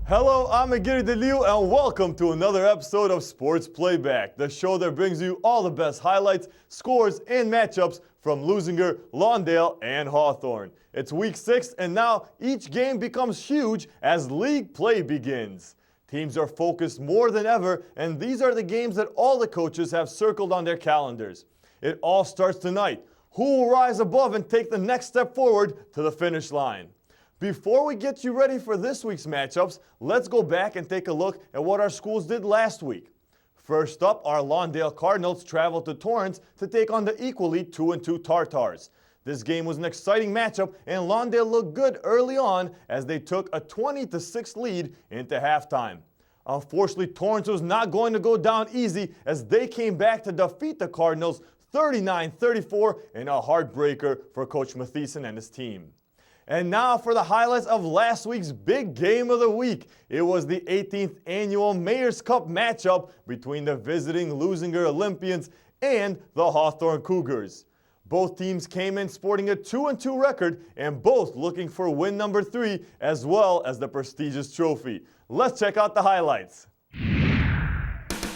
Hello, I'm Gary DeLeo, and welcome to another episode of Sports Playback, the show that brings you all the best highlights, scores, and matchups from Lusinger, Lawndale, and Hawthorne. It's week 6, and now each game becomes huge as league play begins. Teams are focused more than ever, and these are the games that all the coaches have circled on their calendars. It all starts tonight. Who will rise above and take the next step forward to the finish line? Before we get you ready for this week's matchups, let's go back and take a look at what our schools did last week. First up, our Lawndale Cardinals traveled to Torrance to take on the equally 2-2 Tartars. This game was an exciting matchup, and Lawndale looked good early on as they took a 20-6 lead into halftime. Unfortunately, Torrance was not going to go down easy as they came back to defeat the Cardinals 39-34 in a heartbreaker for Coach Mathieson and his team. And now for the highlights of last week's big game of the week. It was the 18th annual Mayor's Cup matchup between the visiting Lusinger Olympians and the Hawthorne Cougars. Both teams came in sporting a 2-2 record and both looking for win number 3 as well as the prestigious trophy. Let's check out the highlights.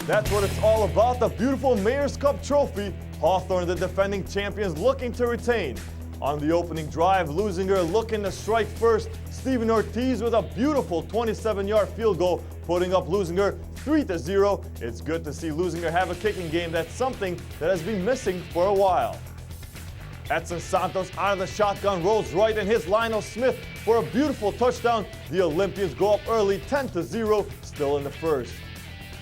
That's what it's all about, the beautiful Mayor's Cup trophy. Hawthorne, the defending champions, looking to retain. On the opening drive, Lusinger looking to strike first. Steven Ortiz with a beautiful 27-yard field goal, putting up Lusinger 3-0. It's good to see Lusinger have a kicking game. That's something that has been missing for a while. Edson Santos out of the shotgun rolls right and hits Lionel Smith for a beautiful touchdown. The Olympians go up early 10-0, still in the first.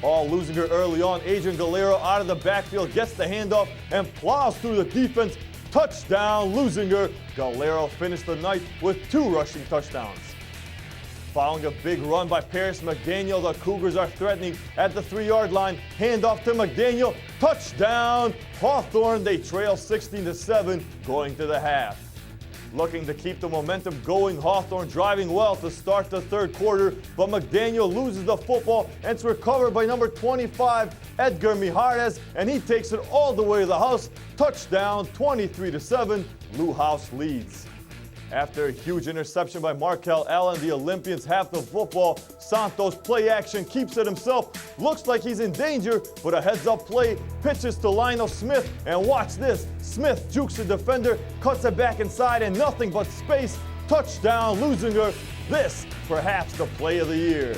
All Lusinger early on, Adrian Galero out of the backfield gets the handoff and plows through the defense. Touchdown, Lusinger. Galero finished the night with 2 rushing touchdowns. Following a big run by Paris McDaniel, the Cougars are threatening at the 3-yard line. Handoff to McDaniel. Touchdown, Hawthorne. They trail 16-7 going to the half. Looking to keep the momentum going, Hawthorne driving well to start the third quarter, but McDaniel loses the football and it's recovered by number 25, Edgar Mijares, and he takes it all the way to the house. Touchdown, 23-7, Blue House leads. After a huge interception by Markel Allen, the Olympians have the football. Santos play action, keeps it himself. Looks like he's in danger, but a heads-up play pitches to Lionel Smith. And watch this. Smith jukes the defender, cuts it back inside, and nothing but space. Touchdown, Lusinger. This, perhaps the play of the year.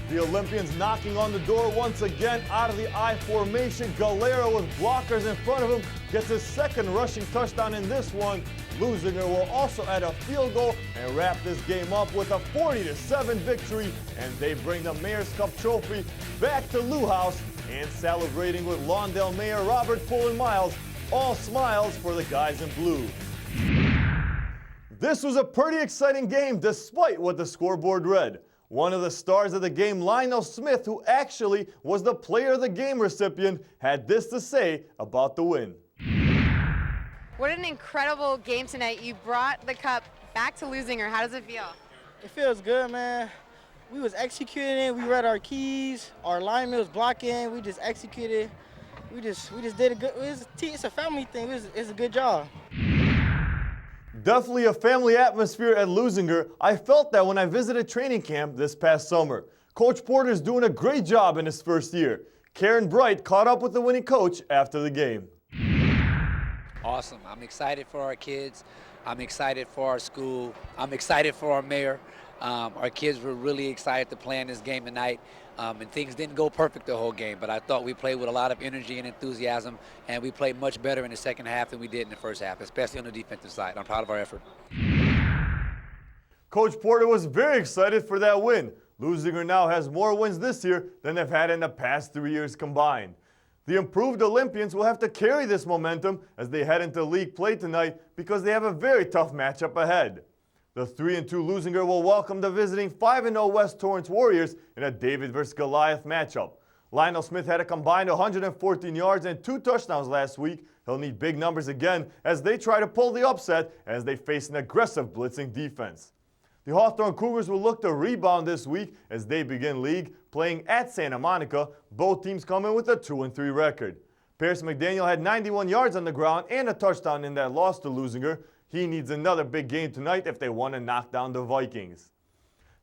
The Olympians knocking on the door once again out of the I formation. Galero with blockers in front of him gets his second rushing touchdown in this one. Lusinger will also add a field goal and wrap this game up with a 40-7 victory, and they bring the Mayor's Cup trophy back to Lou House and celebrating with Lawndale Mayor Robert Pullen Miles. All smiles for the guys in blue. This was a pretty exciting game despite what the scoreboard read. One of the stars of the game, Lionel Smith, who actually was the player of the game recipient, had this to say about the win. What an incredible game tonight. You brought the cup back to Lusinger. How does it feel? It feels good, man. We was executing. We read our keys. Our lineman was blocking. We just executed. We just did a good. It's a family thing. It's a good job. Definitely a family atmosphere at Lusinger. I felt that when I visited training camp this past summer. Coach Porter's doing a great job in his first year. Karen Bright caught up with the winning coach after the game. Awesome. I'm excited for our kids. I'm excited for our school. I'm excited for our mayor. Our kids were really excited to play in this game tonight. And things didn't go perfect the whole game, but I thought we played with a lot of energy and enthusiasm, and we played much better in the second half than we did in the first half, especially on the defensive side. I'm proud of our effort. Coach Porter was very excited for that win. Lusinger now has more wins this year than they've had in the past 3 years combined. The improved Olympians will have to carry this momentum as they head into league play tonight because they have a very tough matchup ahead. The 3-2 Lusinger will welcome the visiting 5-0 West Torrance Warriors in a David vs. Goliath matchup. Lionel Smith had a combined 114 yards and 2 touchdowns last week. He'll need big numbers again as they try to pull the upset as they face an aggressive blitzing defense. The Hawthorne Cougars will look to rebound this week as they begin league playing at Santa Monica. Both teams come in with a 2-3 record. Paris McDaniel had 91 yards on the ground and a touchdown in that loss to Lusinger. He needs another big game tonight if they want to knock down the Vikings.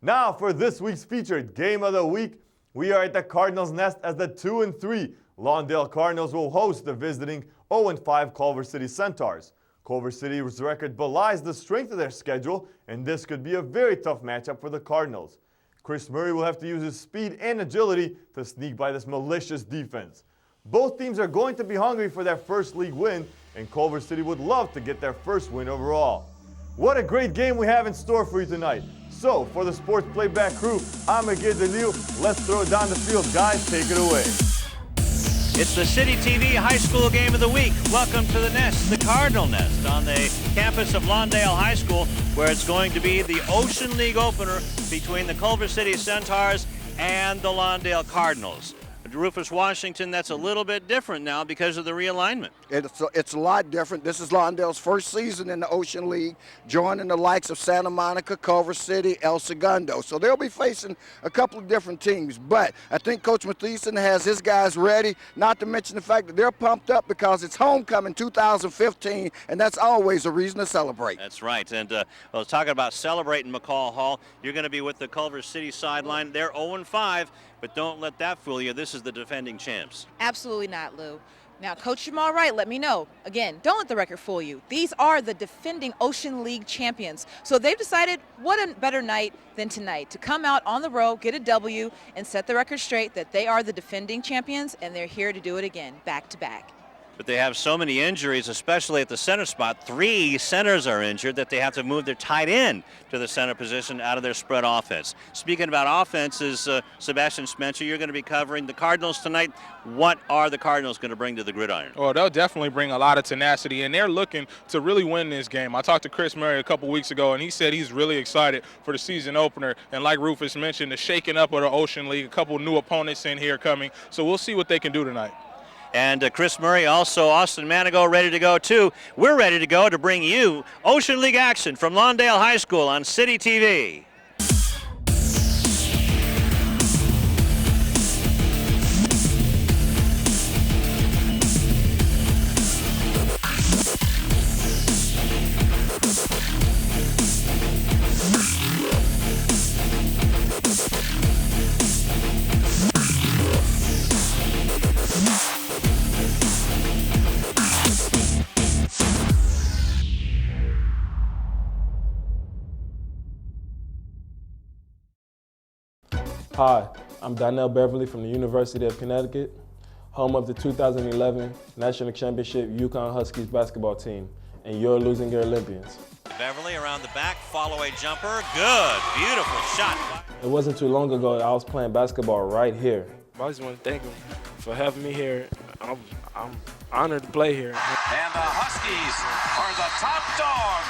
Now for this week's featured game of the week, we are at the Cardinals' nest as the 2-3 Lawndale Cardinals will host the visiting 0-5 Culver City Centaurs. Culver City's record belies the strength of their schedule, and this could be a very tough matchup for the Cardinals. Chris Murray will have to use his speed and agility to sneak by this malicious defense. Both teams are going to be hungry for their first league win, and Culver City would love to get their first win overall. What a great game we have in store for you tonight. So, for the Sports Playback crew, I'm Miguel DeLeo. Let's throw it down the field. Guys, take it away. It's the CityTV High School Game of the Week. Welcome to the nest, the Cardinal Nest, on the campus of Lawndale High School, where it's going to be the Ocean League opener between the Culver City Centaurs and the Lawndale Cardinals. Rufus Washington, that's a little bit different now because of the realignment. It's a lot different. This is Lawndale's first season in the Ocean League, joining the likes of Santa Monica, Culver City, El Segundo. So they'll be facing a couple of different teams. But I think Coach Mathieson has his guys ready, not to mention the fact that they're pumped up because it's homecoming 2015, and that's always a reason to celebrate. That's right. And I was talking about celebrating McCall Hall. You're going to be with the Culver City sideline. They're 0-5. But don't let that fool you. This is the defending champs. Absolutely not, Lou. Now, Coach Jamal Wright, let me know. Again, don't let the record fool you. These are the defending Ocean League champions. So they've decided what a better night than tonight to come out on the road, get a W, and set the record straight that they are the defending champions, and they're here to do it again, back to back. But they have so many injuries, especially at the center spot. 3 centers are injured that they have to move their tight end to the center position out of their spread offense. Speaking about offenses, Sebastian Spencer, you're going to be covering the Cardinals tonight. What are the Cardinals going to bring to the gridiron? Well, they'll definitely bring a lot of tenacity, and they're looking to really win this game. I talked to Chris Murray a couple weeks ago, and he said he's really excited for the season opener. And like Rufus mentioned, the shaking up of the Ocean League, a couple new opponents in here coming. So we'll see what they can do tonight. And Chris Murray, also Austin Manigo, ready to go too. We're ready to go to bring you Ocean League action from Lawndale High School on City TV. Hi, I'm Donnell Beverly from the University of Connecticut, home of the 2011 National Championship Yukon Huskies basketball team, and your Lusinger Olympians. Beverly around the back, follow-away jumper, good, beautiful shot. It wasn't too long ago that I was playing basketball right here. I just want to thank him for having me here. I'm honored to play here. And the Huskies are the top dog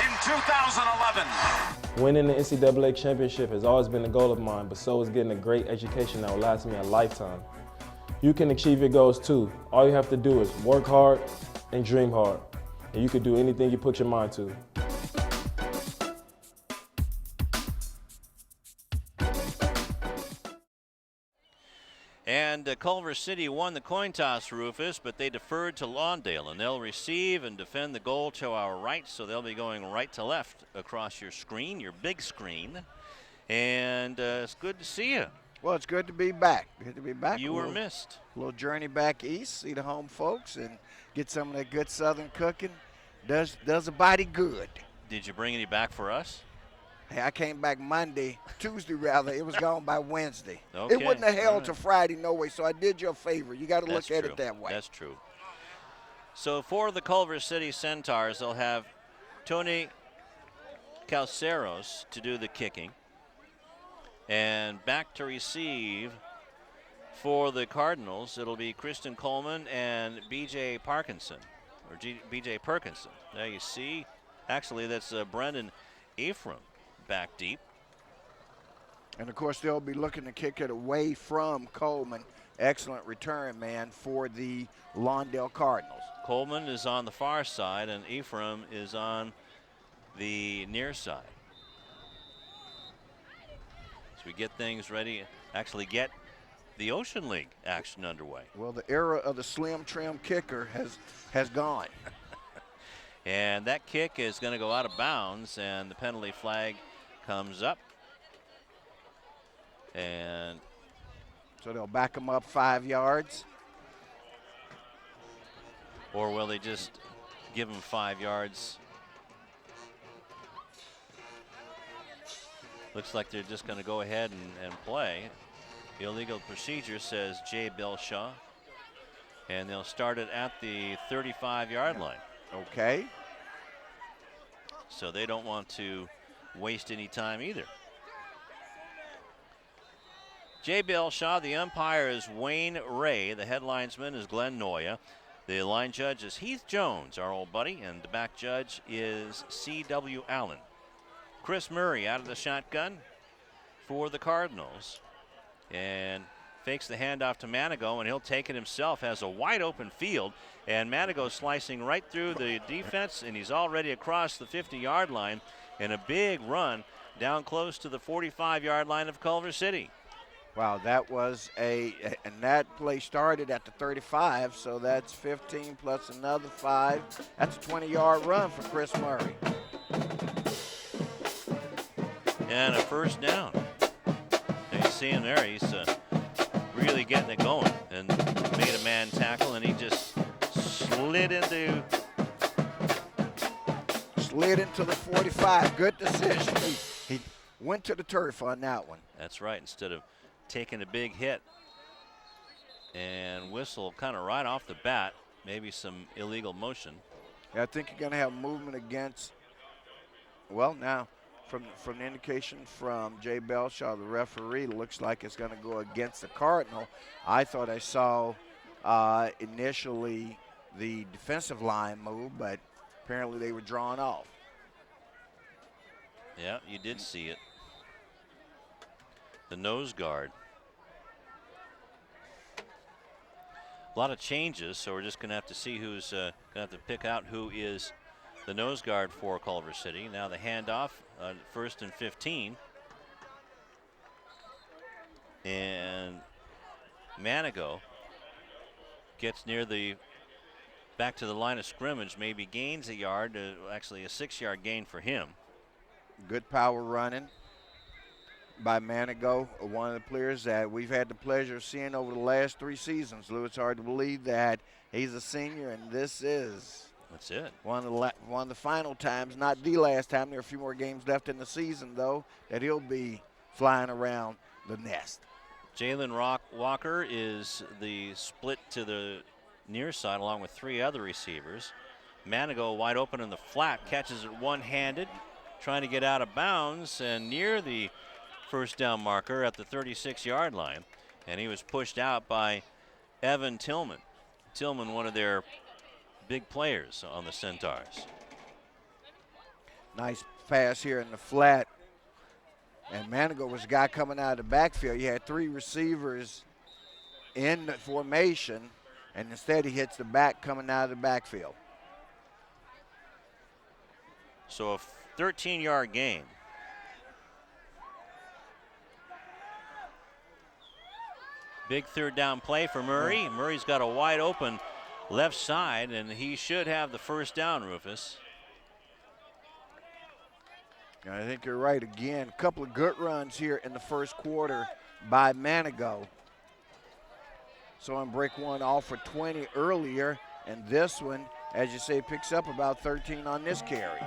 in 2011. Winning the NCAA championship has always been a goal of mine, but so is getting a great education that will last me a lifetime. You can achieve your goals too. All you have to do is work hard and dream hard, and you can do anything you put your mind to. And Culver City won the coin toss, Rufus, but they deferred to Lawndale, and they'll receive and defend the goal to our right, so they'll be going right to left across your screen, your big screen. And it's good to see you. Well, it's good to be back. Good to be back. You were missed. A little journey back east, see the home folks, and get some of that good Southern cooking. Does a body good. Did you bring any back for us? Hey, I came back Tuesday rather. It was gone by Wednesday. Okay. It wouldn't have held to Friday, no way, so I did you a favor. You got to look at it that way. That's true. So for the Culver City Centaurs, they'll have Tony Calceros to do the kicking. And back to receive for the Cardinals, it'll be Kristen Coleman and B.J. Parkinson, or B.J. Perkinson. There you see. Actually, that's Brendan Ephraim back deep. And, of course, they'll be looking to kick it away from Coleman. Excellent return, man, for the Lawndale Cardinals. Coleman is on the far side, and Ephraim is on the near side. So we get things ready, actually get the Ocean League action underway. Well, the era of the slim trim kicker has gone. And that kick is going to go out of bounds, and the penalty flag comes up. And so they'll back him up 5 yards. Or will they just give him 5 yards? Looks like they're just going to go ahead and play. Illegal procedure, says Jay Belshaw. And they'll start it at the 35-yard line. Okay. So they don't want to waste any time either. Jay Belshaw, the umpire is Wayne Ray. The head linesman is Glenn Noya. The line judge is Heath Jones, our old buddy, and the back judge is C.W. Allen. Chris Murray out of the shotgun for the Cardinals. And fakes the handoff to Manigo, and he'll take it himself. Has a wide open field, and Manigo slicing right through the defense, and he's already across the 50-yard line in a big run down close to the 45-yard line of Culver City. Wow, that was and that play started at the 35, so that's 15 plus another 5. That's a 20-yard run for Chris Murray. And a first down. You see him there, he's really getting it going, and made a man tackle, and he just slid into the 45. Good decision. He went to the turf on that one. That's right, instead of taking a big hit. And whistle kind of right off the bat, maybe some illegal motion. Yeah, I think you're going to have movement against, well, now, from the indication from Jay Belshaw, the referee, looks like it's going to go against the Cardinal. I thought I saw initially the defensive line move, but apparently they were drawn off. Yeah, you did see it. The nose guard. A lot of changes, so we're just going to have to see who's going to have to pick out who is the nose guard for Culver City. Now the handoff, 1st and 15. And Manigo gets near back to the line of scrimmage, maybe gains a yard, actually a 6-yard gain for him. Good power running by Manigo, one of the players that we've had the pleasure of seeing over the last 3 seasons. Lou, it's hard to believe that he's a senior, and this is That's it. one of the final times, not the last time. There are a few more games left in the season, though, that he'll be flying around the nest. Jalen Walker is the split to the near side along with 3 other receivers. Manigo wide open in the flat, catches it one-handed, trying to get out of bounds and near the first down marker at the 36-yard line. And he was pushed out by Evan Tillman. Tillman, one of their big players on the Centaurs. Nice pass here in the flat. And Manigo was the guy coming out of the backfield. You had 3 receivers in the formation, and instead he hits the back coming out of the backfield. So a 13-yard gain. Big 3rd down play for Murray. Murray's got a wide open left side, and he should have the first down, Rufus. I think you're right. Again, a couple of good runs here in the first quarter by Manigo. So on break 1 off for 20 earlier, and this one, as you say, picks up about 13 on this carry.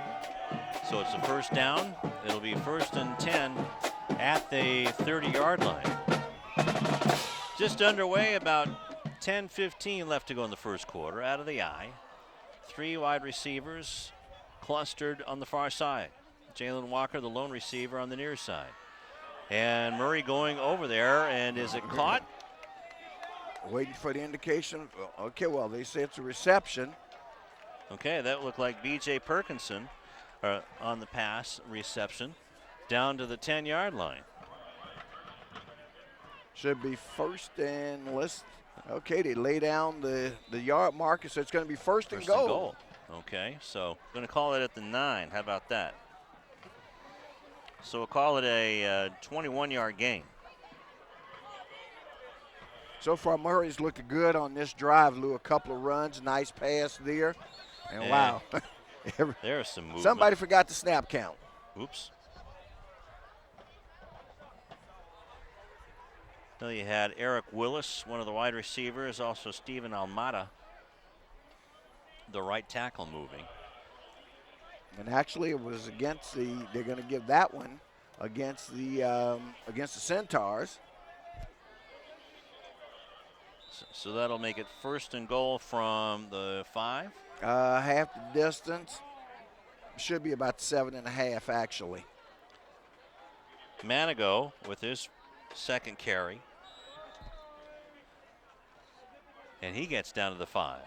So it's a first down. It'll be 1st and 10 at the 30-yard line. Just underway, about 10-15 left to go in the first quarter. Out of the eye, 3 wide receivers clustered on the far side. Jalen Walker, the lone receiver, on the near side. And Murray going over there, and is it caught? Waiting for the indication. Okay, well, they say it's a reception. Okay, that looked like B.J. Perkinson on the pass reception down to the 10-yard line. Should be 1st and okay, they lay down the yard marker, so it's going to be first and goal. Okay, so going to call it at the 9. How about that? So we'll call it a 21-yard gain. So far, Murray's looked good on this drive, Lou. A couple of runs, nice pass there. And wow. There's some movement. Somebody forgot the snap count. Oops. Well, you had Eric Willis, one of the wide receivers, also Steven Almada, the right tackle, moving. And actually, it was against they're going to give that one against the Centaurs. So that'll make it 1st and goal from the 5. Half the distance. Should be about 7.5, actually. Manigo with his 2nd carry. And he gets down to the 5.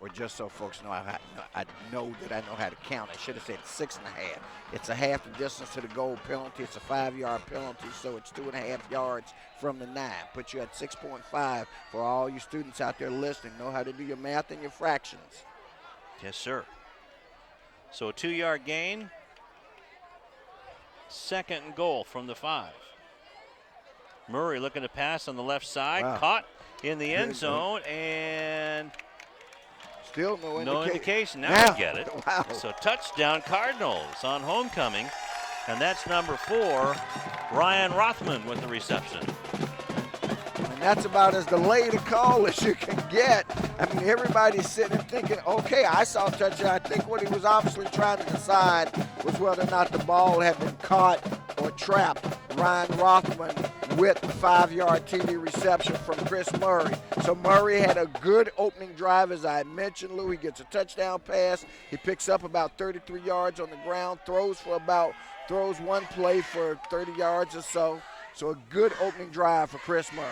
Or just so folks know, I know that I know how to count. I should have said 6.5. It's a half the distance to the goal penalty. It's a 5-yard penalty, so it's 2.5 yards from the 9. Put you at 6.5 for all you students out there listening. Know how to do your math and your fractions. Yes, sir. So a 2-yard gain. 2nd and goal from the 5. Murray looking to pass on the left side. Wow. Caught in the end zone, and still no indication. Now Yeah. we get it. Wow. So touchdown Cardinals on homecoming, and that's number 4, Ryan Rothman with the reception. And that's about as delayed a call as you can get. I mean, everybody's sitting there thinking, okay, I saw a touchdown. I think what he was obviously trying to decide was whether or not the ball had been caught or trapped. Ryan Rothman with the 5-yard TD reception from Chris Murray. So Murray had a good opening drive, as I mentioned, Lou. He gets a touchdown pass. He picks up about 33 yards on the ground, throws one play for 30 yards or so. So a good opening drive for Chris Murray.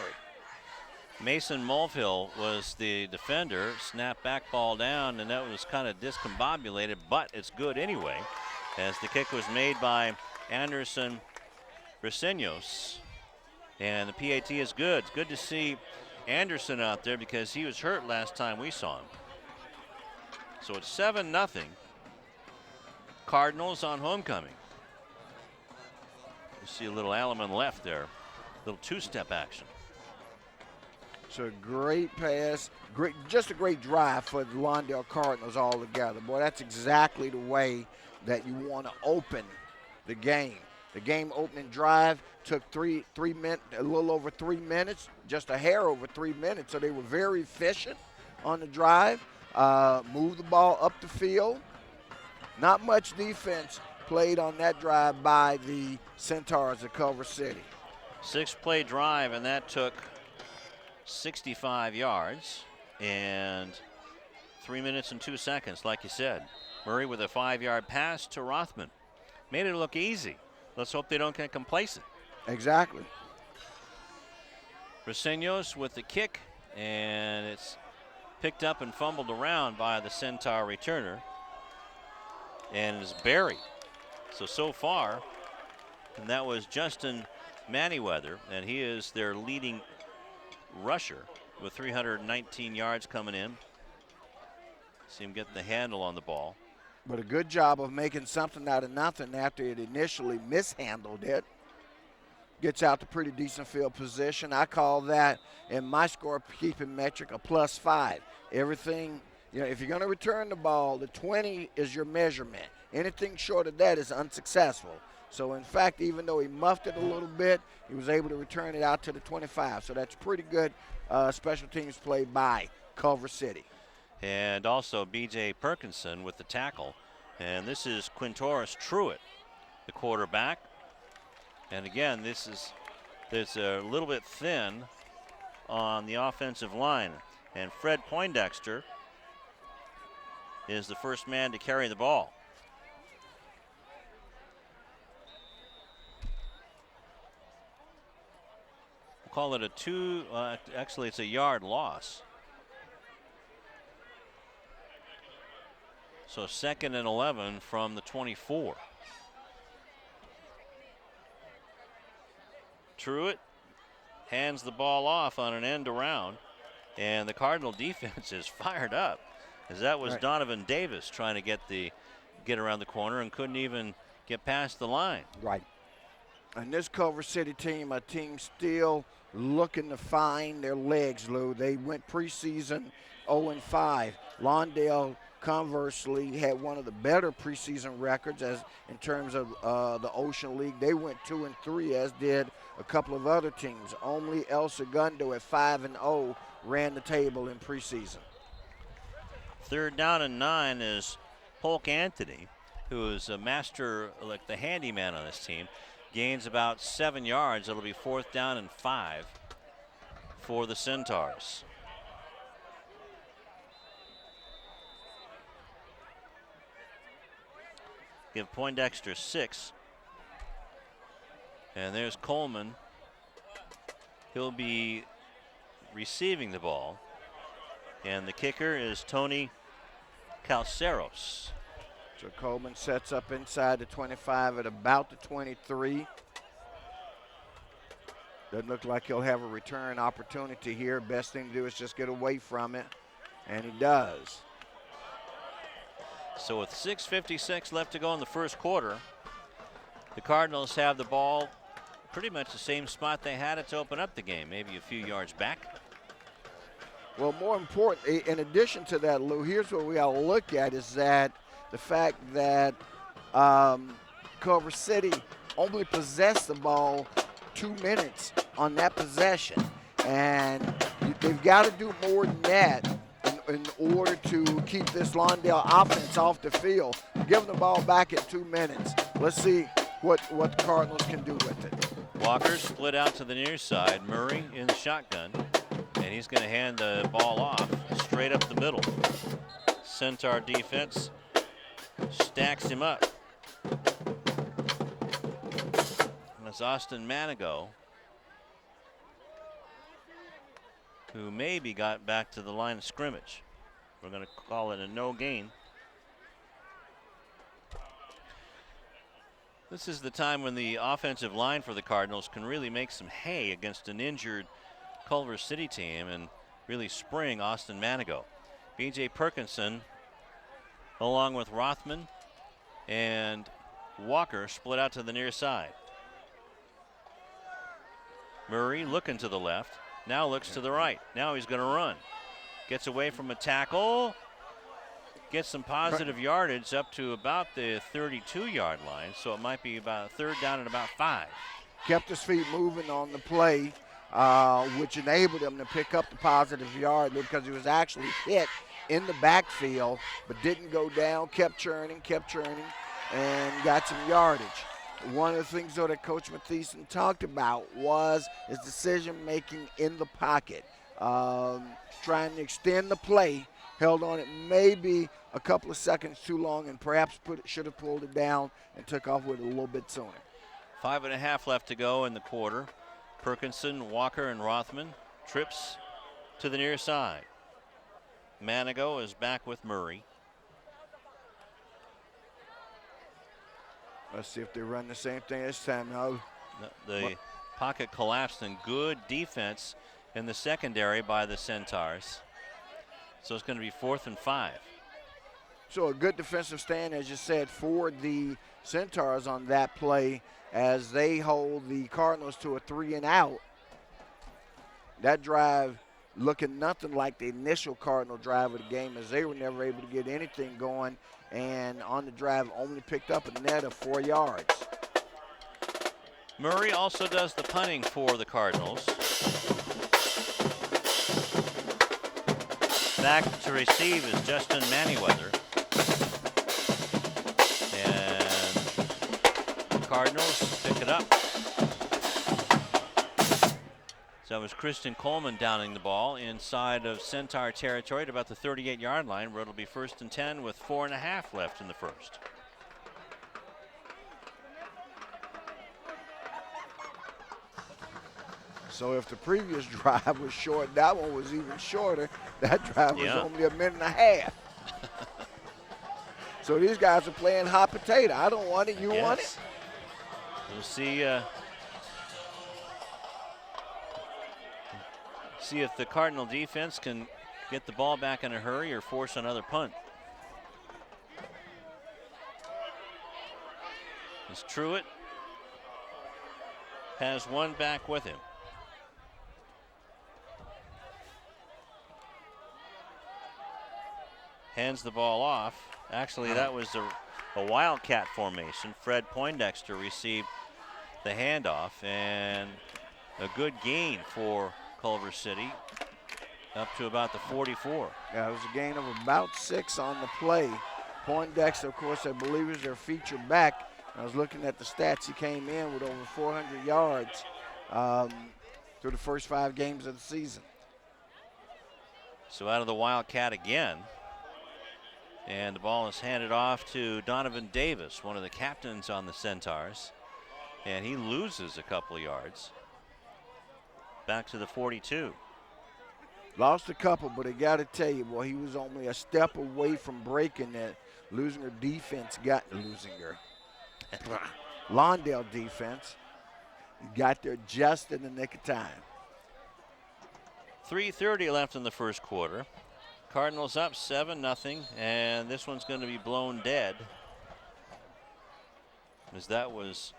Mason Mulvihill was the defender, snapped back ball down, and that was kind of discombobulated, but it's good anyway, as the kick was made by Anderson Briseños. And the PAT is good. It's good to see Anderson out there because he was hurt last time we saw him. So it's 7-0. Cardinals on homecoming. You see a little Alleman left there. Little 2-step action. It's a great pass, just a great drive for the Lawndale Cardinals altogether. Boy, that's exactly the way that you want to open the game. The game opening drive took a little over 3 minutes, just a hair over 3 minutes. So they were very efficient on the drive, moved the ball up the field. Not much defense played on that drive by the Centaurs of Culver City. 6-play drive, and that took 65 yards and 3 minutes and 2 seconds, like you said. Murray with a 5-yard pass to Rothman. Made it look easy. Let's hope they don't get complacent. Exactly. Briseños with the kick, and it's picked up and fumbled around by the Centaur returner, and is buried. So far, and that was Justin Manyweather, and he is their leading rusher with 319 yards coming in. See him getting the handle on the ball. But a good job of making something out of nothing after it initially mishandled it. Gets out to pretty decent field position. I call that, in my scorekeeping metric, a +5. Everything, if you're going to return the ball, the 20 is your measurement. Anything short of that is unsuccessful. So, in fact, even though he muffed it a little bit, he was able to return it out to the 25. So that's pretty good special teams play by Culver City. And also B.J. Perkinson with the tackle. And this is Quintoris Truitt, the quarterback. And again, it's a little bit thin on the offensive line. And Fred Poindexter is the first man to carry the ball. We'll call it actually it's a yard loss. So 2nd and 11 from the 24. Truitt hands the ball off on an end around, and the Cardinal defense is fired up, as that was right. Donovan Davis trying to get around the corner and couldn't even get past the line. Right. And this Culver City team, a team still looking to find their legs, Lou. They went preseason 0-5. Lawndale, conversely, had one of the better preseason records as in terms of the Ocean League. They went 2-3, as did a couple of other teams. Only El Segundo at 5-0 ran the table in preseason. 3rd down and 9 is Polk Anthony, who is a master, like the handyman on this team. Gains about 7 yards. It'll be 4th down and 5 for the Centaurs. Give Poindexter 6. And there's Coleman. He'll be receiving the ball. And the kicker is Tony Calceros. So Coleman sets up inside the 25 at about the 23. Doesn't look like he'll have a return opportunity here. Best thing to do is just get away from it, and he does. So with 6:56 left to go in the first quarter, the Cardinals have the ball pretty much the same spot they had it to open up the game, maybe a few yards back. Well, more important, in addition to that, Lou, here's what we got to look at is that the fact that Culver City only possessed the ball 2 minutes on that possession. And they've got to do more than that in order to keep this Lawndale offense off the field. Give them the ball back in 2 minutes. Let's see what the Cardinals can do with it. Walker split out to the near side. Murray in the shotgun. And he's going to hand the ball off straight up the middle. Centaur defense stacks him up. And it's Austin Manigo, who maybe got back to the line of scrimmage. We're going to call it a no gain. This is the time when the offensive line for the Cardinals can really make some hay against an injured Culver City team and really spring Austin Manigo. B.J. Perkinson, along with Rothman and Walker, split out to the near side. Murray looking to the left, now looks to the right. Now he's going to run. Gets away from a tackle, gets some positive yardage up to about the 32-yard line, so it might be about 3rd down and about 5. Kept his feet moving on the play, which enabled him to pick up the positive yard because he was actually hit in the backfield, but didn't go down, kept churning, and got some yardage. One of the things, though, that Coach Mathieson talked about was his decision-making in the pocket, trying to extend the play, held on it maybe a couple of seconds too long, and perhaps should have pulled it down and took off with it a little bit sooner. 5.5 left to go in the quarter. Perkinson, Walker, and Rothman. Trips to the near side. Manigo is back with Murray. Let's see if they run the same thing this time. No. The pocket collapsed, and good defense in the secondary by the Centaurs. So it's going to be 4th and 5. So a good defensive stand, as you said, for the Centaurs on that play as they hold the Cardinals to a 3-and-out. That drive looking nothing like the initial Cardinal drive of the game, as they were never able to get anything going, and on the drive only picked up a net of 4 yards. Murray also does the punting for the Cardinals. Back to receive is Justin Manyweather. And the Cardinals pick it up. So it was Christian Coleman downing the ball inside of Centaur territory at about the 38-yard line, where it'll be 1st and 10 with 4.5 left in the first. So if the previous drive was short, that one was even shorter. That drive was only a minute and a half. So these guys are playing hot potato. I don't want it, you want it? We'll see. See if the Cardinal defense can get the ball back in a hurry or force another punt. As Truitt has one back with him. Hands the ball off. Actually, that was a wildcat formation. Fred Poindexter received the handoff, and a good gain for Culver City, up to about the 44. Yeah, it was a gain of about 6 on the play. Poindexter, of course, I believe is their featured back. I was looking at the stats. He came in with over 400 yards through the first 5 games of the season. So out of the Wildcat again. And the ball is handed off to Donovan Davis, one of the captains on the Centaurs. And he loses a couple of yards. Back to the 42. Lost a couple, but I got to tell you, boy, he was only a step away from breaking that. Losinger defense got Lawndale defense got there just in the nick of time. 3:30 left in the first quarter. Cardinals up 7-0, and this one's going to be blown dead, as that was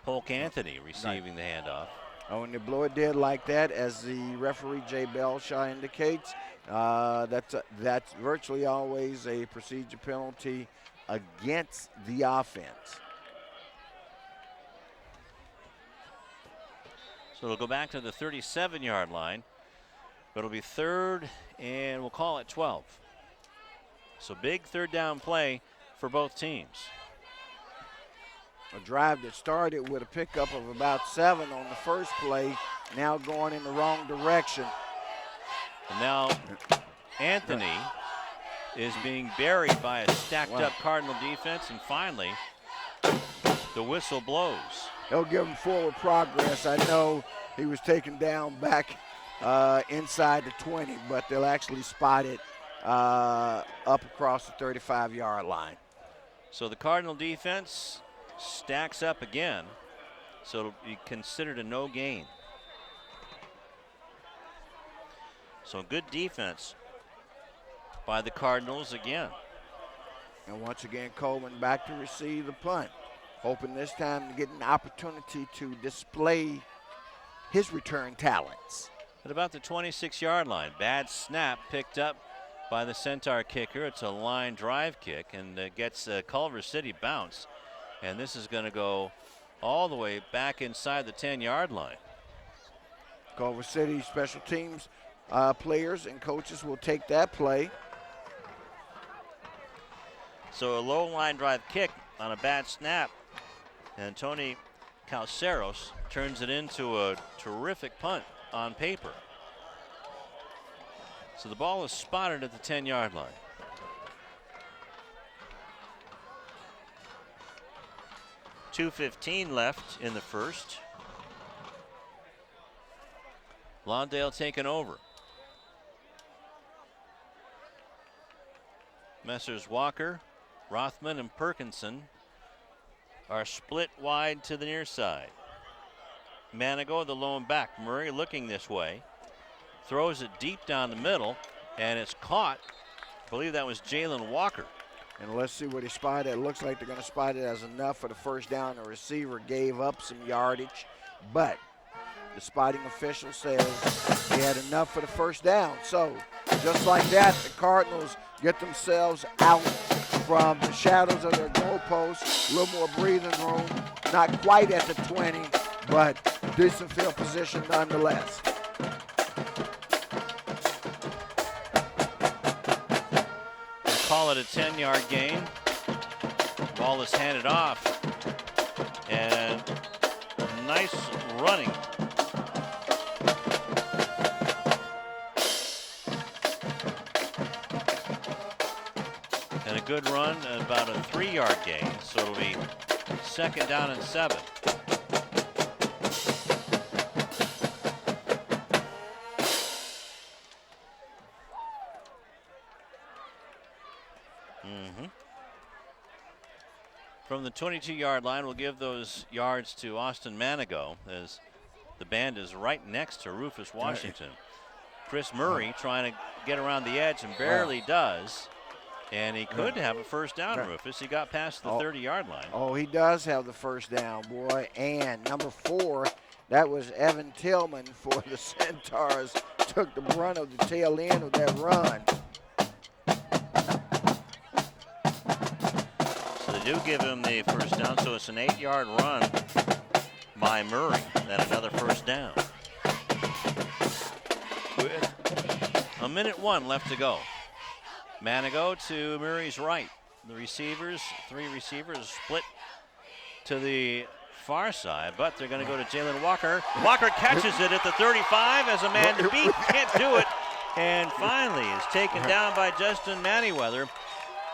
Polk Anthony receiving the handoff. Oh, when they blow it dead like that, as the referee Jay Belshaw indicates, that's virtually always a procedure penalty against the offense. So it'll go back to the 37-yard line, but it'll be 3rd, and we'll call it 12. So big 3rd down play for both teams. A drive that started with a pickup of about 7 on the first play, now going in the wrong direction. And now Anthony is being buried by a stacked up Cardinal defense, and finally the whistle blows. They'll give him forward progress. I know he was taken down back inside the 20, but they'll actually spot it up across the 35-yard line. So the Cardinal defense stacks up again, so it'll be considered a no gain. So good defense by the Cardinals again. And once again, Coleman back to receive the punt, hoping this time to get an opportunity to display his return talents. At about the 26-yard line, bad snap picked up by the Centaur kicker. It's a line drive kick, and gets Culver City bounce. And this is going to go all the way back inside the 10-yard line. Culver City special teams players and coaches will take that play. So a low line drive kick on a bad snap, and Tony Calceros turns it into a terrific punt on paper. So the ball is spotted at the 10-yard line. .2:15 left in the first. Lawndale taken over. Messrs. Walker, Rothman, and Perkinson are split wide to the near side. Manigo, the lone back. Murray looking this way. Throws it deep down the middle, and it's caught. I believe that was Jalen Walker. And let's see what he spotted. It looks like they're going to spot it as enough for the first down. The receiver gave up some yardage, but the spotting official says he had enough for the first down. So just like that, the Cardinals get themselves out from the shadows of their goalposts. A little more breathing room. Not quite at the 20, but decent field position nonetheless. Call it a 10-yard gain. Ball is handed off, and nice running. And a good run, and about a 3-yard gain, so it'll be 2nd down and 7. From the 22-yard line, we'll give those yards to Austin Manigo, as the band is right next to Rufus Washington. Chris Murray trying to get around the edge and barely does. And he could have a first down, Rufus. He got past the 30-yard line. Oh, he does have the first down, boy. And number 4, that was Evan Tillman for the Centaurs. Took the brunt of the tail end of that run. So they do give him the first down, so it's an 8-yard run by Murray. Then another first down. With a minute 1 left to go. Manigo to Murray's right. The receivers, 3 receivers split to the far side, but they're going to go to Jalen Walker. Walker catches it at the 35 as a man to beat. Can't do it. And finally is taken down by Justin Manyweather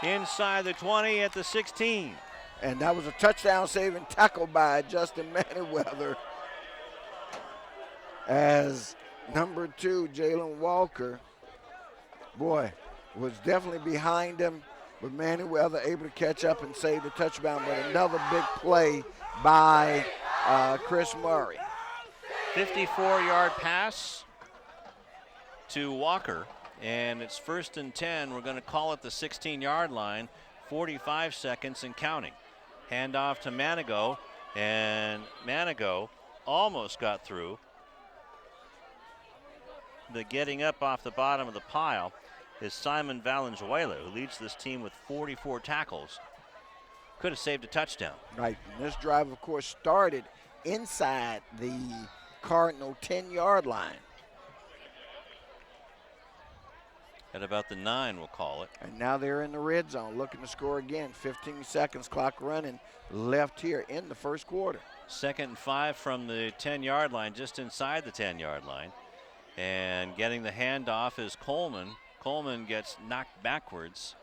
inside the 20 at the 16. And that was a touchdown-saving tackle by Justin Manyweather as number 2, Jalen Walker, boy, was definitely behind him, but Manyweather able to catch up and save the touchdown. But another big play by Chris Murray. 54-yard pass to Walker, and it's 1st and 10. We're going to call it the 16-yard line, 45 seconds and counting. Handoff to Manigo, and Manigo almost got through. The getting up off the bottom of the pile is Simon Valenzuela, who leads this team with 44 tackles. Could have saved a touchdown. Right, and this drive, of course, started inside the Cardinal 10-yard line. At about the 9, we'll call it. And now they're in the red zone, looking to score again. 15 seconds, clock running left here in the first quarter. 2nd and 5 from the 10-yard line, just inside the 10-yard line. And getting the handoff is Coleman. Coleman gets knocked backwards,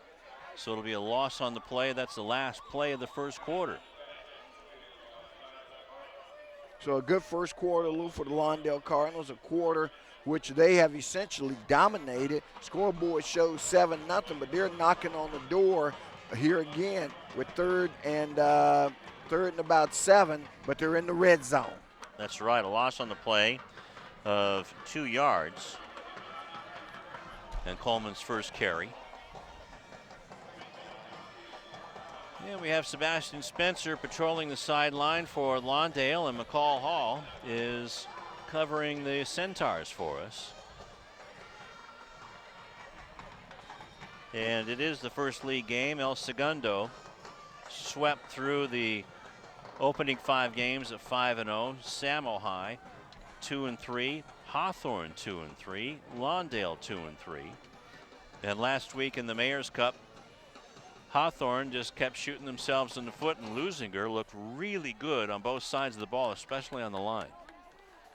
so it'll be a loss on the play. That's the last play of the first quarter. So a good first quarter, Lou, for the Lawndale Cardinals, a quarter which they have essentially dominated. Scoreboard shows 7-0, but they're knocking on the door here again with third and about 7, but they're in the red zone. That's right, a loss on the play of 2 yards. And Coleman's first carry. And we have Sebastian Spencer patrolling the sideline for Lawndale, and McCall Hall is covering the Centaurs for us. And it is the first league game. El Segundo swept through the opening 5 games at 5-0. Samo High 2-3. Hawthorne 2-3. Lawndale 2-3. And last week in the Mayor's Cup, Hawthorne just kept shooting themselves in the foot, and Lusinger looked really good on both sides of the ball, especially on the line.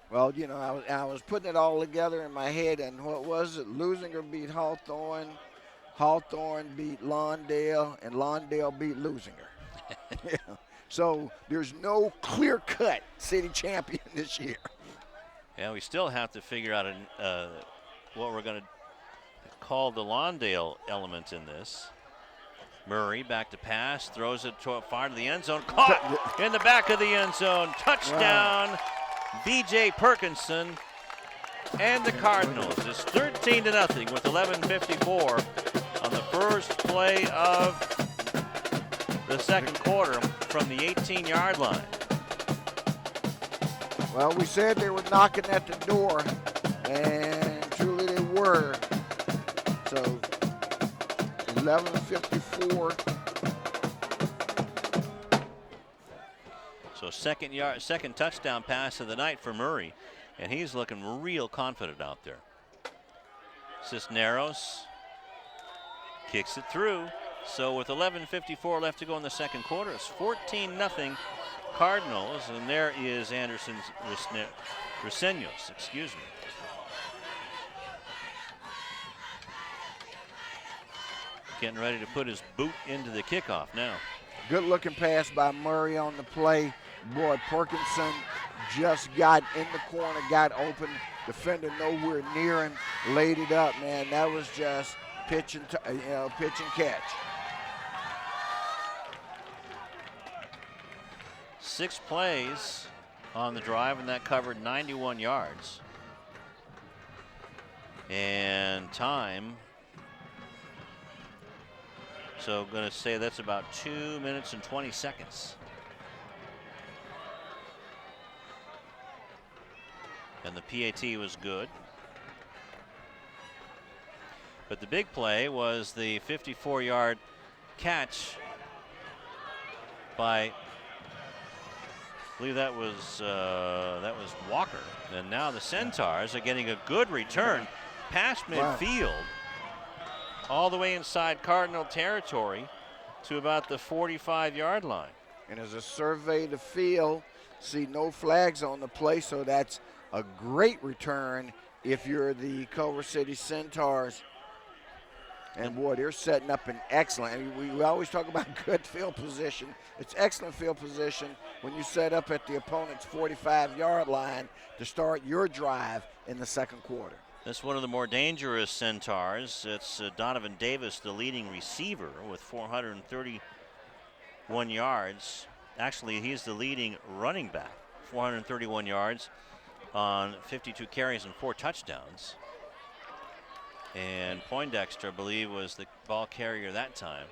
Well, you know, I was putting it all together in my head, and what was it? Lusinger beat Hawthorne, Hawthorne beat Lawndale, and Lawndale beat Lusinger. Yeah. So there's no clear-cut city champion this year. Yeah, we still have to figure out what we're going to call the Lawndale element in this. Murray back to pass, throws it far to the end zone. Caught in the back of the end zone. Touchdown, wow. B.J. Perkinson and the Cardinals. It's 13-0 with 11:54 on the first play of the second quarter from the 18-yard line. Well, we said they were knocking at the door, and truly they were. So 11:54. So second touchdown pass of the night for Murray, and he's looking real confident out there. Cisneros kicks it through. So with 11:54 left to go in the second quarter, it's 14-0 Cardinals, and there is Anderson Reseños, excuse me. Getting ready to put his boot into the kickoff now. Good looking pass by Murray on the play. Boy, Perkinson just got in the corner, got open. Defender nowhere near him, laid it up, man. That was just pitch and catch. 6 plays on the drive, and that covered 91 yards. And time. So I'm going to say that's about 2 minutes and 20 seconds. And the PAT was good. But the big play was the 54-yard catch by believe that was Walker. And now the Centaurs are getting a good return past midfield, all the way inside Cardinal territory to about the 45-yard line. And as a survey the field, see no flags on the play, so that's a great return if you're the Culver City Centaurs. And boy, they're setting up an excellent, I mean, we always talk about good field position. It's excellent field position when you set up at the opponent's 45-yard line to start your drive in the second quarter. That's one of the more dangerous Centaurs. It's Donovan Davis, the leading receiver, with 431 yards. Actually, he's the leading running back, 431 yards on 52 carries and 4 touchdowns. And Poindexter, I believe, was the ball carrier that time.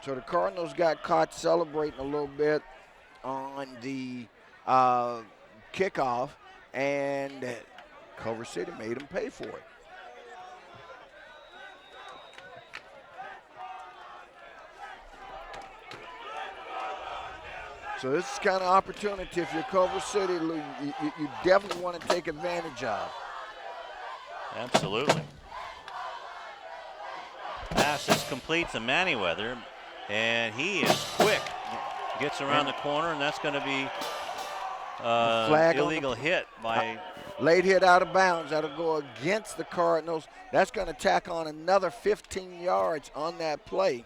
So the Cardinals got caught celebrating a little bit on the kickoff, and Culver City made them pay for it. So this is kind of opportunity if you're Culver City, you definitely want to take advantage of. Absolutely. Pass is complete to Manyweather, and he is quick. Gets around the corner, and that's going to be flag illegal hit by... Late hit out of bounds. That'll go against the Cardinals. That's going to tack on another 15 yards on that play.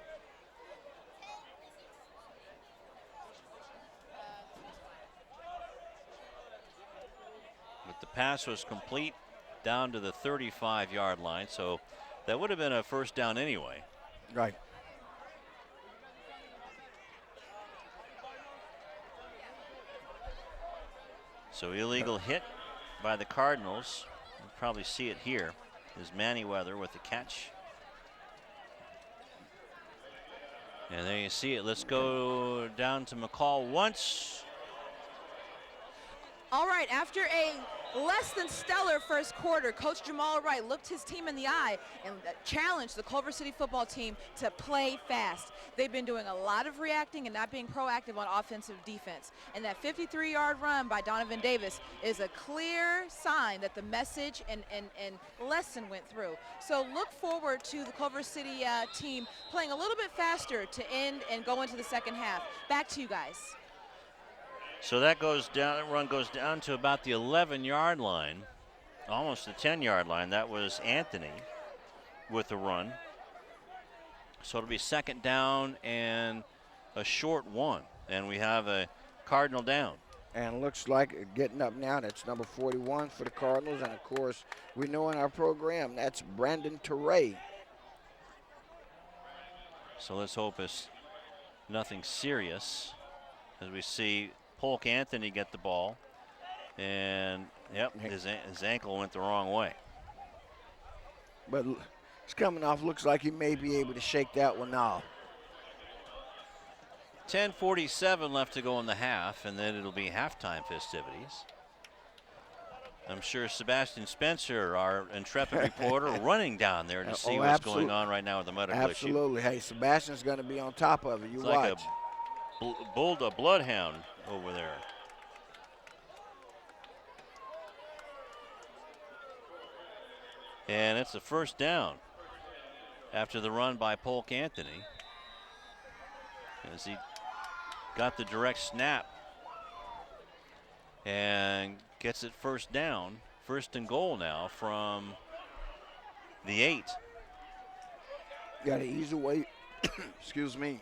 But the pass was complete down to the 35-yard line, so that would have been a first down anyway. Right. So illegal hit by the Cardinals. You'll probably see it here. Is Manyweather with the catch. And there you see it. Let's go down to McCall once. All right, after a less than stellar first quarter, Coach Jamal Wright looked his team in the eye and challenged the Culver City football team to play fast. They've been doing a lot of reacting and not being proactive on offensive defense. And that 53-yard run by Donovan Davis is a clear sign that the message and lesson went through. So look forward to the Culver City team playing a little bit faster to end and go into the second half. Back to you guys. So that goes down, run goes down to about the 11-yard line, almost the 10-yard line. That was Anthony with the run. So it'll be second down and a short one. And we have a Cardinal down. And looks like getting up now, that's number 41 for the Cardinals. And of course, we know in our program, that's Brandon Teray. So let's hope it's nothing serious as we see Polk Anthony get the ball, and yep, his ankle went the wrong way. But it's coming off, looks like he may be able to shake that one off. 10:47 left to go in the half, and then it'll be halftime festivities. I'm sure Sebastian Spencer, our intrepid reporter, running down there to see what's going on right now with the medical issue. Absolutely. Hey, Sebastian's going to be on top of it. You watch. Like a bloodhound over there. And it's a first down after the run by Polk Anthony, as he got the direct snap and gets it first down. First and goal now from the 8. Got to ease away. Excuse me.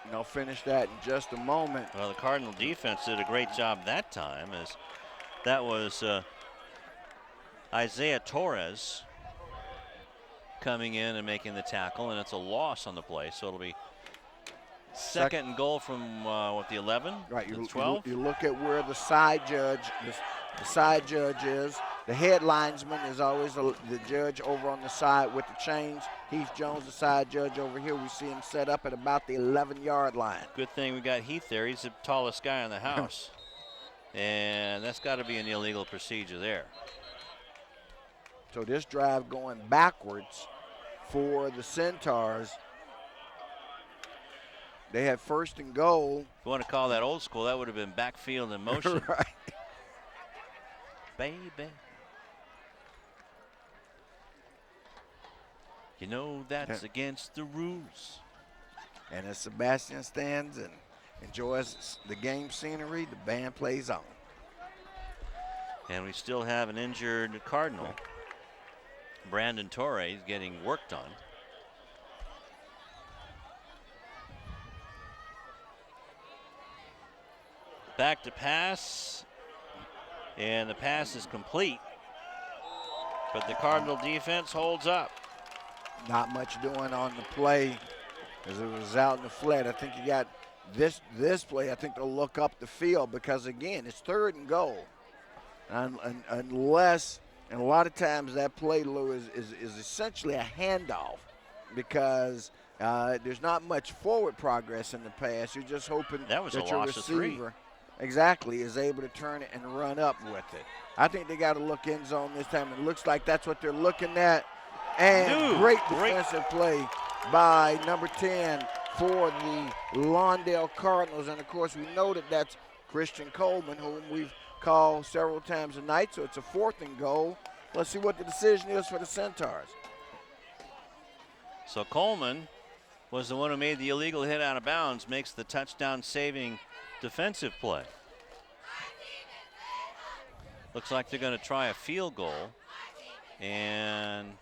And I'll finish that in just a moment. Well, the Cardinal defense did a great job that time, as that was Isaiah Torres coming in and making the tackle, and it's a loss on the play, so it'll be second and goal from the 11, right? The 12. You look at where the side judge, the side judge is. The head linesman is always the judge over on the side with the chains. Heath Jones, the side judge over here. We see him set up at about the 11-yard line. Good thing we got Heath there. He's the tallest guy in the house. And that's got to be an illegal procedure there. So this drive going backwards for the Centaurs. They had first and goal. If you want to call that old school, that would have been backfield in motion. Right. Baby. You know that's against the rules. And as Sebastian stands and enjoys the game scenery, the band plays on. And we still have an injured Cardinal. Brandon Torres getting worked on. Back to pass, and the pass is complete, but the Cardinal defense holds up. Not much doing on the play as it was out in the flat. I think you got this play. I think they'll look up the field because, again, it's third and goal. Unless, and a lot of times that play, Lou, is essentially a handoff because there's not much forward progress in the pass. You're just hoping that was that a your loss of 3. receiver exactly is able to turn it and run up with it. I think they got to look end zone this time. It looks like that's what they're looking at. And great defensive play by number 10 for the Lawndale Cardinals. And, of course, we know that that's Christian Coleman, whom we've called several times tonight. So it's a 4th and goal. Let's see what the decision is for the Centaurs. So Coleman was the one who made the illegal hit out of bounds, makes the touchdown-saving defensive play. Looks like they're going to try a field goal. And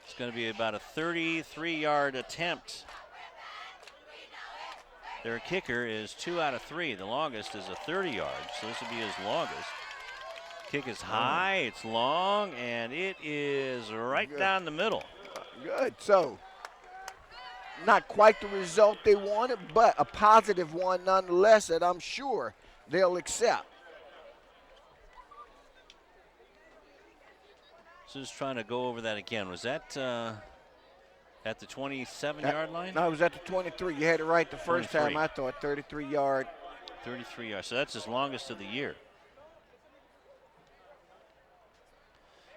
it's going to be about a 33-yard attempt. Their kicker is 2 out of 3. The longest is a 30-yard, so this will be his longest. Kick is high, it's long, and it is right down the middle. Good. So, not quite the result they wanted, but a positive one nonetheless that I'm sure they'll accept. So just trying to go over that again. Was that at the 27-yard line? No, it was at the 23. You had it right the first 23. time, I thought, 33-yard. 33 yards. So that's his longest of the year.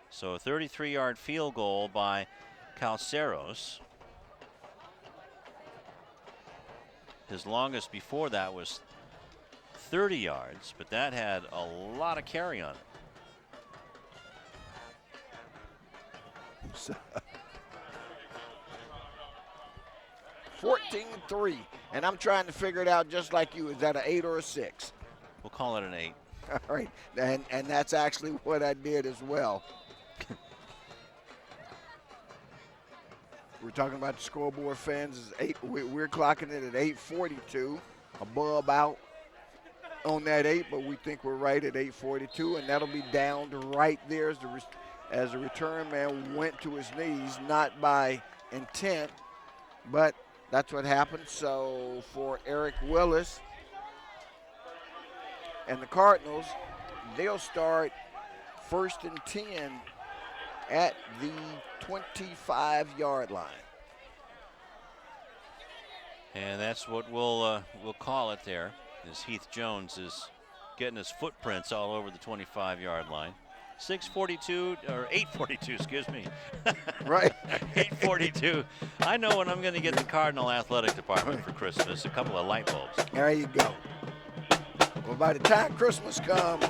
So a 33-yard field goal by Calceros. His longest before that was 30 yards, but that had a lot of carry on it. 14-3, and I'm trying to figure it out just like you. Is that an 8 or a 6? We'll call it an 8. All right, and that's actually what I did as well. We're talking about the scoreboard fans. Is 8. We're clocking it at 8:42. A bub out on that 8, but we think we're right at 8:42, and that'll be down to right there as the return man went to his knees, not by intent, but that's what happened. So for Eric Willis and the Cardinals, they'll start 1st and 10 at the 25-yard line. And that's what we'll call it there, as Heath Jones is getting his footprints all over the 25-yard line. 6:42 or 8:42, excuse me. Right. 8:42. I know when I'm going to get the Cardinal Athletic Department for Christmas, a couple of light bulbs. There you go. Well, by the time Christmas comes,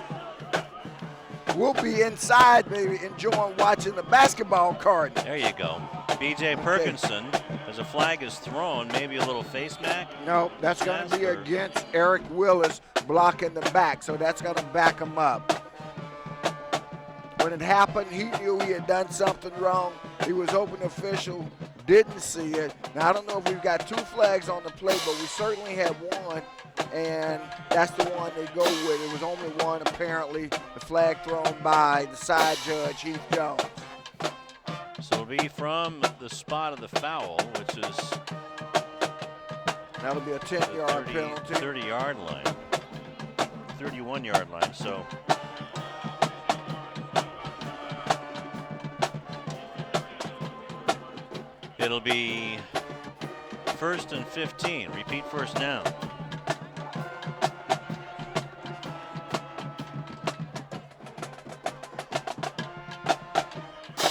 we'll be inside, baby, enjoying watching the basketball Cardinals. There you go. B.J. Perkinson, as a flag is thrown, maybe a little face mac. No, that's going to be against Eric Willis blocking the back, so that's going to back him up. When it happened, he knew he had done something wrong. He was hoping the official didn't see it. Now, I don't know if we've got 2 flags on the play, but we certainly have one, and that's the one they go with. It was only one, apparently, the flag thrown by the side judge, Heath Jones. So it'll be from the spot of the foul, which is that'll be a 10-yard penalty. 30-yard line, 31-yard line. So it'll be 1st and 15. Repeat first down.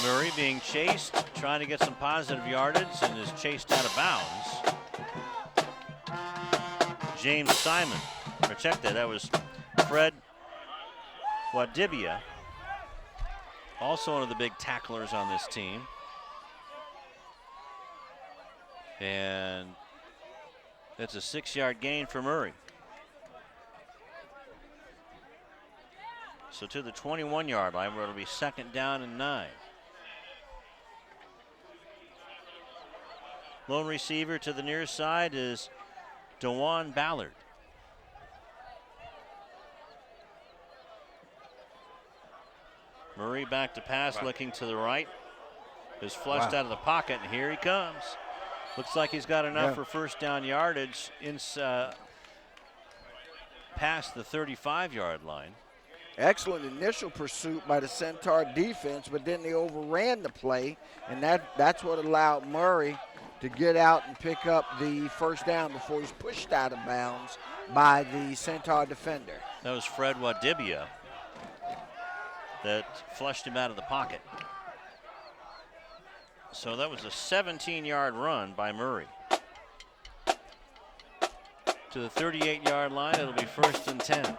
Murray being chased, trying to get some positive yardage and is chased out of bounds. James Simon, or check that was Fred Wadibia, also one of the big tacklers on this team. And that's a 6-yard gain for Murray. So to the 21-yard line where it'll be 2nd down and 9. Lone receiver to the near side is DeJuan Ballard. Murray back to pass, looking to the right. Is flushed out of the pocket, and here he comes. Looks like he's got enough for 1st down yardage past the 35-yard line. Excellent initial pursuit by the Centaur defense, but then they overran the play, and that's what allowed Murray to get out and pick up the 1st down before he's pushed out of bounds by the Centaur defender. That was Fred Wadibia that flushed him out of the pocket. So that was a 17-yard run by Murray. To the 38-yard line, it'll be 1st and 10.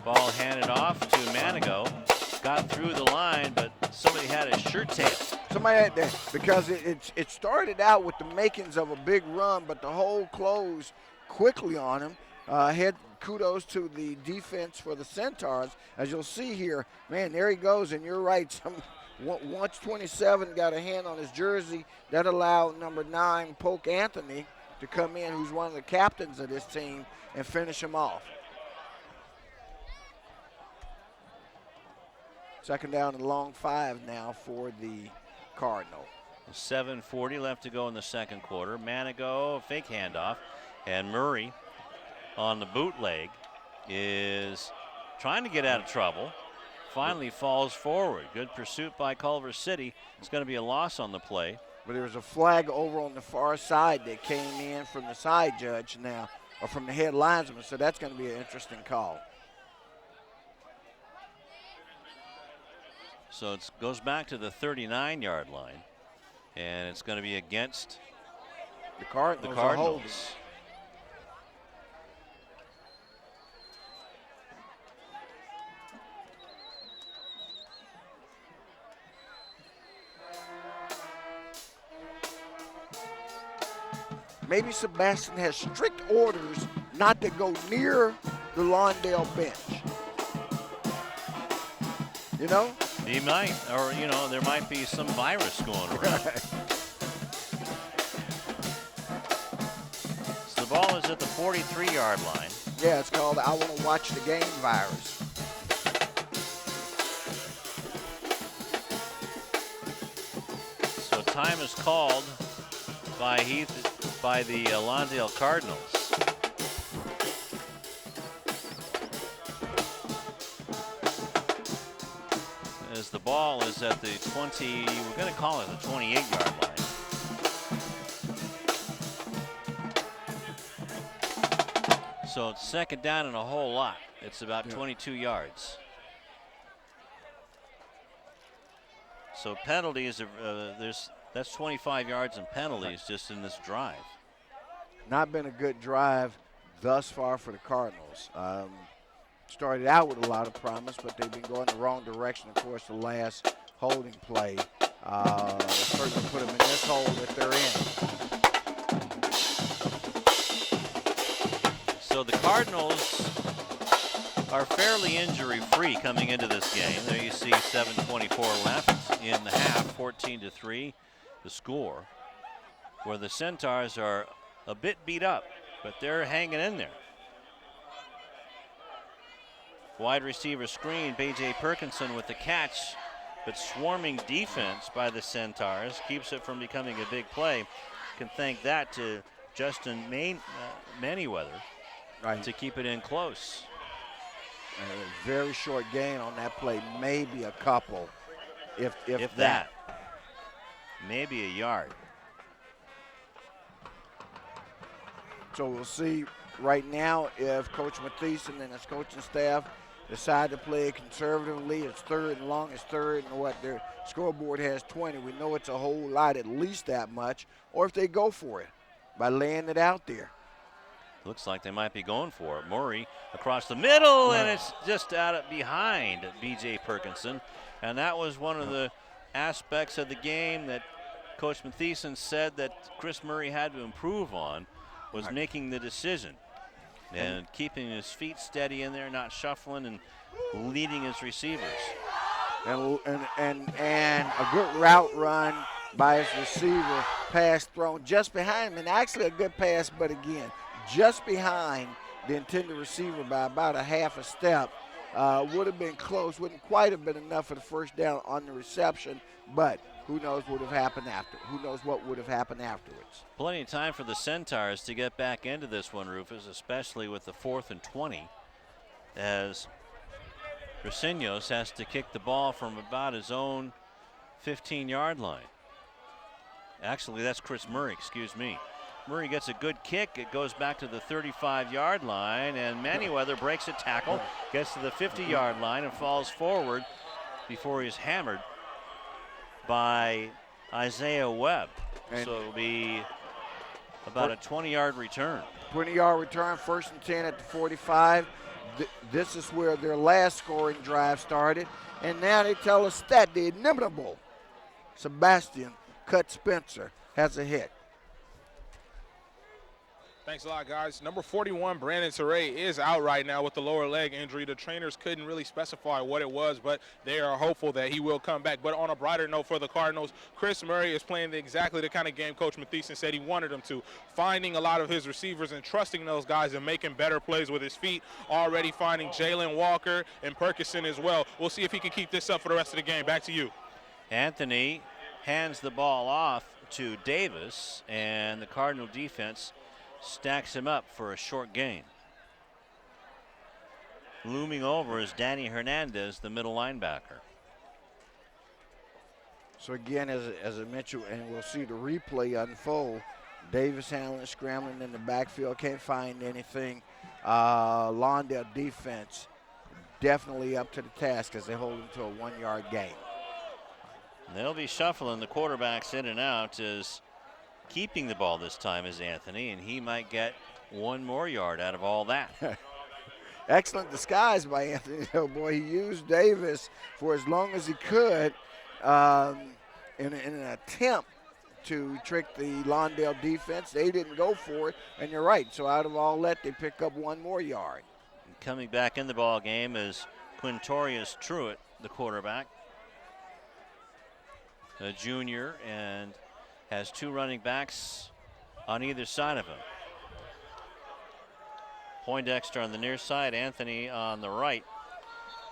Ball handed off to Manigo. Got through the line, but somebody had his shirt tail. Somebody had that, because it started out with the makings of a big run, but the hole closed quickly on him. Kudos to the defense for the Centaurs. As you'll see here, man, there he goes, and you're right. Once 27 got a hand on his jersey, that allowed number 9, Polk Anthony, to come in, who's one of the captains of this team, and finish him off. 2nd down and long 5 now for the Cardinal. 7:40 left to go in the 2nd quarter. Manigo, fake handoff, and Murray on the bootleg is trying to get out of trouble. Finally falls forward. Good pursuit by Culver City. It's going to be a loss on the play. But there was a flag over on the far side that came in from the side judge now, or from the head linesman, so that's going to be an interesting call. So it goes back to the 39-yard line, and it's going to be against the Cardinals. Maybe Sebastian has strict orders not to go near the Lawndale bench. You know? He might, or, you know, there might be some virus going around. So the ball is at the 43-yard line. Yeah, it's called I Want to Watch the Game virus. So time is called by the Lawndale Cardinals. As the ball is at the 20, we're going to call it the 28-yard line. So it's 2nd down and a whole lot. It's about 22 yards. So penalties, that's 25 yards in penalties just in this drive. Not been a good drive thus far for the Cardinals. Started out with a lot of promise, but they've been going the wrong direction. Of course, the last holding play certainly put them in this hole that they're in. So the Cardinals are fairly injury-free coming into this game. There you see 7:24 left in the half, 14-3 the score, where the Centaurs are a bit beat up, but they're hanging in there. Wide receiver screen, B.J. Perkinson with the catch, but swarming defense by the Centaurs keeps it from becoming a big play. Can thank that to Justin Manyweather to keep it in close. A very short gain on that play, maybe a couple, if that. Maybe a yard. So we'll see right now if Coach Mathieson and his coaching staff decide to play conservatively. It's third and long. It's third and what their scoreboard has 20. We know it's a whole lot, at least that much. Or if they go for it by laying it out there. Looks like they might be going for it. Murray across the middle, and it's just out behind B.J. Perkinson. And that was one of the aspects of the game that Coach Mathieson said that Chris Murray had to improve on, was making the decision and keeping his feet steady in there, not shuffling and leading his receivers. And a good route run by his receiver, pass thrown just behind him, and actually a good pass, but again, just behind the intended receiver by about a half a step. Would have been close, wouldn't quite have been enough for the first down on the reception, but who knows what would have happened after? Who knows what would have happened afterwards? Plenty of time for the Centaurs to get back into this one, Rufus, especially with the 4th and 20, as Rosinos has to kick the ball from about his own 15-yard line. Actually, that's Chris Murray, excuse me. Murray gets a good kick. It goes back to the 35-yard line, and Manyweather breaks a tackle, gets to the 50-yard line, and falls forward before he's hammered by Isaiah Webb. So it'll be about a 20-yard return. 20-yard return, 1st and 10 at the 45. This is where their last scoring drive started, and now they tell us that the inimitable Sebastian Cut Spencer has a hit. Thanks a lot, guys. Number 41, Brandon Teray, is out right now with the lower leg injury. The trainers couldn't really specify what it was, but they are hopeful that he will come back. But on a brighter note for the Cardinals, Chris Murray is playing exactly the kind of game Coach Mathieson said he wanted him to, finding a lot of his receivers and trusting those guys and making better plays with his feet, already finding Jalen Walker and Perkinson as well. We'll see if he can keep this up for the rest of the game. Back to you. Anthony hands the ball off to Davis, and the Cardinal defense stacks him up for a short gain. Looming over is Danny Hernandez, the middle linebacker. So again, as I mentioned, and we'll see the replay unfold, Davis handling, scrambling in the backfield, can't find anything. Lawndale defense definitely up to the task as they hold him to a 1-yard gain. They'll be shuffling the quarterbacks in and out. As keeping the ball this time is Anthony, and he might get 1 more yard out of all that. Excellent disguise by Anthony. Oh boy, he used Davis for as long as he could in an attempt to trick the Lawndale defense. They didn't go for it, and you're right. So out of all that, they pick up 1 more yard. Coming back in the ball game is Quintorius Truitt, the quarterback, a junior, and has 2 running backs on either side of him. Poindexter on the near side, Anthony on the right.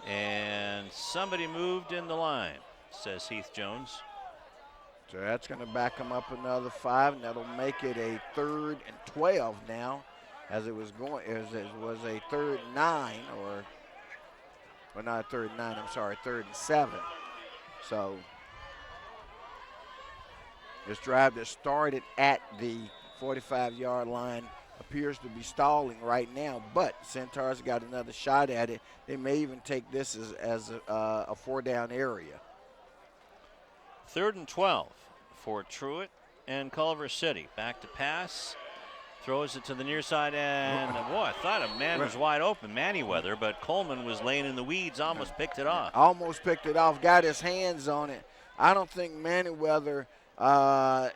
And somebody moved in the line, says Heath Jones. So that's going to back him up another 5, and that'll make it a 3rd and 12 now, as it was going, as it was a 3rd and 9, or not a 3rd and 9, I'm sorry, 3rd and 7. So this drive that started at the 45-yard line appears to be stalling right now, but Centaurs got another shot at it. They may even take this as a 4-down area. 3rd and 12 for Truitt and Culver City. Back to pass. Throws it to the near side, and boy, I thought a man was wide open, Manyweather, but Coleman was laying in the weeds, almost picked it off. Almost picked it off, got his hands on it. I don't think Manyweather, well,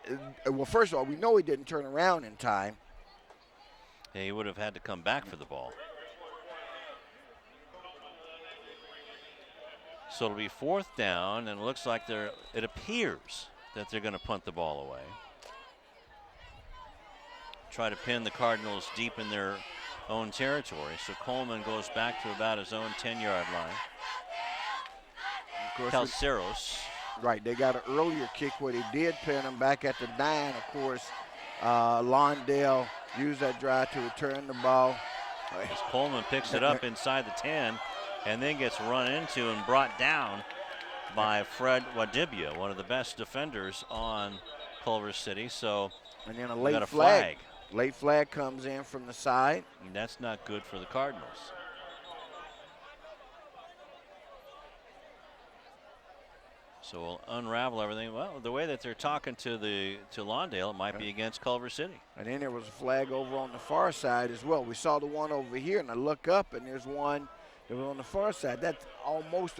first of all, we know he didn't turn around in time. Yeah, he would have had to come back for the ball. So it'll be 4th down, and it looks like it appears that they're going to punt the ball away. Try to pin the Cardinals deep in their own territory. So Coleman goes back to about his own 10-yard line. Calceros. Right, they got an earlier kick where they did pin him back at the 9. Of course, Lawndale used that drive to return the ball. As Coleman picks it up inside the 10 and then gets run into and brought down by Fred Wadibia, one of the best defenders on Culver City. So and then a late late flag. Late flag comes in from the side. And that's not good for the Cardinals. So we'll unravel everything. Well, the way that they're talking to Lawndale, it might be against Culver City. And then there was a flag over on the far side as well. We saw the one over here, and I look up, and there's one that was on the far side. That's almost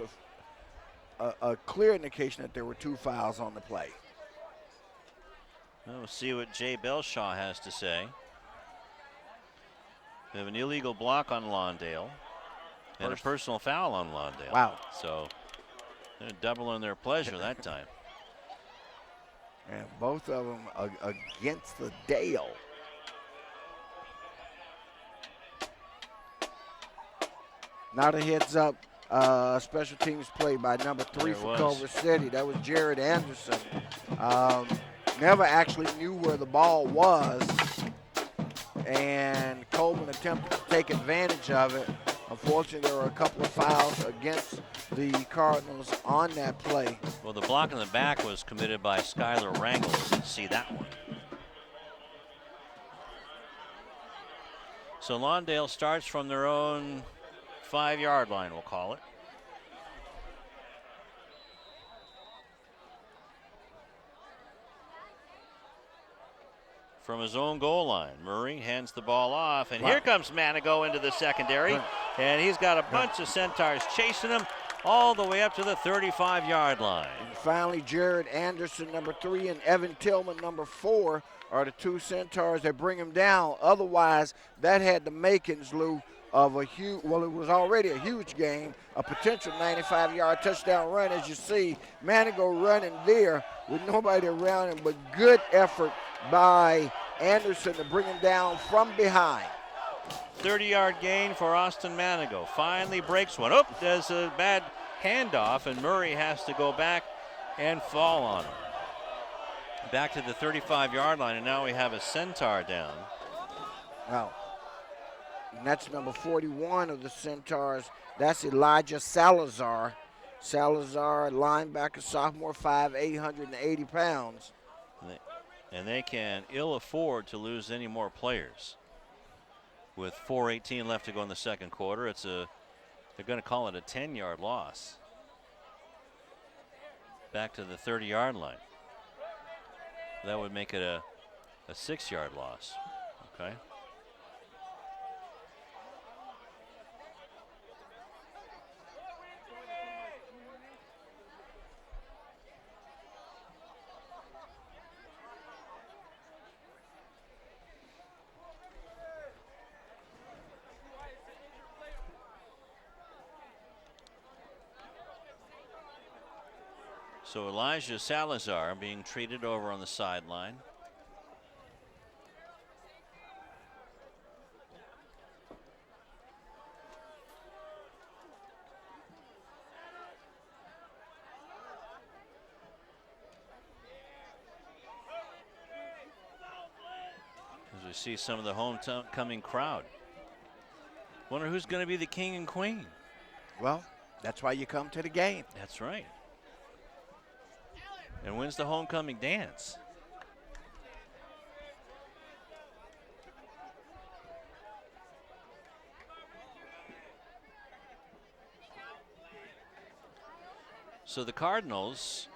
a clear indication that there were 2 fouls on the play. Well, we'll see what Jay Belshaw has to say. We have an illegal block on Lawndale and a personal foul on Lawndale. Wow. So they're doubling their pleasure that time. And both of them against the Dale. Now the heads up special teams play by number 3 for Culver City. That was Jared Anderson. Never actually knew where the ball was, and Coleman attempted to take advantage of it. Unfortunately, there were a couple of fouls against the Cardinals on that play. Well, the block in the back was committed by Skylar Rangles. Let's see that one. So Lawndale starts from their own 5-yard line, we'll call it. From his own goal line, Murray hands the ball off, and here comes Manigo into the secondary, and he's got a bunch of Centaurs chasing him all the way up to the 35-yard line. And finally, Jared Anderson, number 3, and Evan Tillman, number 4, are the 2 Centaurs that bring him down. Otherwise, that had the makings, Lou, of a huge, well, it was already a huge game, a potential 95-yard touchdown run. As you see, Manigo running there with nobody around him, but good effort by Anderson to bring him down from behind. 30-yard gain for Austin Manigo. Finally breaks one. Oh, there's a bad handoff, and Murray has to go back and fall on him. Back to the 35-yard line, and now we have a Centaur down. Wow. And that's number 41 of the Centaurs. That's Elijah Salazar. Salazar, linebacker, sophomore, 5'8", 180 pounds. And they can ill afford to lose any more players. With 4:18 left to go in the second quarter, they're going to call it a 10-yard loss. Back to the 30-yard line. That would make it a 6-yard loss. Okay. So Elijah Salazar being treated over on the sideline. As we see some of the homecoming crowd. Wonder who's going to be the king and queen. Well, that's why you come to the game. That's right. And when's the homecoming dance? So the Cardinals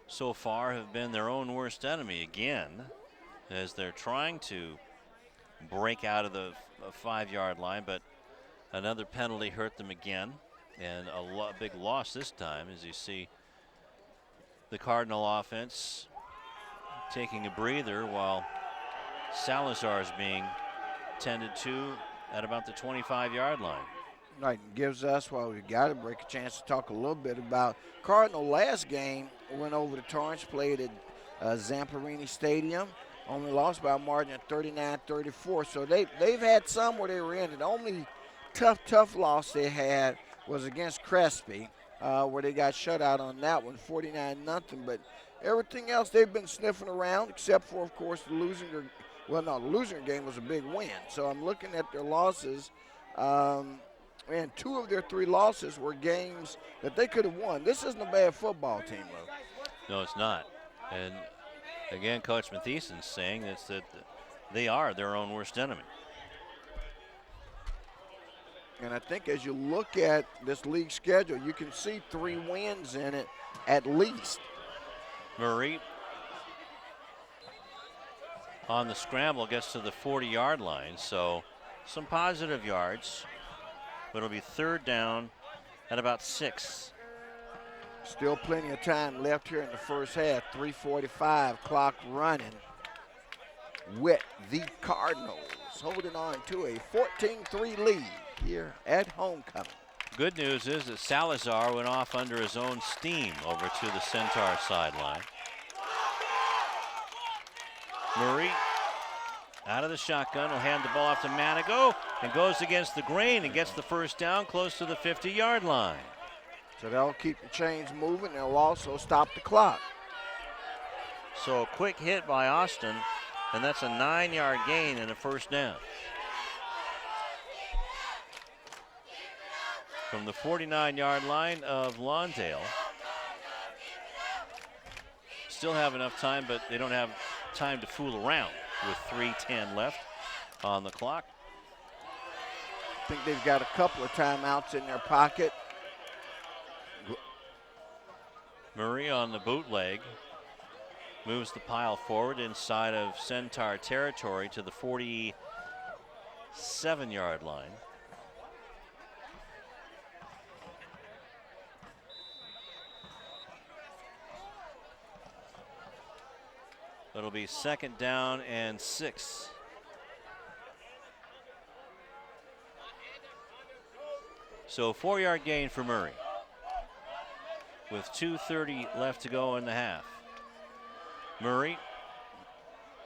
so far have been their own worst enemy again, as they're trying to break out of the 5-yard line, but another penalty hurt them again, and a big loss this time, as you see the Cardinal offense taking a breather while Salazar is being tended to at about the 25-yard line. Right, gives us, while we got to break, a chance to talk a little bit about Cardinal. Last game went over to Torrance, played at Zamperini Stadium, only lost by a margin of 39-34. So they've had some where they were in. The only tough loss they had was against Crespi, where they got shut out on that one, 49-0. But everything else, they've been sniffing around, except for, of course, the Lusinger. Well, no, the Lusinger game was a big win. So I'm looking at their losses, and 2 of their 3 losses were games that they could have won. This isn't a bad football team, though. No, it's not. And again, Coach Matheson's saying that they are their own worst enemy. And I think as you look at this league schedule, you can see 3 wins in it at least. Murray on the scramble gets to the 40-yard line, so some positive yards, but it'll be 3rd down at about 6. Still plenty of time left here in the first half. 3:45 clock running with the Cardinals holding on to a 14-3 lead here at homecoming. Good news is that Salazar went off under his own steam over to the Centaur sideline. Murray out of the shotgun will hand the ball off to Manigo and goes against the grain and gets the first down close to the 50-yard line. So they'll keep the chains moving. They'll also stop the clock. So a quick hit by Austin, and that's a 9-yard gain and a first down. From the 49-yard line of Lawndale. Still have enough time, but they don't have time to fool around with 3:10 left on the clock. I think they've got a couple of timeouts in their pocket. Murray on the bootleg moves the pile forward inside of Centaur territory to the 47-yard line. It'll be 2nd down and 6. So 4-yard gain for Murray with 2:30 left to go in the half. Murray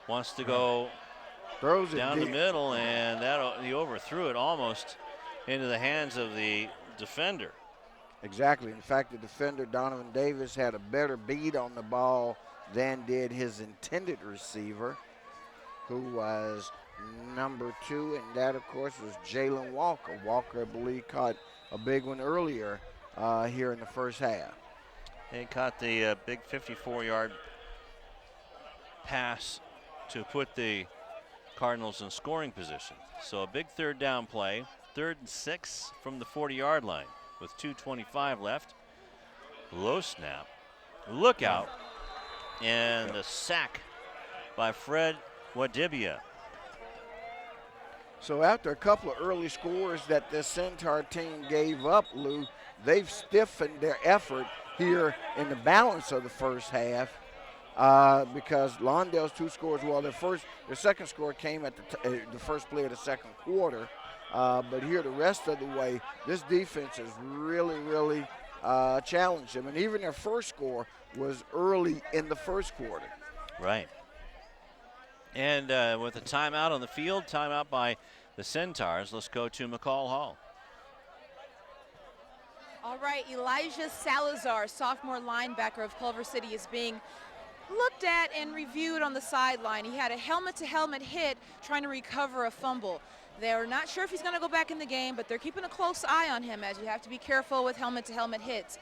wants to go Throws it down deep. the middle, and he overthrew it almost into the hands of the defender. Exactly. In fact, the defender, Donovan Davis, had a better beat on the ball than did his intended receiver, who was number 2, and that, of course, was Jalen Walker. Walker, I believe, caught a big one earlier here in the first half. He caught the big 54-yard pass to put the Cardinals in scoring position. So a big 3rd down play, 3rd and 6 from the 40-yard line with 2:25 left. Low snap, look out, and the sack by Fred Wadibia. So after a couple of early scores that the Centaur team gave up, Lou, they've stiffened their effort here in the balance of the first half because Lawndale's 2 scores, well, their second score came at the first play of the second quarter. But here the rest of the way, this defense has really challenged them. And even their first score was early in the first quarter. Right. And with a timeout on the field, timeout by the Centaurs, let's go to McCall Hall. All right, Elijah Salazar, sophomore linebacker of Culver City, is being looked at and reviewed on the sideline. He had a helmet-to-helmet hit trying to recover a fumble. They're not sure if he's going to go back in the game, but they're keeping a close eye on him, as you have to be careful with helmet-to-helmet hits.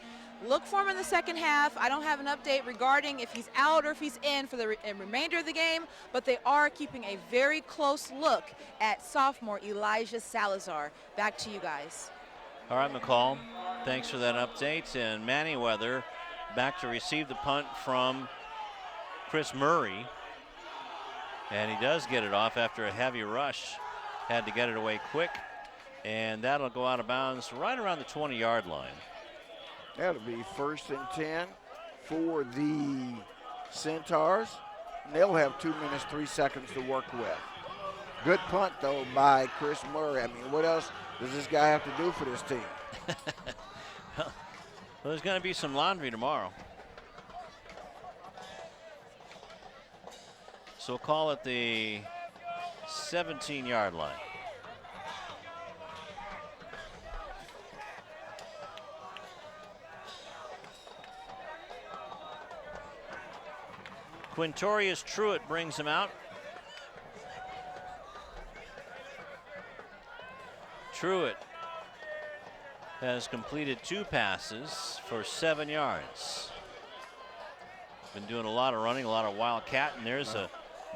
Look for him in the second half. I don't have an update regarding if he's out or if he's in for the remainder of the game, but they are keeping a very close look at sophomore Elijah Salazar. Back to you guys. All right, McCall, thanks for that update. And Manyweather back to receive the punt from Chris Murray. And he does get it off after a heavy rush. Had to get it away quick. And that'll go out of bounds right around the 20-yard line. That'll be 1st and 10 for the Centaurs. And they'll have 2 minutes, 3 seconds to work with. Good punt, though, by Chris Murray. I mean, what else does this guy have to do for this team? Well, there's going to be some laundry tomorrow. So call it the 17-yard line. Quintorius Truitt brings him out. Truitt has completed 2 passes for 7 yards. Been doing a lot of running, a lot of wildcat, and there's a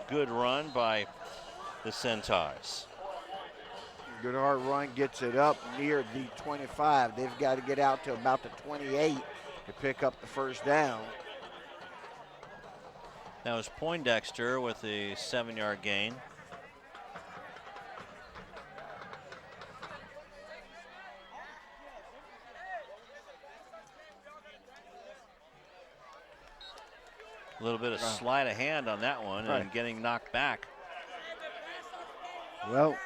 good run by the Centaurs. Good hard run gets it up near the 25. They've got to get out to about the 28 to pick up the first down. That was Poindexter with a 7-yard gain. A little bit of sleight of hand on that one and getting knocked back. Well,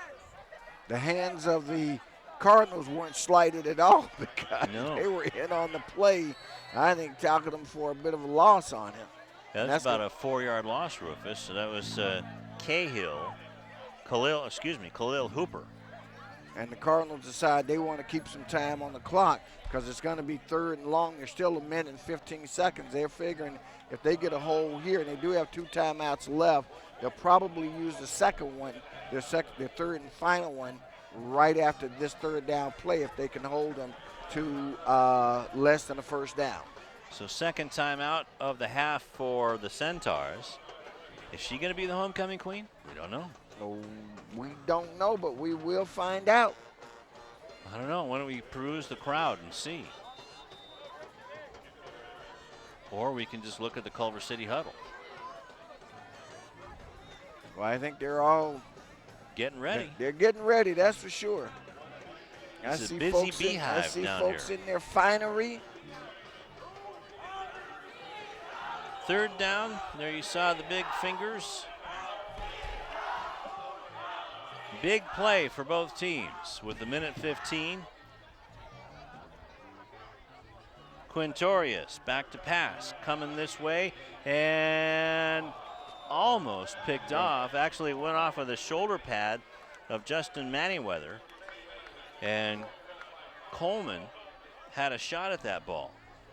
the hands of the Cardinals weren't slighted at all because they were in on the play. I think tackled him for a bit of a loss on him. Yeah, that's about a 4-yard loss, Rufus. So that was Khalil Hooper. And the Cardinals decide they want to keep some time on the clock because it's going to be 3rd and long. There's still a minute and 15 seconds. They're figuring if they get a hole here, and they do have 2 timeouts left, they'll probably use the second one, their 3rd and final one, right after this 3rd down play if they can hold them to less than a first down. So 2nd timeout of the half for the Centaurs. Is she going to be the homecoming queen? We don't know. No, we don't know, but we will find out. I don't know. Why don't we peruse the crowd and see? Or we can just look at the Culver City huddle. Well, I think they're all getting ready. They're getting ready, that's for sure. It's a busy beehive I see down folks here. in their finery. 3rd down. There you saw the big fingers. Big play for both teams with the 1:15. Quintorius back to pass, coming this way, and almost picked off. Actually, it went off of the shoulder pad of Justin Manyweather, and Coleman had a shot at that ball.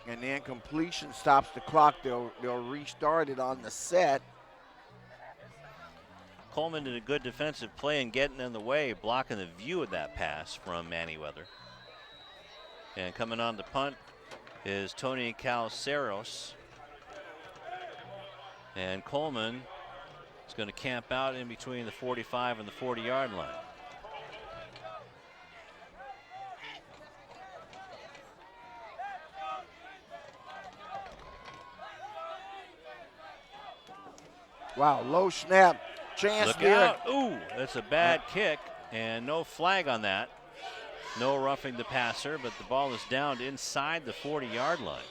And the incompletion stops the clock. They'll restart it on the set. Coleman did a good defensive play and getting in the way, blocking the view of that pass from Manyweather. And coming on the punt is Tony Calceros. And Coleman is going to camp out in between the 45 and the 40-yard line. Wow, low snap. Chance Look there. out. Ooh, that's a bad kick, and no flag on that. No roughing the passer, but the ball is down inside the 40-yard line.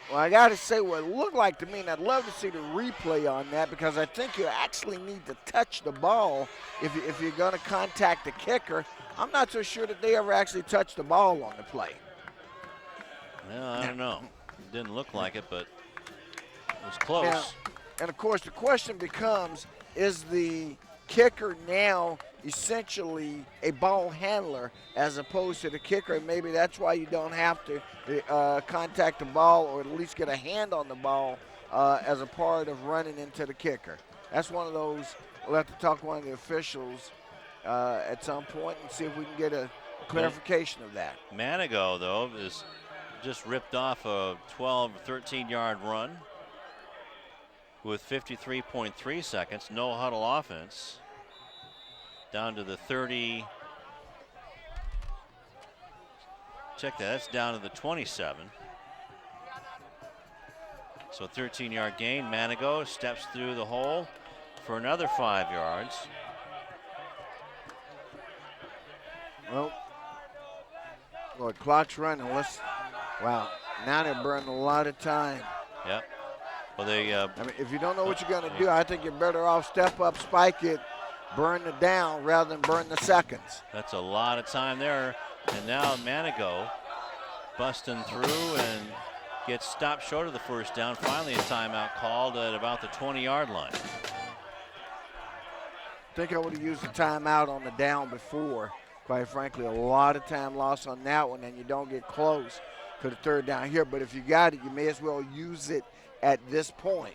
Well, I got to say what it looked like to me, and I'd love to see the replay on that because I think you actually need to touch the ball if you're going to contact the kicker. I'm not so sure that they ever actually touched the ball on the play. Well, I don't know. It didn't look like it, but it was close. Now, and, of course, the question becomes, is the kicker now essentially a ball handler as opposed to the kicker? And maybe that's why you don't have to contact the ball or at least get a hand on the ball as a part of running into the kicker. That's one of those, we'll have to talk to one of the officials at some point and see if we can get a clarification of that. Manigo, though, is just ripped off a 12 or 13-yard run with 53.3 seconds, no huddle offense. Down to the 30. Check that, that's down to the 27. So 13-yard gain. Manigo steps through the hole for another 5 yards. Well, clock's running. Wow, now they're burning a lot of time. Yep. Well, they. I mean, if you don't know what you're going to do, I think you're better off step up, spike it, burn it down rather than burn the seconds. That's a lot of time there. And now Manigo busting through and gets stopped short of the first down. Finally, a timeout called at about the 20-yard line. I think I would have used the timeout on the down before. Quite frankly, a lot of time lost on that one, and you don't get close to the 3rd down here. But if you got it, you may as well use it at this point.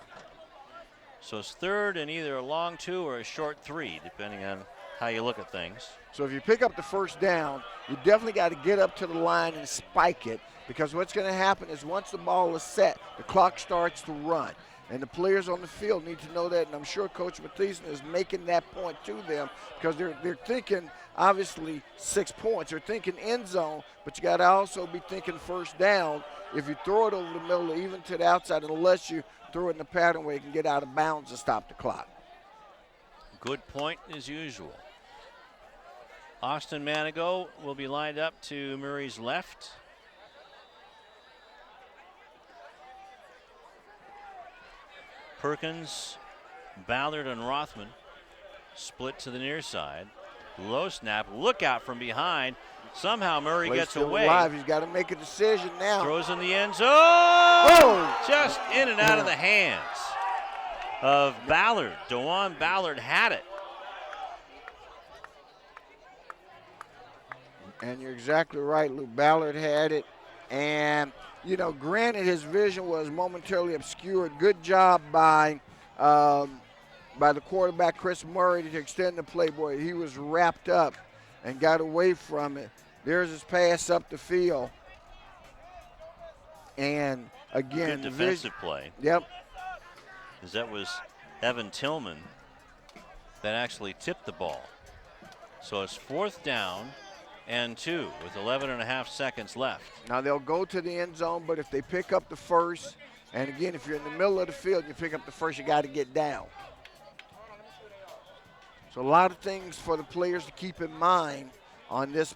So it's 3rd and either a long 2 or a short 3, depending on how you look at things. So if you pick up the first down, you definitely got to get up to the line and spike it, because what's going to happen is once the ball is set, the clock starts to run. And the players on the field need to know that, and I'm sure Coach Mathieson is making that point to them because they're thinking, obviously, 6 points. They're thinking end zone, but you got to also be thinking first down. If you throw it over the middle or even to the outside, unless you throw it in a pattern where you can get out of bounds and stop the clock. Good point as usual. Austin Manigo will be lined up to Murray's left. Perkins, Ballard, and Rothman split to the near side. Low snap, look out from behind. Somehow Murray Play's gets still away. alive. He's got to make a decision now. Throws in the end zone. Whoa! Just in and out of the hands of Ballard. DeJuan Ballard had it. And you're exactly right, Lou. Ballard had it. And, you know, granted his vision was momentarily obscured. Good job by the quarterback, Chris Murray, to extend the play. Boy, he was wrapped up and got away from it. There's his pass up the field. And, again, good defensive play. Yep. Because that was Evan Tillman that actually tipped the ball. So it's 4th down and 2 with 11.5 seconds left. Now they'll go to the end zone, but if they pick up the first, and again, if you're in the middle of the field, you pick up the first, you got to get down. So a lot of things for the players to keep in mind on this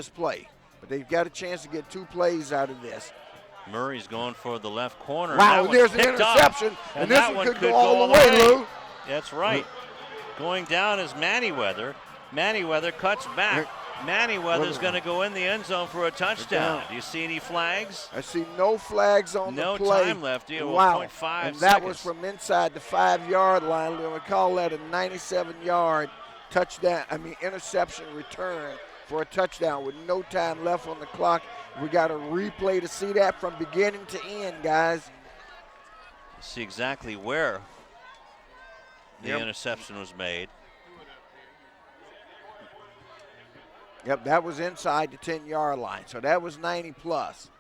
play. But they've got a chance to get 2 plays out of this. Murray's going for the left corner. Wow, there's an interception, and this one could go all the way, Lou. That's right. Going down is Manyweather. Manyweather cuts back. Manyweather's going to go in the end zone for a touchdown. Do you see any flags? I see no flags on the play. No time left. Yeah, wow. 0.5 and that seconds. was from inside the 5-yard line. We call that a 97-yard touchdown. Interception return for a touchdown with no time left on the clock. We got a replay to see that from beginning to end, guys. See exactly where the interception was made. Yep, that was inside the 10-yard line, so that was 90 plus.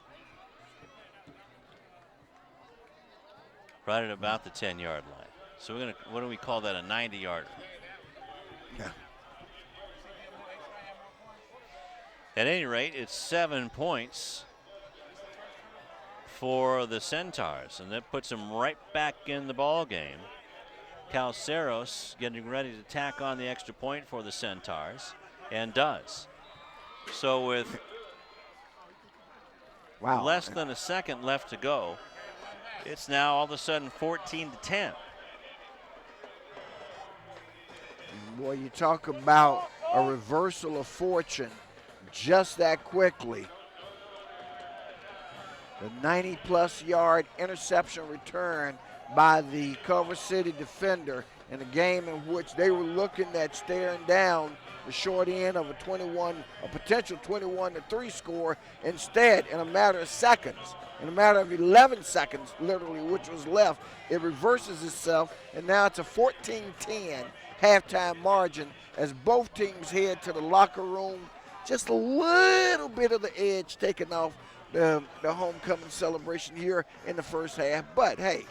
Right at about the 10-yard line. So we're gonna, what do we call that, a 90-yarder? Yeah. At any rate, it's 7 points for the Centaurs, and that puts them right back in the ball game. Calceros getting ready to tack on the extra point for the Centaurs, and does. So with less than a second left to go, it's now all of a sudden 14-10. Boy, you talk about a reversal of fortune just that quickly. The 90-plus yard interception return by the Culver City defender in a game in which they were looking at staring down the short end of a potential 21-3 score. Instead, in a matter of seconds, in a matter of 11 seconds, literally, which was left, it reverses itself, and now it's a 14-10 halftime margin as both teams head to the locker room. Just a little bit of the edge taken off the homecoming celebration here in the first half. But, hey,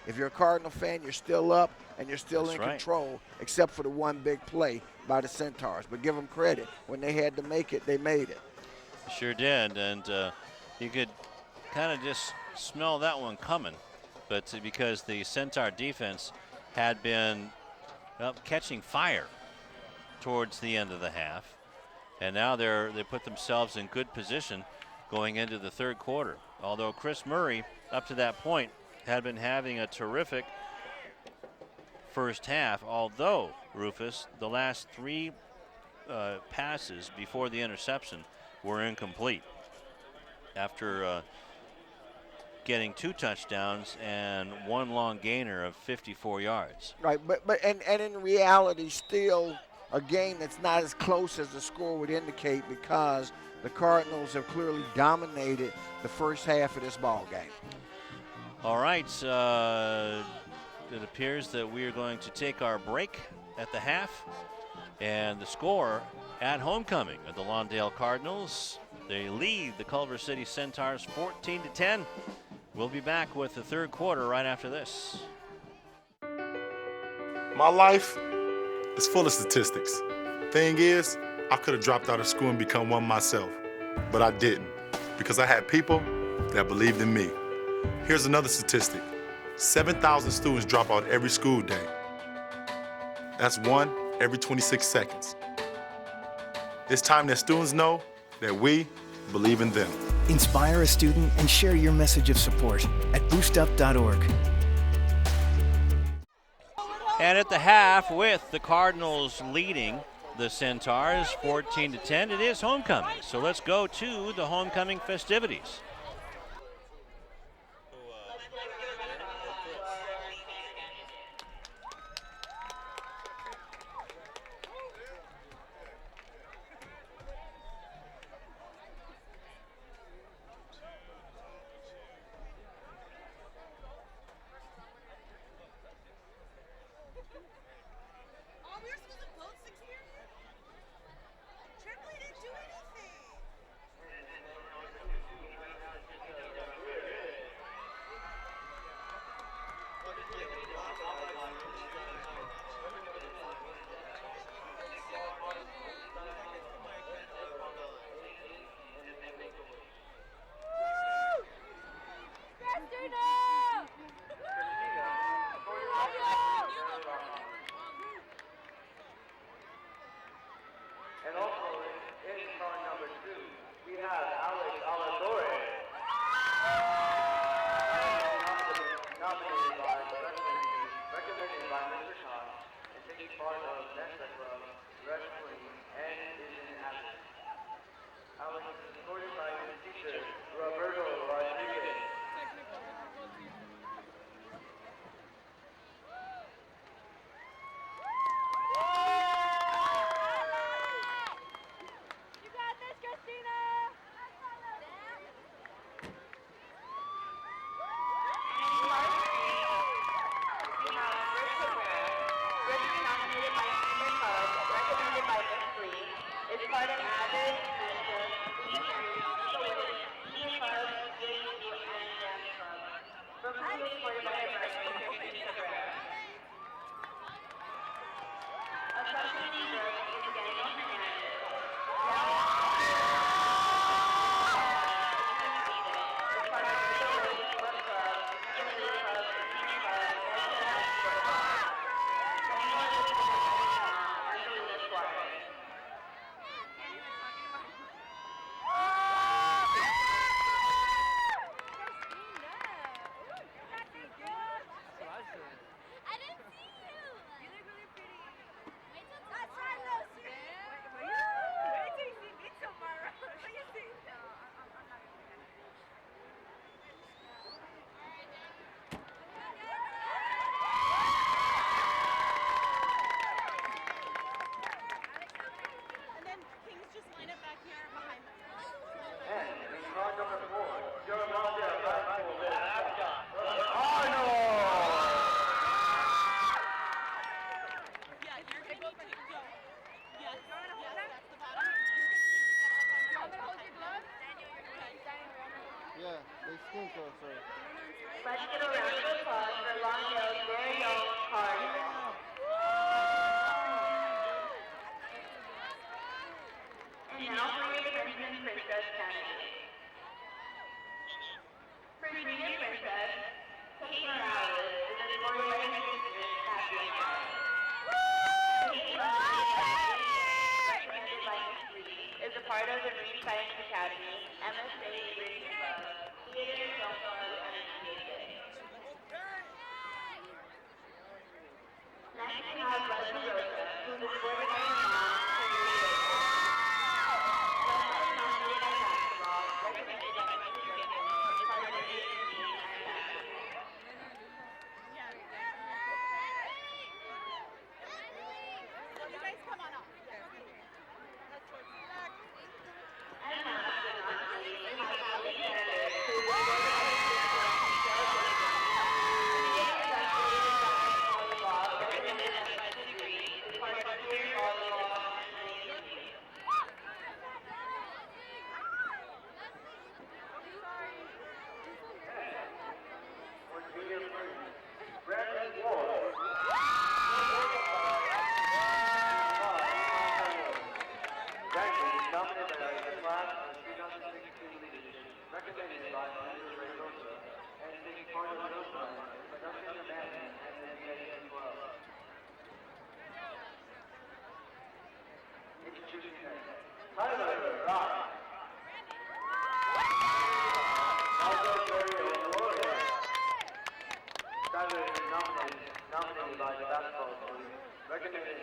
if you're a Cardinal fan, you're still up and you're still in control, except for the one big play by the Centaurs. But give them credit. When they had to make it, they made it. Sure did, and you could kind of just smell that one coming. But because the Centaur defense had been catching fire towards the end of the half, and now they put themselves in good position going into the third quarter. Although Chris Murray, up to that point, had been having a terrific first half, although, Rufus, the last 3 passes before the interception were incomplete after getting 2 touchdowns and 1 long gainer of 54 yards. Right, but in reality, still a game that's not as close as the score would indicate, because the Cardinals have clearly dominated the first half of this ball game. All right, it appears that we are going to take our break at the half, and the score at homecoming of the Lawndale Cardinals, they lead the Culver City Centaurs 14-10 We'll be back with the third quarter right after this. My life is full of statistics. Thing is, I could have dropped out of school and become one myself, but I didn't because I had people that believed in me. Here's another statistic. 7,000 students drop out every school day. That's one every 26 seconds. It's time that students know that we believe in them. Inspire a student and share your message of support at boostup.org. And at the half, with the Cardinals leading the Centaurs 14-10, it is homecoming. So let's go to the homecoming festivities. Let's give a round of applause for Lawndale's very own Culver. And now for your Prince and Princess candidate. For Senior Princess, Kate Morales is a spoiled by her sister's happy hour. Kate recommended by Miss Lee, is a part of the Marine Science Academy, MSA Liberty Club, Theater, Film Club, and Association. Next we have Leslie Rosa, who is supported by her mom, Leslie is nominated by basketball, recommended by Mrs. Griffin, part of the ACC and basketball. You guys come on up. And last but not least, we have Kelly Sanders, who is supported by her sister, Michelle Joseph. She is investigated by volleyball, recommended by Mrs. Green, is part of peer volleyball and ACC.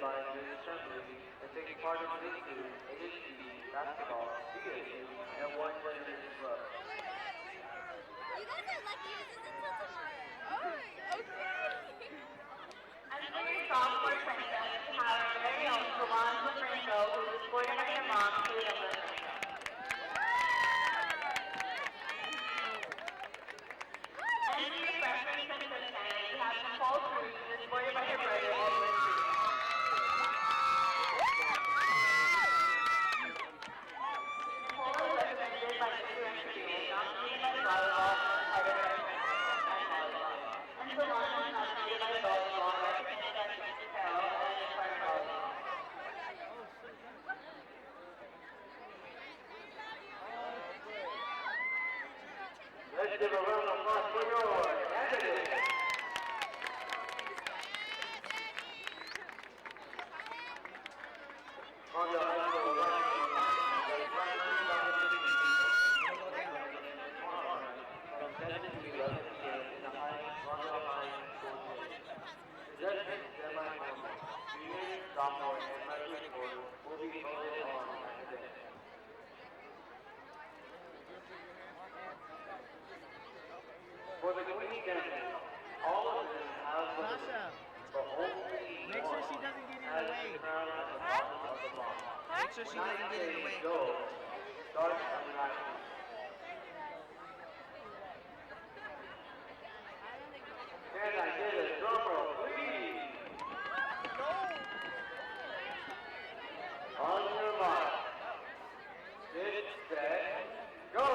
by the assembly that take part in this two, AHP, basketball, CSU, and one generation club. You guys are lucky this isn't until tomorrow. Oh, okay. And for your sophomore princess, we have our very own Yolanda Franco, who was born by her mom, Leona Franco. And for your freshman princess family, we have Nicole Cruz, who was born by her brother, Edwin Cruz. Nicole is represented by Mr. Engineer, nominated by volleyball, and part of volleyball. And Solana is nominated by volleyball, represented by Mr. Carroll, and in part of volleyball. Let's give a round of applause for your candidates. On the high school running, the primary from 10 to 11 p.m. in the Lawndale High School Gym. The judgment semi-final, junior, sophomore, and freshman sport will be voted on at the day. For the Queen candidate, all of them have voted, but only Make sure one she doesn't get in has the way. the crown at the bottom of the block. Make sure she doesn't get in the way. Go. Start at the right. Can I get a drum roll, please? On your mark. Get set, go!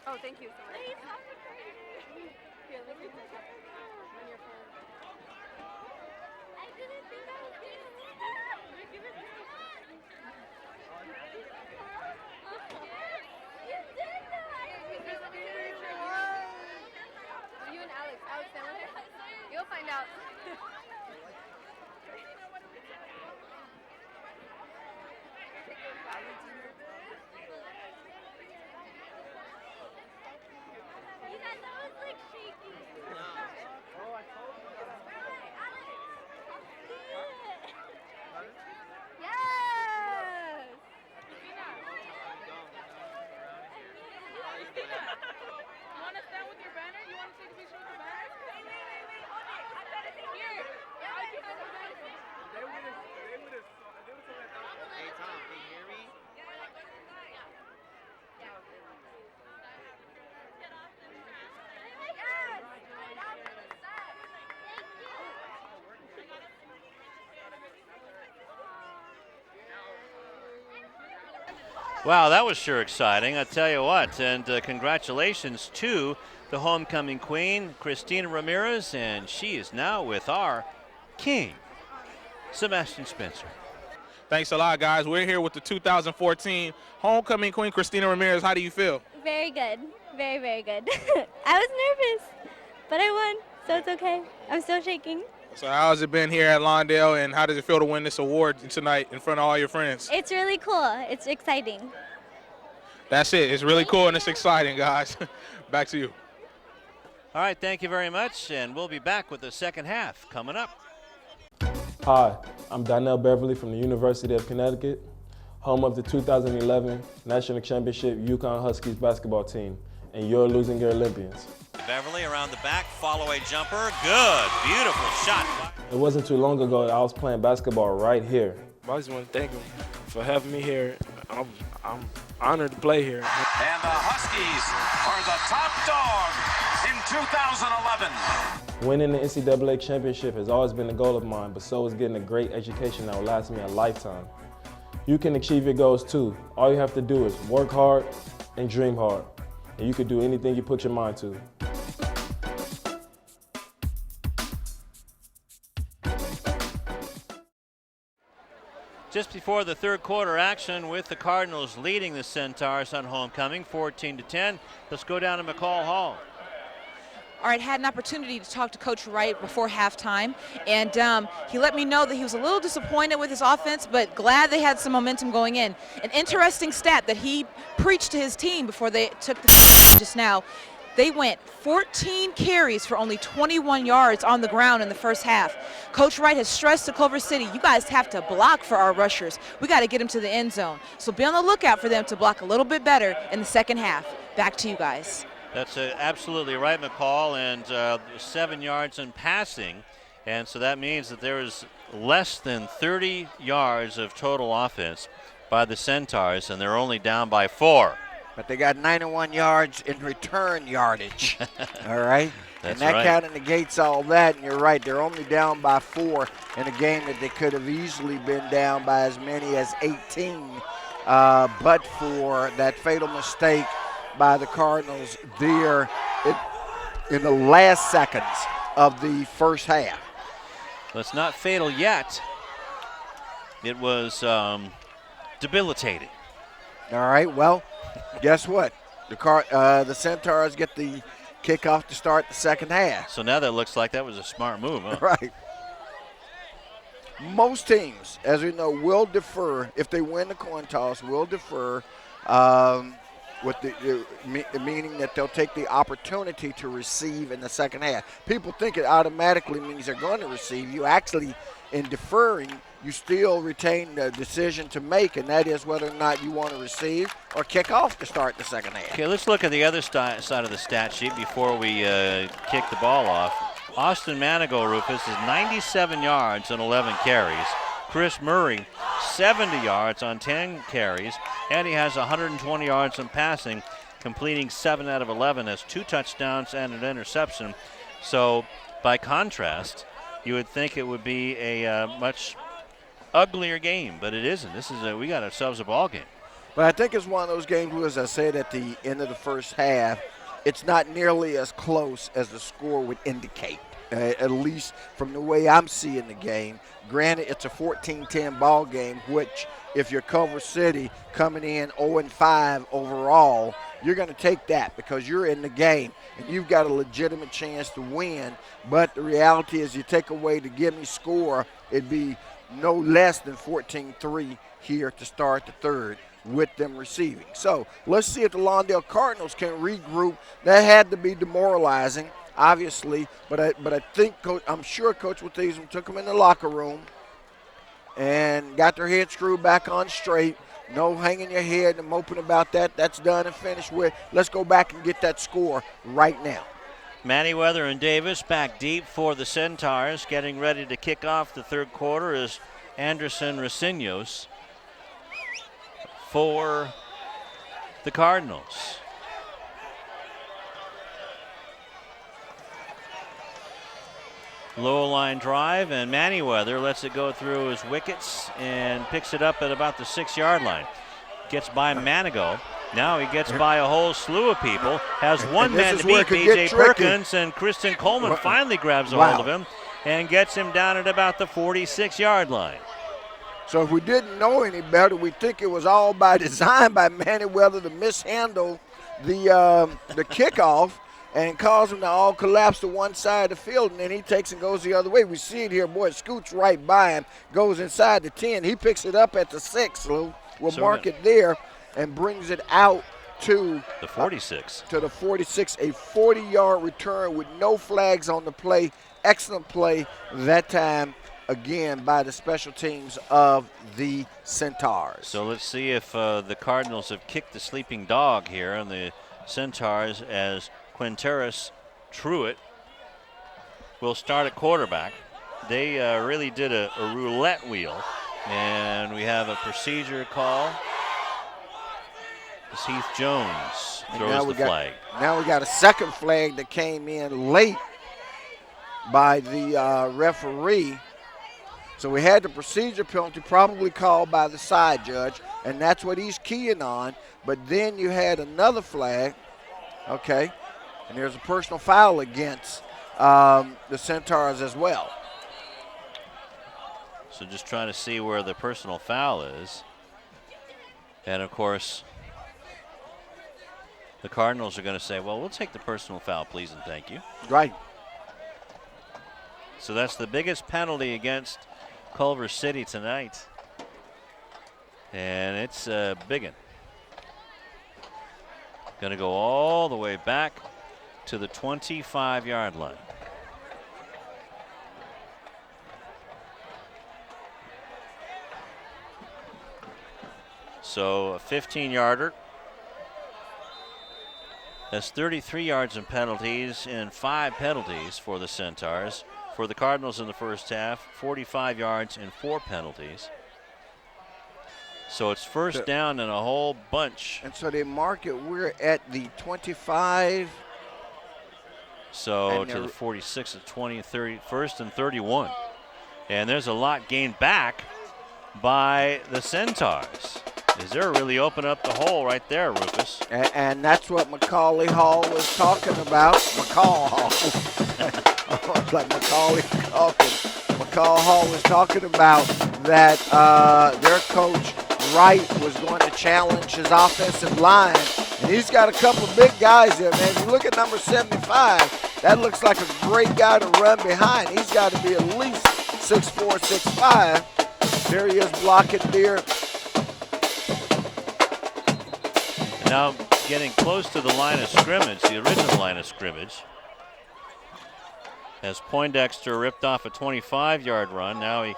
Oh, thank you so much. Here, let me take it. On your phone. I didn't think I was going to see that. You did that. You and Alex. Alex, stand with her. You'll find out. You guys, that was like shaky. Oh, I told you. Yes! You want to stand with your banner? You want to take a picture with your banner? Wait, hold it. I got it here. Right behind the banner. They would have Hey, Tom, can you hear me? Wow, that was sure exciting. I tell you what, and congratulations to the homecoming queen, Christina Ramirez, and she is now with our king, Sebastian Spencer. Thanks a lot, guys. We're here with the 2014 homecoming queen, Christina Ramirez. How do you feel? Very good. Very, very good. I was nervous, but I won, so it's okay. I'm still shaking. So how has it been here at Lawndale, and how does it feel to win this award tonight in front of all your friends? It's really cool. It's exciting. That's it. It's really cool and it's exciting, guys. Back to you. All right, thank you very much, and we'll be back with the second half coming up. Hi, I'm Donnell Beverly from the University of Connecticut, home of the 2011 National Championship Yukon Huskies basketball team, and your Lusinger Olympians. Beverly around the back, follow-away jumper. Good, beautiful shot. It wasn't too long ago that I was playing basketball right here. I just want to thank him for having me here. I'm honored to play here. And the Huskies are the top dog in 2011. Winning the NCAA championship has always been a goal of mine, but so is getting a great education that will last me a lifetime. You can achieve your goals too. All you have to do is work hard and dream hard, and you can do anything you put your mind to. Just before the third quarter action with the Cardinals leading the Centaurs on homecoming, 14-10. Let's go down to McCall Hall. All right, had an opportunity to talk to Coach Wright before halftime, and he let me know that he was a little disappointed with his offense, but glad they had some momentum going in. An interesting stat that he preached to his team before they took the just now. They went 14 carries for only 21 yards on the ground in the first half. Coach Wright has stressed to Culver City, you guys have to block for our rushers. We got to get them to the end zone. So be on the lookout for them to block a little bit better in the second half. Back to you guys. That's absolutely right, McCall, and 7 yards in passing. And so that means that there is less than 30 yards of total offense by the Centaurs, and they're only down by 4. But they got 91 yards in return yardage, all right? That's and that right. kind of negates all that, and you're right. They're only down by 4 in a game that they could have easily been down by as many as 18, but for that fatal mistake by the Cardinals there in the last seconds of the first half. Well, it's not fatal yet. It was debilitating. All right, well, guess what? The Centaurs get the kickoff to start the second half. So now that looks like that was a smart move, huh? Right. Most teams, as we know, will defer. If they win the coin toss, will defer, with meaning that they'll take the opportunity to receive in the second half. People think it automatically means they're going to receive. You actually, in deferring, you still retain the decision to make, and that is whether or not you want to receive or kick off to start the second half. Okay, let's look at the other side of the stat sheet before we kick the ball off. Austin Manigault, Rufus, is 97 yards on 11 carries. Chris Murray, 70 yards on 10 carries, and he has 120 yards in passing, completing 7 out of 11, has 2 touchdowns and an interception. So, by contrast, you would think it would be a much uglier game, but it isn't. This is we got ourselves a ball game. But I think it's one of those games, as I said at the end of the first half, it's not nearly as close as the score would indicate, at least from the way I'm seeing the game. Granted, it's a 14-10 ball game, which if you're Culver City coming in 0-5 overall, you're going to take that because you're in the game and you've got a legitimate chance to win. But the reality is you take away the gimme score, it'd be no less than 14-3 here to start the third with them receiving. So let's see if the Lawndale Cardinals can regroup. That had to be demoralizing, obviously, but I think I'm sure Coach Witham took them in the locker room and got their head screwed back on straight. No hanging your head and moping about that. That's done and finished with. Let's go back and get that score right now. Manyweather and Davis back deep for the Centaurs. Getting ready to kick off the third quarter is Anderson Racinios for the Cardinals. Low line drive, and Manyweather lets it go through his wickets and picks it up at about the 6-yard line. Gets by Manigault. Now he gets by a whole slew of people. Has one man to beat, B.J. Perkins, and Kristen Coleman finally grabs a hold of him and gets him down at about the 46-yard line. So if we didn't know any better, we'd think it was all by design by Manyweather to mishandle the kickoff and cause them to all collapse to one side of the field, and then he takes and goes the other way. We see it here, boy, it scoots right by him, goes inside the 10. He picks it up at the 6, Lou. We'll mark it there and brings it out to the 46. To the 46, a 40-yard return with no flags on the play. Excellent play that time, again, by the special teams of the Centaurs. So let's see if the Cardinals have kicked the sleeping dog here on the Centaurs, as Quinteris Truitt will start at quarterback. They really did a roulette wheel, and we have a procedure call. As Heath Jones throws the flag. Now we got a second flag that came in late by the referee. So we had the procedure penalty probably called by the side judge, and that's what he's keying on. But then you had another flag, okay, and there's a personal foul against the Centaurs as well. So just trying to see where the personal foul is. And of course, the Cardinals are going to say, well, we'll take the personal foul, please and thank you. Right. So that's the biggest penalty against Culver City tonight. And it's a big one. Going to go all the way back to the 25-yard line. So a 15-yarder. That's 33 yards in penalties and 5 penalties for the Centaurs. For the Cardinals in the first half, 45 yards and 4 penalties. So it's first down and a whole bunch. And so they mark it, we're at the 25. So to the 46 of 20, 30, first and 31. And there's a lot gained back by the Centaurs. Is there really open up the hole right there, Rufus? And that's what Macaulay Hall was talking about. McCall Hall. Like Macaulay talking. McCall Hall was talking about that their coach Wright was going to challenge his offensive line. And he's got a couple of big guys there, man. If you look at number 75, that looks like a great guy to run behind. He's got to be at least 6'4", 6'5". There he is blocking there. Now getting close to the line of scrimmage, the original line of scrimmage. As Poindexter ripped off a 25-yard run, now he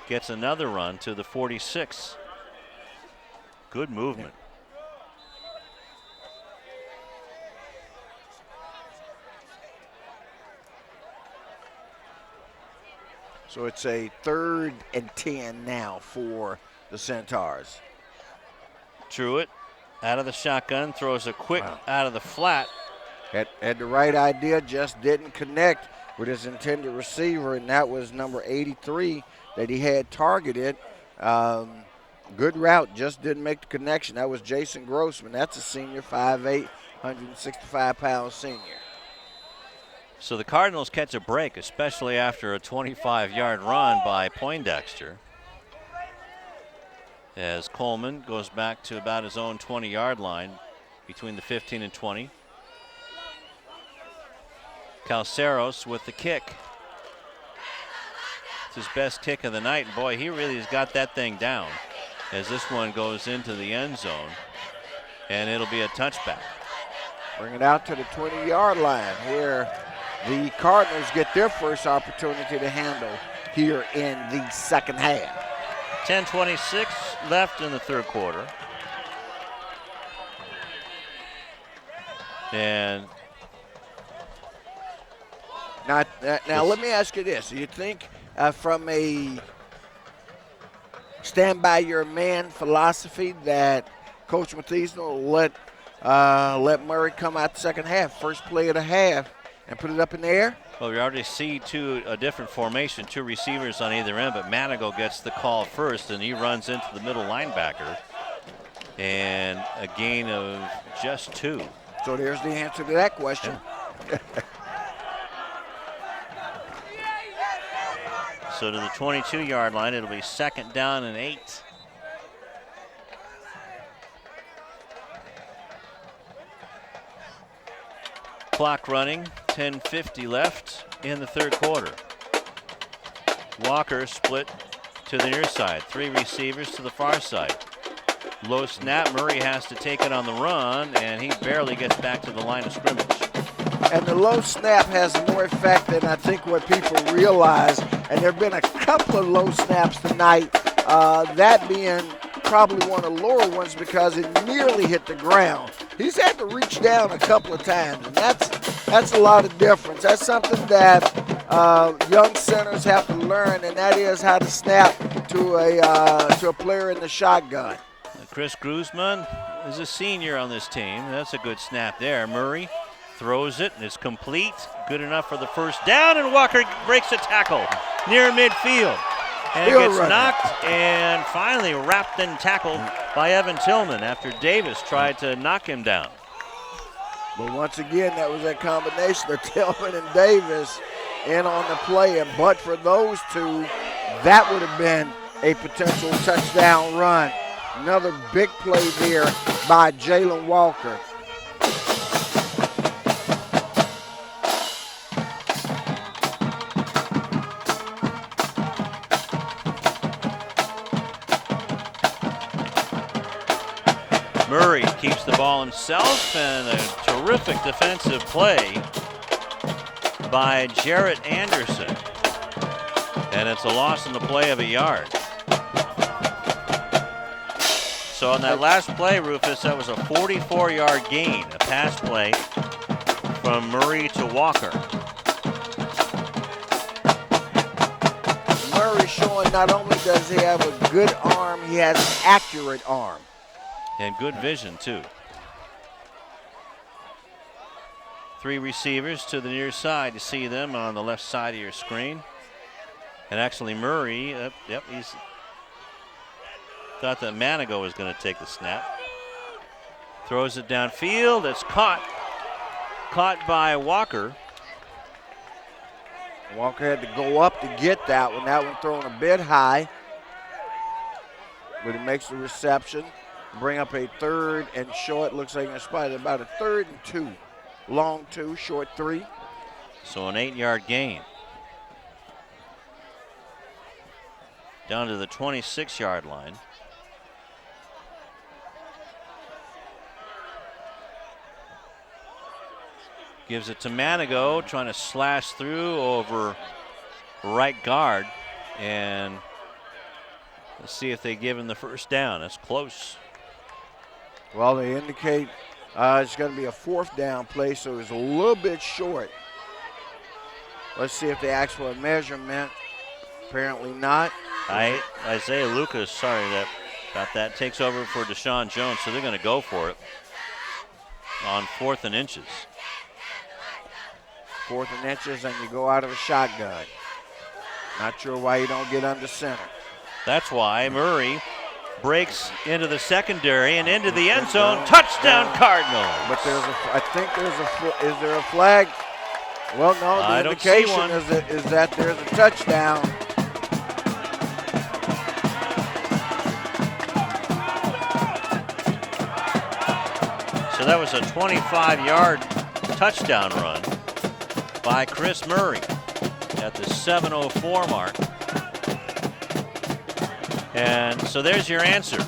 gets another run to the 46. Good movement. So it's a 3rd and 10 now for the Centaurs. Truitt out of the shotgun, throws a quick out of the flat. Had the right idea, just didn't connect with his intended receiver, and that was number 83 that he had targeted. Good route, just didn't make the connection. That was Jason Grossman. That's a senior, 5'8", 165-pound senior. So the Cardinals catch a break, especially after a 25-yard run by Poindexter. As Coleman goes back to about his own 20-yard line between the 15 and 20. Calceros with the kick. It's his best kick of the night. And boy, he really has got that thing down as this one goes into the end zone. And it'll be a touchback. Bring it out to the 20-yard line where the Cardinals get their first opportunity to handle here in the second half. 10:26 left in the third quarter. And now let me ask you this. Do you think from a stand by your man philosophy that Coach Mathisen will let Murray come out the second half, first play of the half, and put it up in the air? Well, we already see a different formation, 2 receivers on either end, but Manigault gets the call first, and he runs into the middle linebacker. And a gain of just 2. So there's the answer to that question. Yeah. So to the 22-yard line, it'll be 2nd down and 8. Clock running, 10:50 left in the third quarter. Walker split to the near side, 3 receivers to the far side. Low snap. Murray has to take it on the run, and he barely gets back to the line of scrimmage. And the low snap has more effect than I think what people realize. And there have been a couple of low snaps tonight, that being probably one of the lower ones because it nearly hit the ground. He's had to reach down a couple of times, and that's a lot of difference. That's something that young centers have to learn, and that is how to snap to a player in the shotgun. Chris Gruzman is a senior on this team. That's a good snap there. Murray throws it, and it's complete. Good enough for the first down, and Walker breaks a tackle near midfield. And Still gets running. knocked and finally wrapped and tackled by Evan Tillman after Davis tried to knock him down. But once again, that was that combination of Tillman and Davis in on the play. And but for those two, that would have been a potential touchdown run. Another big play there by Jalen Walker. Murray keeps the ball himself, and a terrific defensive play by Jarrett Anderson. And it's a loss in the play of a yard. So on that last play, Rufus, that was a 44-yard gain, a pass play from Murray to Walker. Murray showing not only does he have a good arm, he has an accurate arm. And good vision, too. 3 receivers to the near side. You see them on the left side of your screen. And actually Murray, he's thought that Manigo was going to take the snap. Throws it downfield. It's caught by Walker. Walker had to go up to get that one. That one thrown a bit high. But he makes the reception. Bring up a 3rd and short. Looks like it's probably about a 3rd and 2. Long 2, short 3. So an 8-yard gain. Down to the 26-yard line. Gives it to Manigo, trying to slash through over right guard. And let's see if they give him the first down. That's close. Well, they indicate it's going to be a 4th down play, so it's a little bit short. Let's see if they ask for a measurement. Apparently not. Isaiah Lucas, sorry about that, takes over for Deshaun Jones, so they're going to go for it on 4th and inches. 4th and inches, and you go out of the shotgun. Not sure why you don't get under center. That's why Murray breaks into the secondary and into the end zone. Touchdown Cardinals. But is there a flag? Well, no, the indication is that there's a touchdown. So that was a 25-yard touchdown run by Chris Murray at the 7:04 mark. And so there's your answer.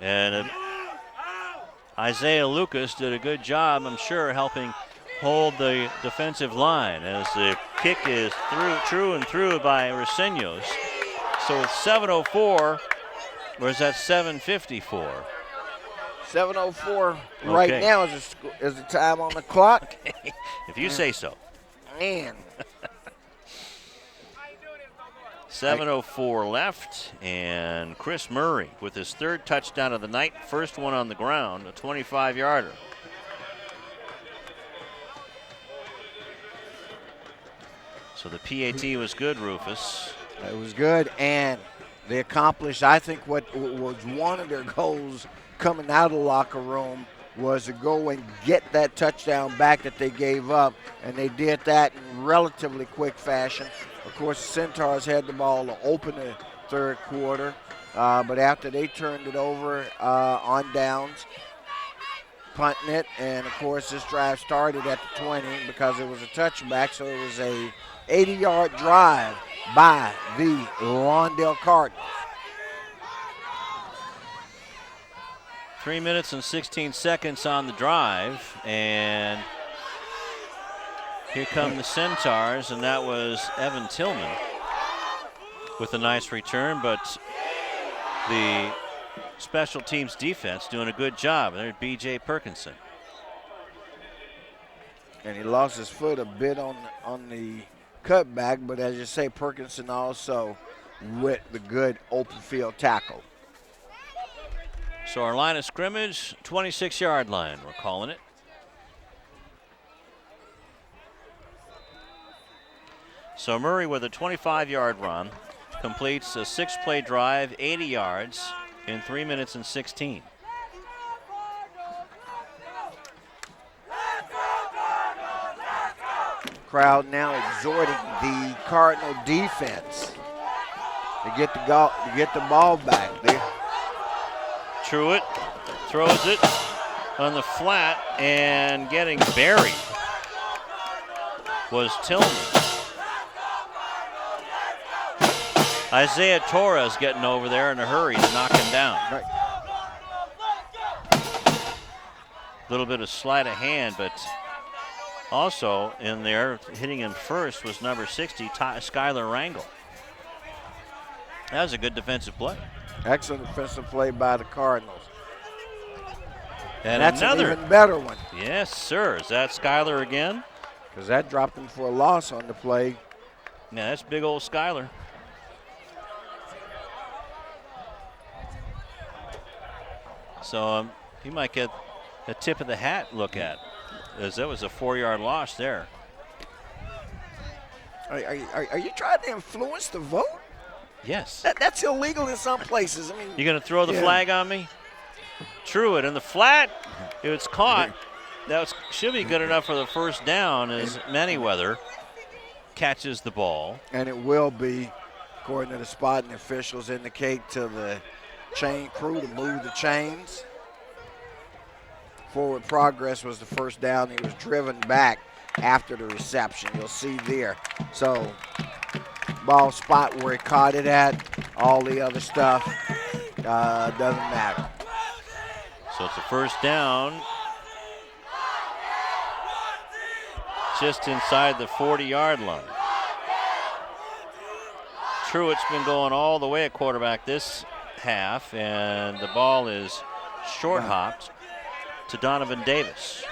And Isaiah Lucas did a good job, I'm sure, helping hold the defensive line as the kick is through and through by Rosenios. So it's 7:04, or is that 7:54? 7:04 right now is the time on the clock. Okay. If you say so. Man. 7:04 left, and Chris Murray with his 3rd touchdown of the night, first one on the ground, a 25-yarder. So the PAT was good, Rufus. It was good, and they accomplished, I think, what was one of their goals coming out of the locker room was to go and get that touchdown back that they gave up, and they did that in relatively quick fashion. Of course, the Centaurs had the ball to open the 3rd quarter, but after they turned it over on downs, punting it, and of course this drive started at the 20 because it was a touchback, so it was a 80-yard drive by the Lawndale Cardinals. 3 minutes and 16 seconds on the drive, and here come the Centaurs, and that was Evan Tillman with a nice return, but the special teams defense doing a good job. There's B.J. Perkinson. And he lost his foot a bit on the cutback, but as you say, Perkinson also with the good open field tackle. So our line of scrimmage, 26-yard line, we're calling it. So Murray with a 25-yard run completes a 6-play drive, 80 yards in 3 minutes and 16. Crowd now exhorting the Cardinal defense to get the ball back. Truitt throws it on the flat, and getting buried was Tillman. Isaiah Torres getting over there in a hurry to knock him down. Right. Little bit of sleight of hand, but also in there hitting him first was number 60, Skylar Rangel. That was a good defensive play. Excellent defensive play by the Cardinals. And that's another an even better one. Yes, sir. Is that Skylar again? Because that dropped him for a loss on the play. Yeah, that's big old Skylar. So he might get a tip of the hat look at, as that was a 4-yard loss there. Are you trying to influence the vote? Yes. That's illegal in some places. I mean, you going to throw the flag on me? Truitt in the flat. It's caught. That should be good enough for the first down as Manyweather catches the ball. And it will be, according to the spotting officials, indicate to the chain crew to move the chains. Forward progress was the first down. He was driven back after the reception. You'll see there. So ball spot where he caught it at. All the other stuff doesn't matter. So it's a first down. Just inside the 40-yard line. Truitt's been going all the way at quarterback this half, and the ball is short hopped to Donovan Davis.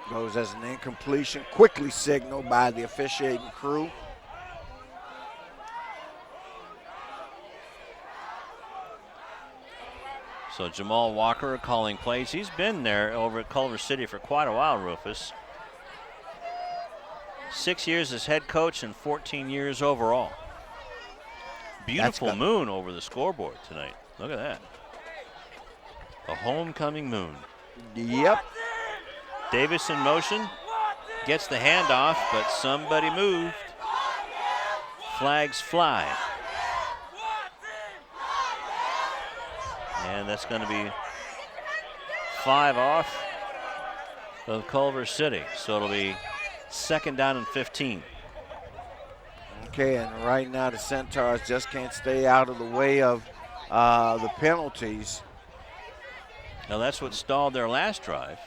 Goes as an incompletion, quickly signaled by the officiating crew. So Jamal Walker calling plays. He's been there over at Culver City for quite a while, Rufus. 6 years as head coach and 14 years overall. Beautiful moon over the scoreboard tonight. Look at that. A homecoming moon. Yep. Davis in motion. Gets the handoff, but somebody moved. Flags fly. And that's going to be 5 off of Culver City. So it'll be second down and 15. Okay, and right now the Centaurs just can't stay out of the way of the penalties. Now that's what stalled their last drive.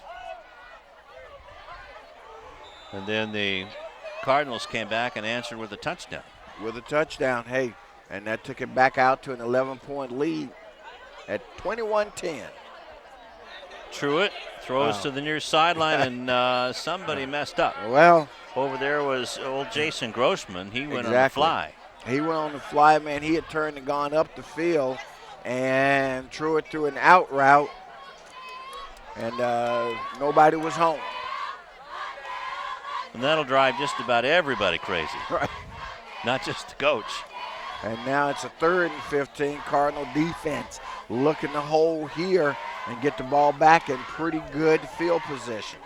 And then the Cardinals came back and answered with a touchdown. With a touchdown, hey, and that took it back out to an 11-point lead at 21-10. Truitt throws to the near sideline, and somebody messed up. Well, over there was old Jason Grossman. He went on the fly. He went on the fly, man. He had turned and gone up the field, and Truitt threw an out route, and nobody was home. And that'll drive just about everybody crazy. Right. Not just the coach. And now it's a 3rd and 15. Cardinal defense looking to hold here and get the ball back in pretty good field position.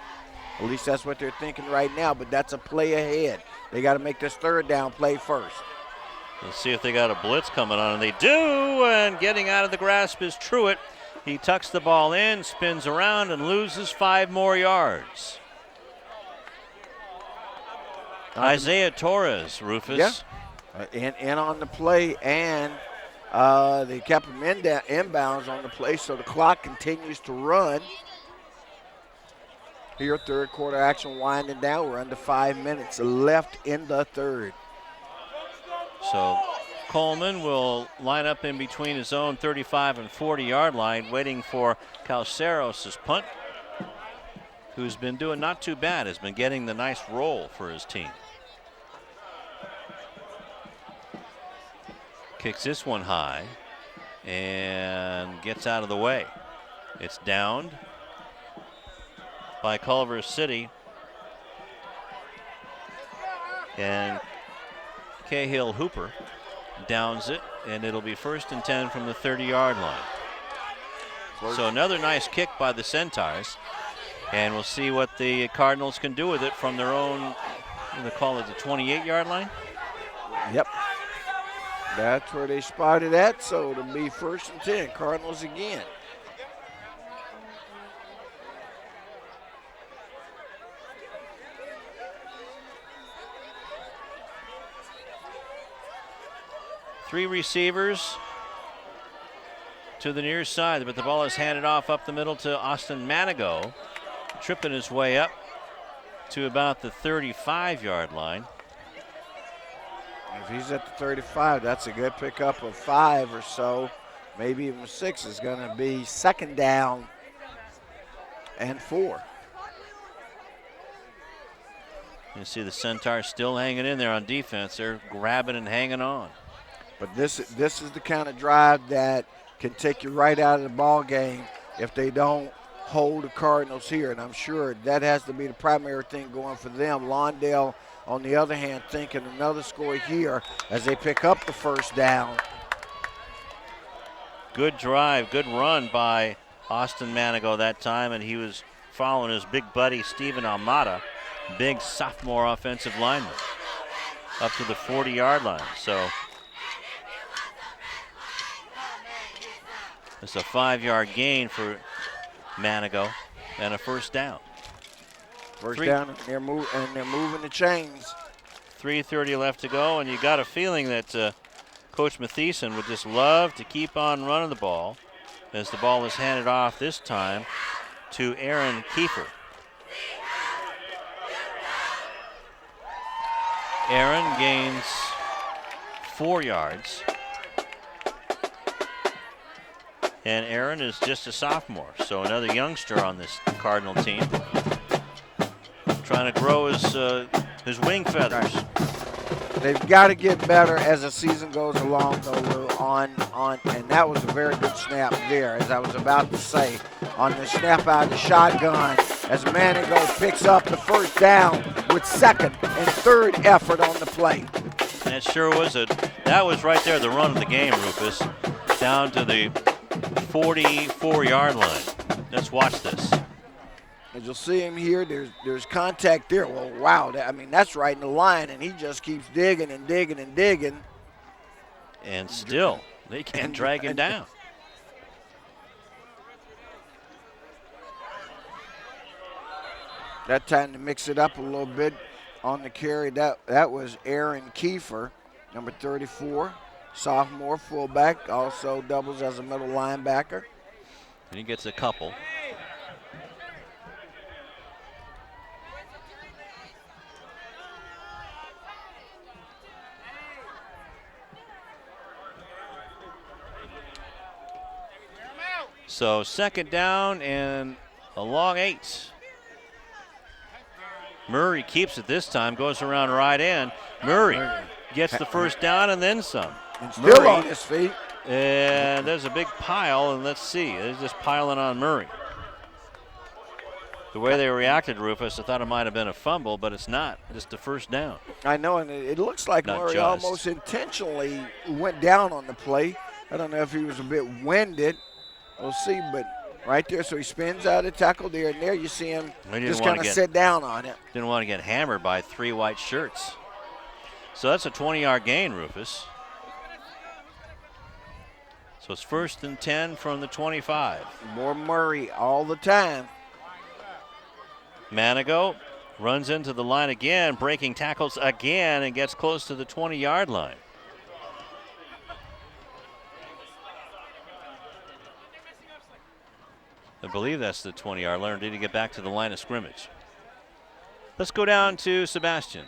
At least that's what they're thinking right now, but that's a play ahead. They got to make this 3rd down play first. Let's see if they got a blitz coming on, and they do, and getting out of the grasp is Truitt. He tucks the ball in, spins around, and loses 5 more yards. Isaiah Torres, Rufus. Yeah. In on the play, and They kept him inbounds on the play, so the clock continues to run. Here, third quarter action winding down. We're under 5 minutes left in the third. So Coleman will line up in between his own 35 and 40-yard line, waiting for Calceros' punt, who's been doing not too bad, has been getting the nice roll for his team. Kicks this one high and gets out of the way. It's downed by Culver City. And Cahill Hooper downs it, and it'll be 1st and 10 from the 30-yard line. So another nice kick by the Centaurs, and we'll see what the Cardinals can do with it from their own, what do they call it, the 28-yard line? Yep. That's where they spotted at, so it'll be 1st and 10. Cardinals again. Three receivers to the near side, but the ball is handed off up the middle to Austin Manigo, tripping his way up to about the 35-yard line. If he's at the 35, that's a good pickup of 5 or so, maybe even 6. Is going to be 2nd down and 4. You see the Centaurs still hanging in there on defense. They're grabbing and hanging on. But this is the kind of drive that can take you right out of the ball game if they don't hold the Cardinals here. And I'm sure that has to be the primary thing going for them. Lawndale, on the other hand, thinking another score here as they pick up the 1st down. Good drive, good run by Austin Manigo that time, and he was following his big buddy Steven Almada, big sophomore offensive lineman, up to the 40-yard line. So it's a 5-yard gain for Manigo and a 1st down. First down, and they're moving the chains. 3:30 left to go, and you got a feeling that Coach Mathieson would just love to keep on running the ball as the ball is handed off this time to Aaron Kiefer. Aaron gains 4 yards. And Aaron is just a sophomore, so another youngster on this Cardinal team, trying to grow his wing feathers. They've got to get better as the season goes along, though, Lou, and that was a very good snap there, as I was about to say, on the snap out of the shotgun, as Manigo picks up the 1st down with 2nd and 3rd effort on the play. That sure was that was right there, the run of the game, Rufus, down to the 44-yard line. Let's watch this. As you'll see him here, there's contact there. Well, wow, that's right in the line, and he just keeps digging and digging and digging. And still, they can't drag him down. That time to mix it up a little bit on the carry, that was Aaron Kiefer, number 34. Sophomore fullback, also doubles as a middle linebacker. And he gets a couple. So 2nd down and a long 8. Murray keeps it this time, goes around right end. Murray gets the 1st down and then some. And still on his feet. And there's a big pile, and let's see. They're just piling on Murray. The way they reacted, Rufus, I thought it might have been a fumble, but it's not. Just the 1st down. I know, and it looks like Not Murray just. almost intentionally went down on the play. I don't know if he was a bit winded. We'll see, but right there, so he spins out of tackle there, and there you see him just kind of sit down on it. Didn't want to get hammered by 3 white shirts. So that's a 20-yard gain, Rufus. So it's 1st and 10 from the 25. More Murray all the time. Manigo runs into the line again, breaking tackles again, and gets close to the 20-yard line. I believe that's the 20-yard line. Or did he get back to the line of scrimmage? Let's go down to Sebastian.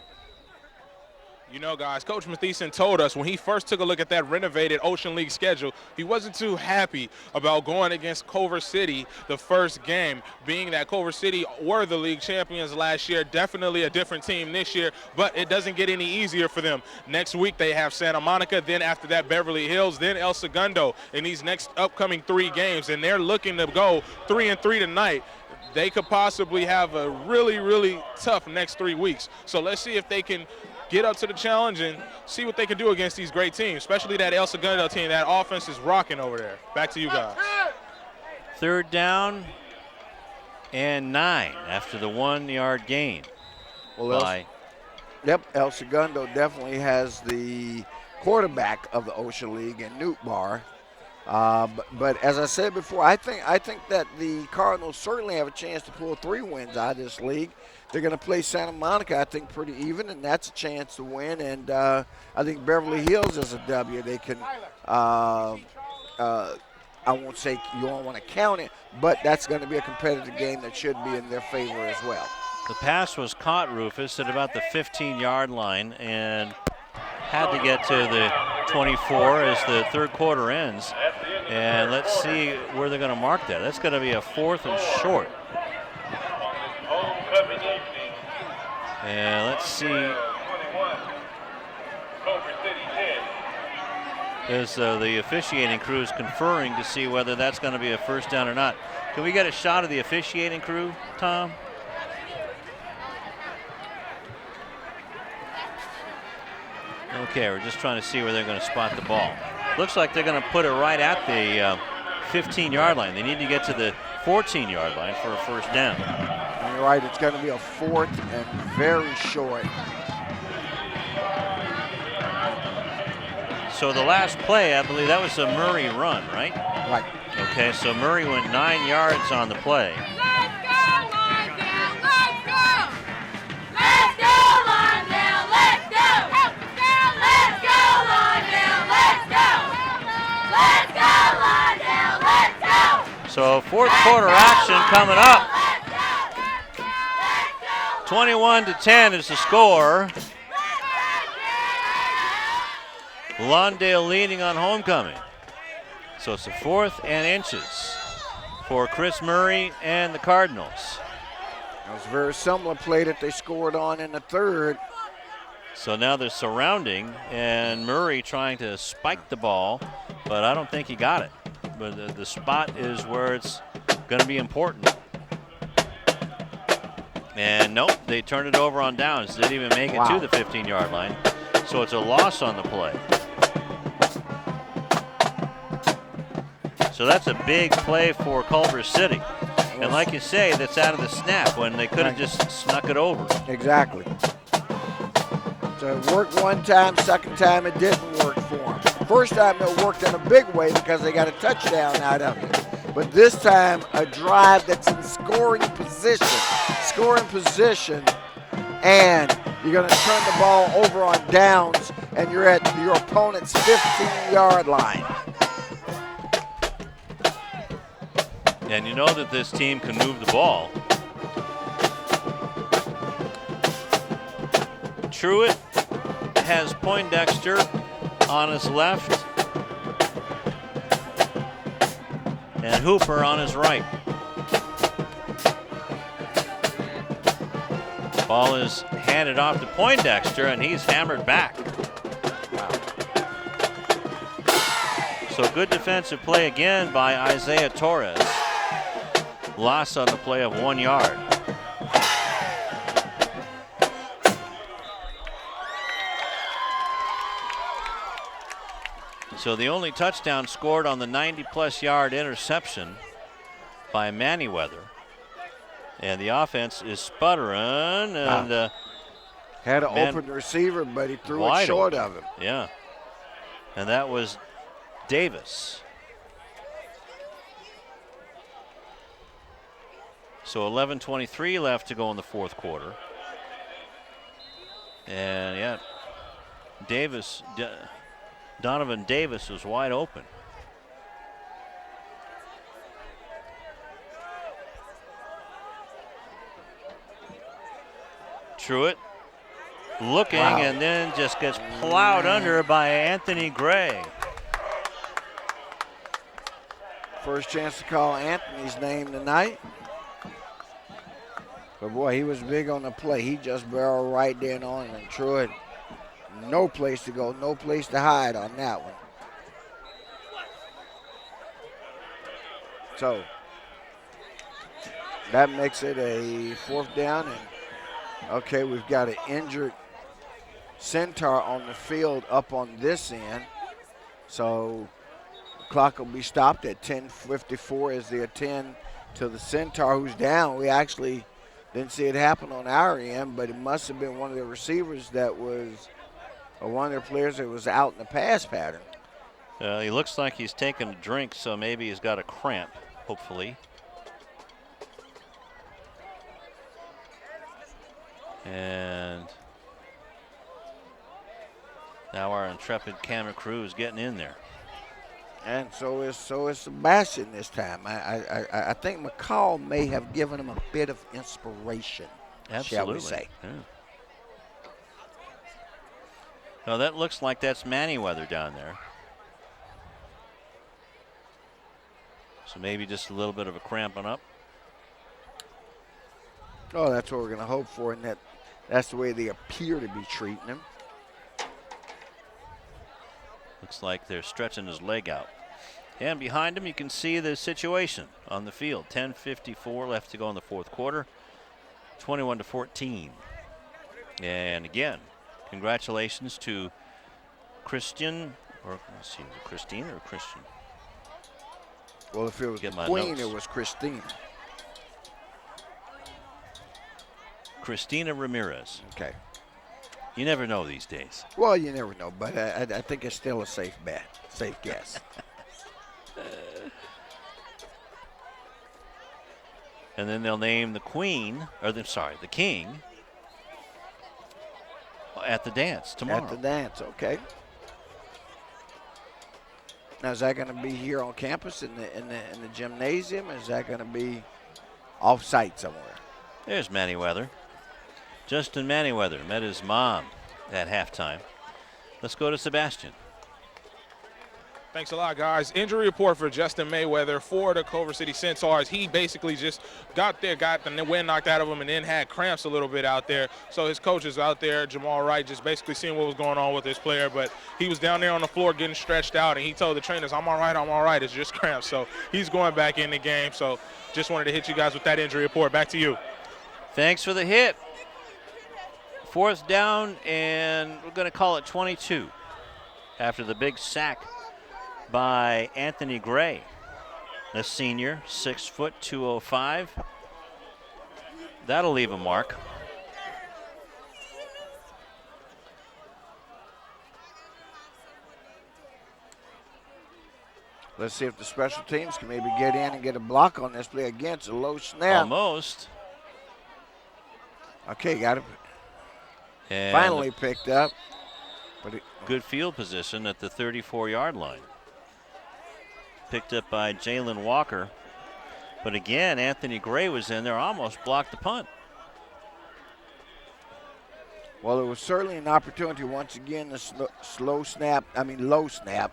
You know, guys, Coach Mathieson told us when he first took a look at that renovated Ocean League schedule, he wasn't too happy about going against Culver City the first game, being that Culver City were the league champions last year, definitely a different team this year, but it doesn't get any easier for them. Next week they have Santa Monica, then after that Beverly Hills, then El Segundo in these next upcoming 3 games, and they're looking to go 3-3 tonight. They could possibly have a really, really tough next 3 weeks. So let's see if they can get up to the challenge and see what they can do against these great teams, especially that El Segundo team. That offense is rocking over there. Back to you guys. 3rd down and 9 after the 1-yard gain. Well, El Segundo definitely has the quarterback of the Ocean League in Newt Barr. But as I said before, I think that the Cardinals certainly have a chance to pull 3 wins out of this league. They're going to play Santa Monica, I think, pretty even, and that's a chance to win. And I think Beverly Hills is a W. They can, I won't say you don't want to count it, but that's going to be a competitive game that should be in their favor as well. The pass was caught, Rufus, at about the 15-yard line and had to get to the 24 as the 3rd quarter ends. And let's see where they're going to mark that. That's going to be a 4th and short. And let's see. As the officiating crew is conferring to see whether that's going to be a first down or not. Can we get a shot of the officiating crew, Tom? Okay, we're just trying to see where they're going to spot the ball. Looks like they're going to put it right at the 15-yard line. They need to get to the 14-yard line for a first down. And you're right, it's going to be a 4th and very short. So the last play, I believe that was a Murray run, right? Right. Okay, so Murray went 9 yards on the play. So 4th quarter action coming up. 21-10 is the score. Lawndale leading on homecoming. So it's the 4th and inches for Chris Murray and the Cardinals. It was a very similar play that they scored on in the 3rd. So now they're surrounding, and Murray trying to spike the ball, but I don't think he got it. But the spot is where it's going to be important. And nope, they turned it over on downs. Didn't even make it to the 15-yard line. So it's a loss on the play. So that's a big play for Culver City. And like you say, that's out of the snap when they could have just snuck it over. Exactly. So it worked one time, second time it didn't work for them. First time it worked in a big way because they got a touchdown out of it. But this time, a drive that's in scoring position, and you're going to turn the ball over on downs, and you're at your opponent's 15-yard line. And you know that this team can move the ball. Truitt has Poindexter on his left and Hooper on his right. Ball is handed off to Poindexter, and he's hammered back. So good defensive play again by Isaiah Torres. Loss on the play of 1 yard. So the only touchdown scored on the 90-plus yard interception by Manyweather. And the offense is sputtering. And had an open receiver, but he threw it short of him. Yeah. And that was Davis. So 11:23 left to go in the 4th quarter. And yeah, Donovan Davis was wide open. Truitt looking and then just gets plowed under by Anthony Gray. First chance to call Anthony's name tonight. But boy, he was big on the play. He just barreled right there on it. And Truitt, no place to go, no place to hide on that one. So that makes it a 4th down. And okay, we've got an injured Centaur on the field up on this end. So the clock will be stopped at 10:54 as they attend to the Centaur who's down. We actually didn't see it happen on our end, but it must have been one of the receivers that was, or one of their players that was out in the pass pattern. He looks like he's taking a drink, so maybe he's got a cramp, hopefully. And now our intrepid camera crew is getting in there. And so is Sebastian this time. I think McCall may have given him a bit of inspiration, shall we say. Yeah. No, that looks like that's Manyweather down there. So maybe just a little bit of a cramping up. Oh, that's what we're going to hope for, and that's the way they appear to be treating him. Looks like they're stretching his leg out. And behind him, you can see the situation on the field. 10:54 left to go in the 4th quarter. 21-14. And again, congratulations to Christian, or let's see, is it Christine or Christian? Well, if it was the Queen, it was Christine. Christina Ramirez. Okay. You never know these days. Well, you never know, but I think it's still a safe bet, safe guess. And then they'll name the Queen, or the King, at the dance tomorrow. At the dance, okay. Now, is that going to be here on campus in the gymnasium? Or is that going to be off-site somewhere? There's Manyweather. Justin Manyweather met his mom at halftime. Let's go to Sebastian. Thanks a lot, guys. Injury report for Justin Mayweather for the Culver City Centaurs. He basically just got there, got the wind knocked out of him, and then had cramps a little bit out there. So his coach is out there, Jamal Wright, just basically seeing what was going on with this player. But he was down there on the floor getting stretched out, and he told the trainers, I'm all right, it's just cramps. So he's going back in the game. So just wanted to hit you guys with that injury report. Back to you. Thanks for the hit. 4th down, and we're going to call it 22 after the big sack by Anthony Gray, the senior, 6 foot, 205. That'll leave a mark. Let's see if the special teams can maybe get in and get a block on this play. Again, it's a low snap. Almost. Okay, got it. Finally picked up. But good field position at the 34-yard line. Picked up by Jalen Walker. But again, Anthony Gray was in there, almost blocked the punt. Well, it was certainly an opportunity once again, the low snap,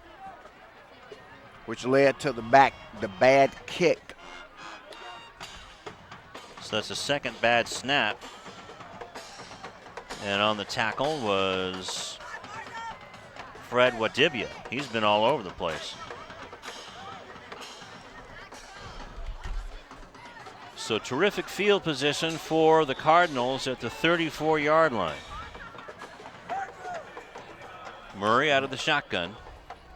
which led to the bad kick. So that's a second bad snap. And on the tackle was Fred Wadibia. He's been all over the place. So terrific field position for the Cardinals at the 34-yard line. Murray out of the shotgun.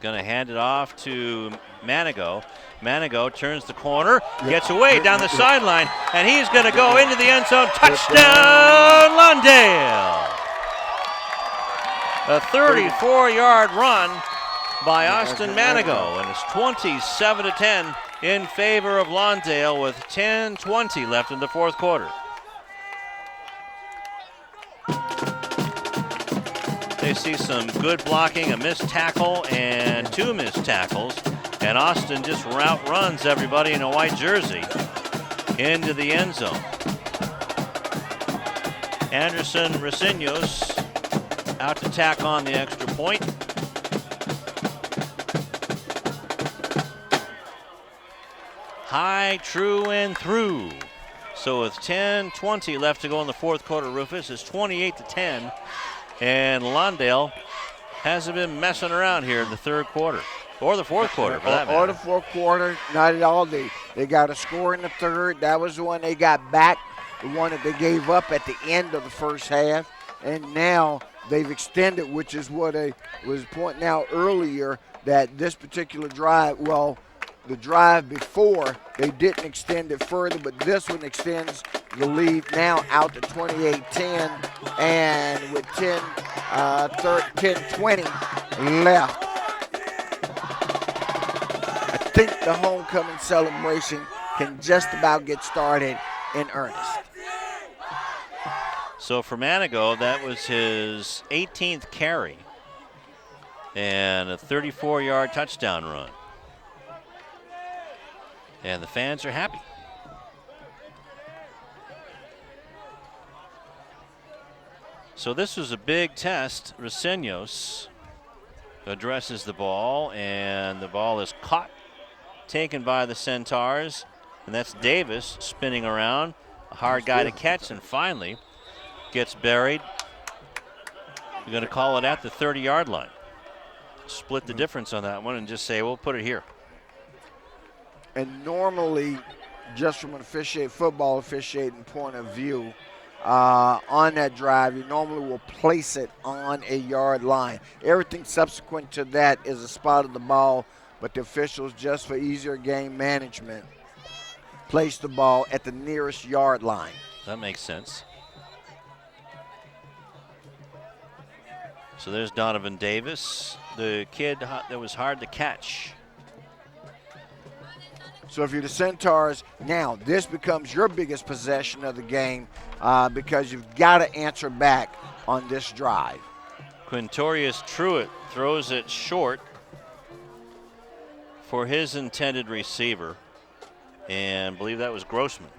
Going to hand it off to Manigo. Manigo turns the corner, gets away down the sideline, and he's going to go into the end zone. Touchdown, Lawndale! A 34-yard run by Austin Manigo, and it's 27-10 in favor of Lawndale with 10:20 left in the 4th quarter. They see some good blocking, a missed tackle, and 2 missed tackles. And Austin just route runs everybody in a white jersey into the end zone. Anderson Recinos out to tack on the extra point. High, true, and through. So with 10:20 left to go in the fourth quarter, Rufus, it's 28-10. And Lawndale hasn't been messing around here in the third quarter. Or the fourth quarter, for that matter. Or the fourth quarter, not at all. They got a score in the third. That was the one they got back, the one that they gave up at the end of the first half. And now they've extended, which is what I was pointing out earlier, that this particular drive, well, the drive before, they didn't extend it further, but this one extends the lead now out to 28-10. And with 10-20 left, I think the homecoming celebration can just about get started in earnest. So for Manigo, that was his 18th carry and a 34-yard touchdown run. And the fans are happy. So this was a big test. Recinos addresses the ball, and the ball is caught, taken by the Centaurs, and that's Davis spinning around, a hard guy to catch, and finally gets buried. You're going to call it at the 30-yard line. Split the difference on that one and just say, we'll put it here. And normally, just from an football officiating point of view, on that drive, you normally will place it on a yard line. Everything subsequent to that is a spot of the ball, but the officials, just for easier game management, place the ball at the nearest yard line. That makes sense. So there's Donovan Davis, the kid that was hard to catch. So if you're the Centaurs, now this becomes your biggest possession of the game because you've got to answer back on this drive. Quintorius Truitt throws it short for his intended receiver, and I believe that was Grossman.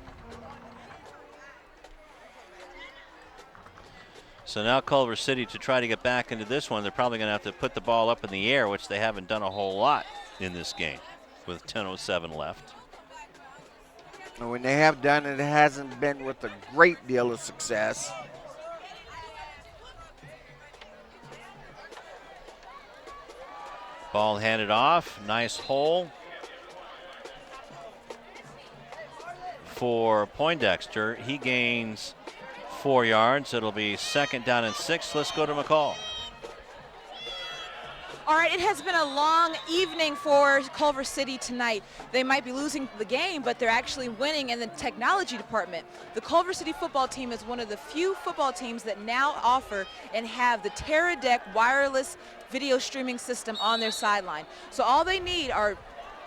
So now Culver City, to try to get back into this one, they're probably going to have to put the ball up in the air, which they haven't done a whole lot in this game with 10:07 left. And when they have done it, it hasn't been with a great deal of success. Ball handed off, nice hole for Poindexter. He gains 4 yards. It'll be 2nd down and 6. Let's go to McCall. All right, it has been a long evening for Culver City tonight. They might be losing the game, but they're actually winning in the technology department. The Culver City football team is one of the few football teams that now offer and have the TerraDeck wireless video streaming system on their sideline. So all they need are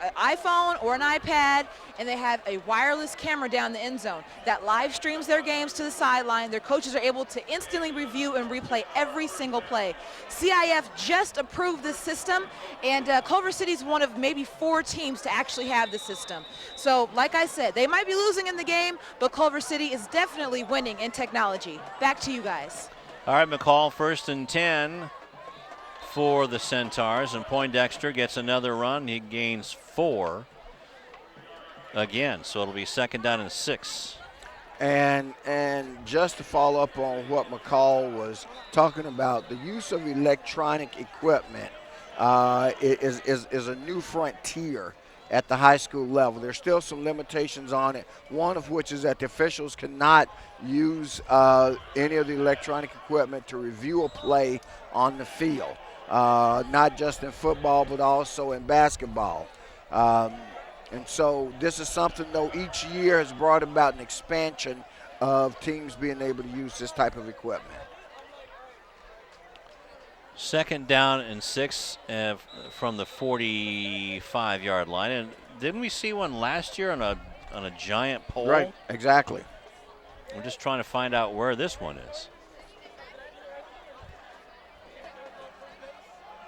an iPhone or an iPad, and they have a wireless camera down the end zone that live streams their games to the sideline. Their coaches are able to instantly review and replay every single play. CIF just approved this system, and Culver City is one of maybe 4 teams to actually have this system. So like I said, they might be losing in the game, but Culver City is definitely winning in technology. Back to you guys. All right, McCall, 1st and 10 for the Centaurs, and Poindexter gets another run. He gains 4 again, so it'll be 2nd down and 6. And just to follow up on what McCall was talking about, the use of electronic equipment is a new frontier at the high school level. There's still some limitations on it, one of which is that the officials cannot use any of the electronic equipment to review a play on the field. Not just in football, but also in basketball. And so this is something, though, each year has brought about an expansion of teams being able to use this type of equipment. 2nd down and 6 from the 45-yard line. And didn't we see one last year on a giant pole? Right, exactly. We're just trying to find out where this one is.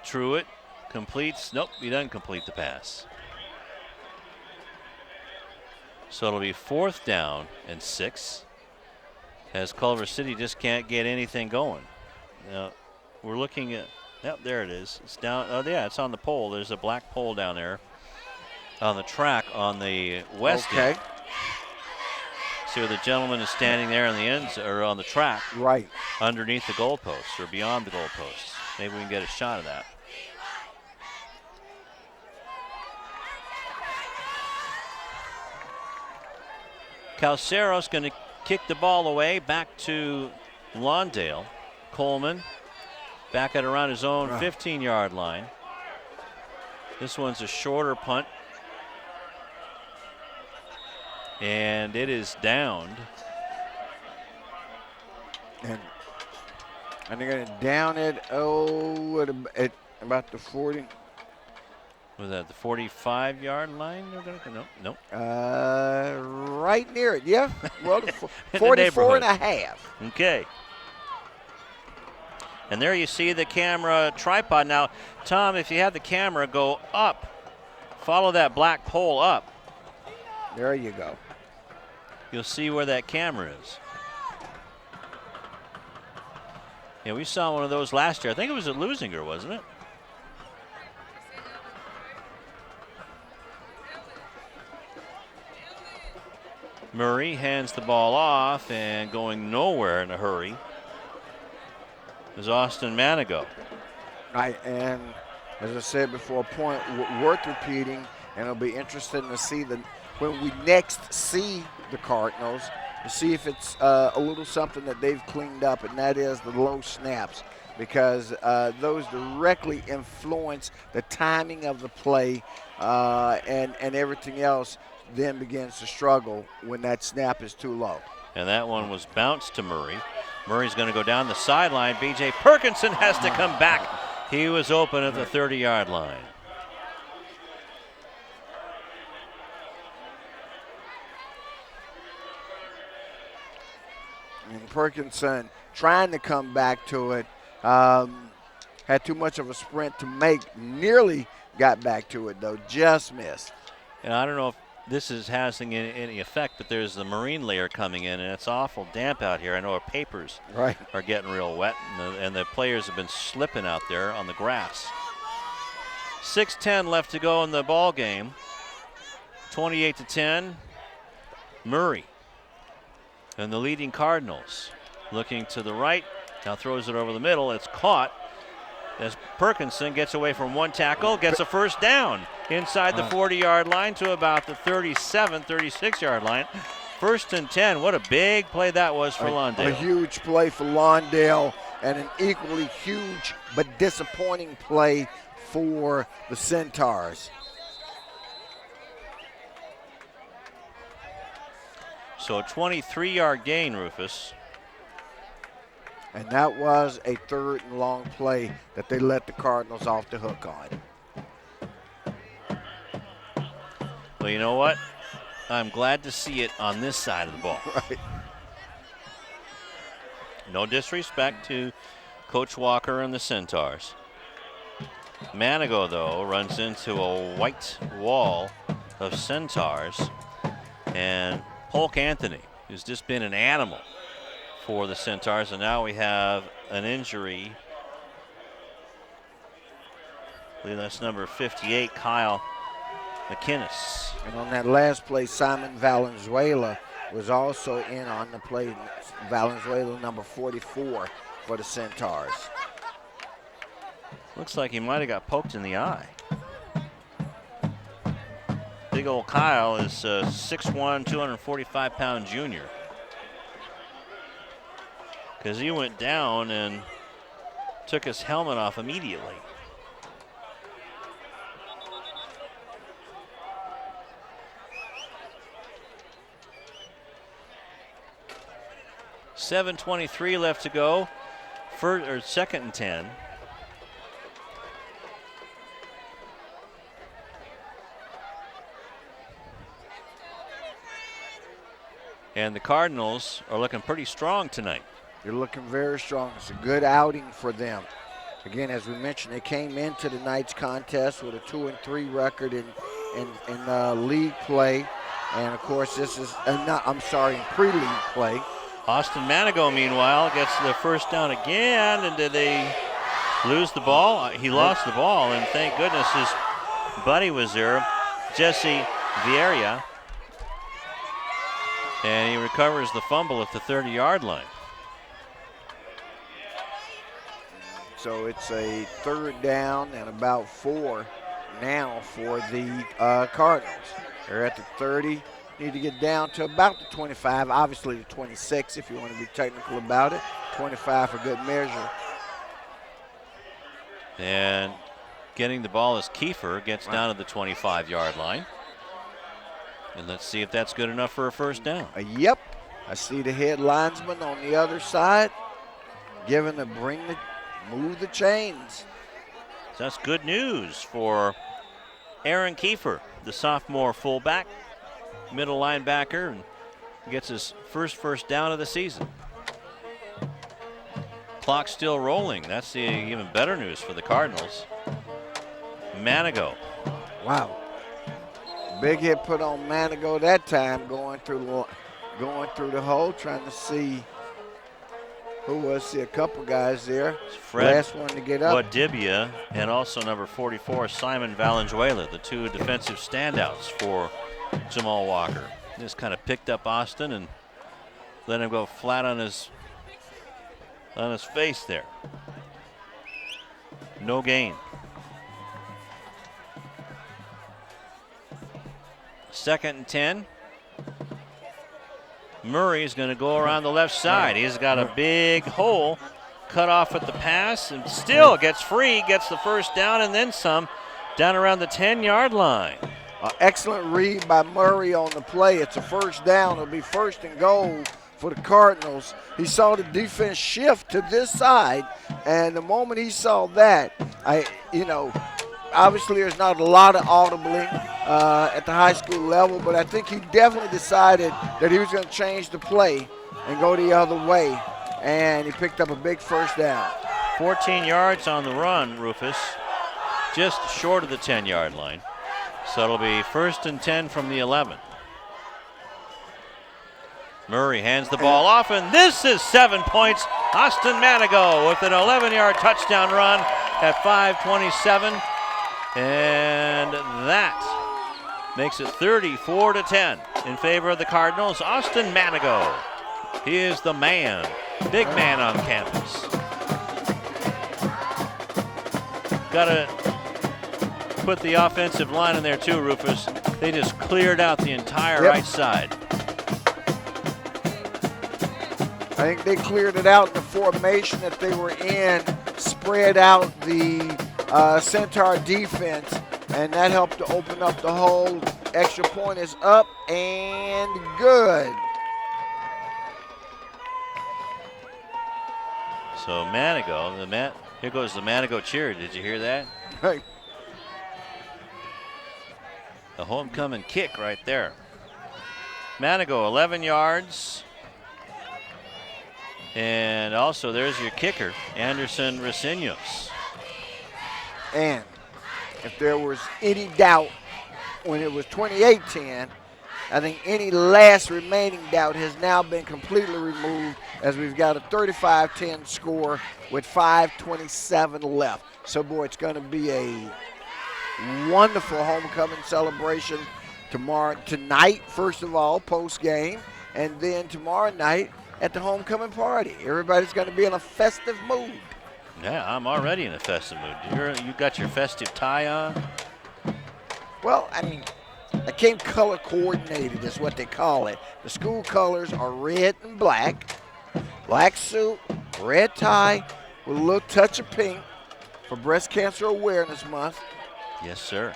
Truitt completes. Nope, he doesn't complete the pass. So it'll be 4th down and 6. as Culver City just can't get anything going. Now, we're looking at, yep, there it is. It's down, oh yeah, it's on the pole. There's a black pole down there on the track on the west Okay. end. See where the gentleman is standing there on the ends, or on the track. Right. Underneath the goalposts or beyond the goalposts. Maybe we can get a shot of that. Calcero's going to kick the ball away back to Lawndale. Coleman back at around his own 15-yard line. This one's a shorter punt. And it is downed. And they're going to down it, at about the 40. Was that the 45-yard line? Nope. Right near it, yeah. Well, In the 44 and a neighborhood. half. Okay. And there you see the camera tripod. Now, Tom, if you have the camera go up, follow that black pole up. There you go. You'll see where that camera is. Yeah, we saw one of those last year. I think it was at Lusinger, wasn't it? Murray hands the ball off, and going nowhere in a hurry is Austin Manigo. And as I said before, a point worth repeating, and it'll be interesting to see when we next see the Cardinals, to see if it's a little something that they've cleaned up, and that is the low snaps, because those directly influence the timing of the play, and everything else then begins to struggle when that snap is too low. And that one was bounced to Murray. Murray's going to go down the sideline. B.J. Perkinson has to come back. He was open at the 30-yard line. And Perkinson trying to come back to it, had too much of a sprint to make, nearly got back to it though, just missed. And I don't know if this is having any effect, but there's the marine layer coming in, and it's awful damp out here. I know our papers are getting real wet, and the players have been slipping out there on the grass. 6:10 left to go in the ball game. 28-10. Murray and the leading Cardinals looking to the right. Now throws it over the middle. It's caught as Perkinson gets away from one tackle, gets a first down inside the 40-yard line to about the 37, 36-yard line. 1st and 10. What a big play that was for Lawndale. A huge play for Lawndale, and an equally huge but disappointing play for the Centaurs. So a 23-yard gain, Rufus. And that was a 3rd and long play that they let the Cardinals off the hook on. Well, you know what? I'm glad to see it on this side of the ball. Right. No disrespect to Coach Walker and the Centaurs. Manigo, though, runs into a white wall of Centaurs. And Polk Anthony, who's just been an animal for the Centaurs, and now we have an injury. I believe that's number 58, Kyle McInnes. And on that last play, Simon Valenzuela was also in on the play. Valenzuela, number 44 for the Centaurs. Looks like he might have got poked in the eye. Big old Kyle is 6'1", 245-pound junior. Because he went down and took his helmet off immediately. .723 left to go. 2nd and 10. And the Cardinals are looking pretty strong tonight. They're looking very strong. It's a good outing for them. Again, as we mentioned, they came into the night's contest with a 2-3 record in league play. And of course, this is in pre-league play. Austin Manigo, meanwhile, gets the first down again. And did they lose the ball? He lost the ball, and thank goodness his buddy was there, Jesse Vieira. And he recovers the fumble at the 30-yard line. So it's a 3rd down and about 4 now for the Cardinals. They're at the 30. Need to get down to about the 25, obviously the 26 if you want to be technical about it. 25 for good measure. And getting the ball as Kiefer gets down to the 25-yard line. And let's see if that's good enough for a first down. Yep. I see the head linesman on the other side giving the move the chains. So that's good news for Aaron Kiefer, the sophomore fullback, middle linebacker, and gets his first down of the season. Clock still rolling. That's the even better news for the Cardinals. Manigo. Wow. Big hit put on Manigo that time, going through the hole, trying to see who was. See a couple guys there. Fred Last one to get up. Wadibia and also number 44, Simon Valenzuela, the two defensive standouts for Jamal Walker. Just kind of picked up Austin and let him go flat on his face there. No gain. 2nd and 10. Murray's going to go around the left side. He's got a big hole cut off at the pass and still gets free, gets the first down and then some down around the 10-yard line. Excellent read by Murray on the play. It's a first down. It'll be 1st and goal for the Cardinals. He saw the defense shift to this side, and the moment he saw that, obviously there's not a lot of audibling at the high school level, but I think he definitely decided that he was going to change the play and go the other way, and he picked up a big first down. 14 yards on the run, Rufus, just short of the 10-yard line. So it'll be 1st and 10 from the 11. Murray hands the ball off, and this is 7 points. Austin Manigo with an 11-yard touchdown run at 5:27. And that makes it 34-10 in favor of the Cardinals. Austin Manigo, he is the man, big man on campus. Got to put the offensive line in there too, Rufus. They just cleared out the entire right side. I think they cleared it out in the formation that they were in, spread out the Centaur defense, and that helped to open up the hole. Extra point is up and good. So Manigo, here goes the Manigo cheer. Did you hear that? Right. The homecoming kick right there. Manigo, 11 yards. And also there's your kicker, Anderson Recinos. And if there was any doubt when it was 28-10, I think any last remaining doubt has now been completely removed as we've got a 35-10 score with 5:27 left. So, boy, it's going to be a wonderful homecoming celebration tonight, first of all, post-game, and then tomorrow night at the homecoming party. Everybody's going to be in a festive mood. Yeah, I'm already in a festive mood. You got your festive tie on? Well, I mean, I came color coordinated is what they call it. The school colors are red and black suit, red tie with a little touch of pink for Breast Cancer Awareness Month. Yes, sir.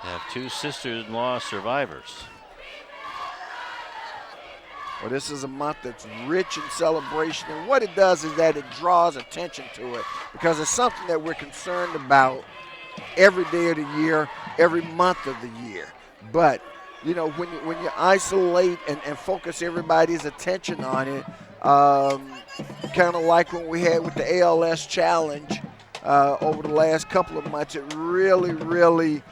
I have 2 sister-in-law survivors. Well, this is a month that's rich in celebration, and what it does is that it draws attention to it because it's something that we're concerned about every day of the year, every month of the year. But, you know, when you isolate and focus everybody's attention on it, kind of like when we had with the ALS Challenge over the last couple of months, it really, really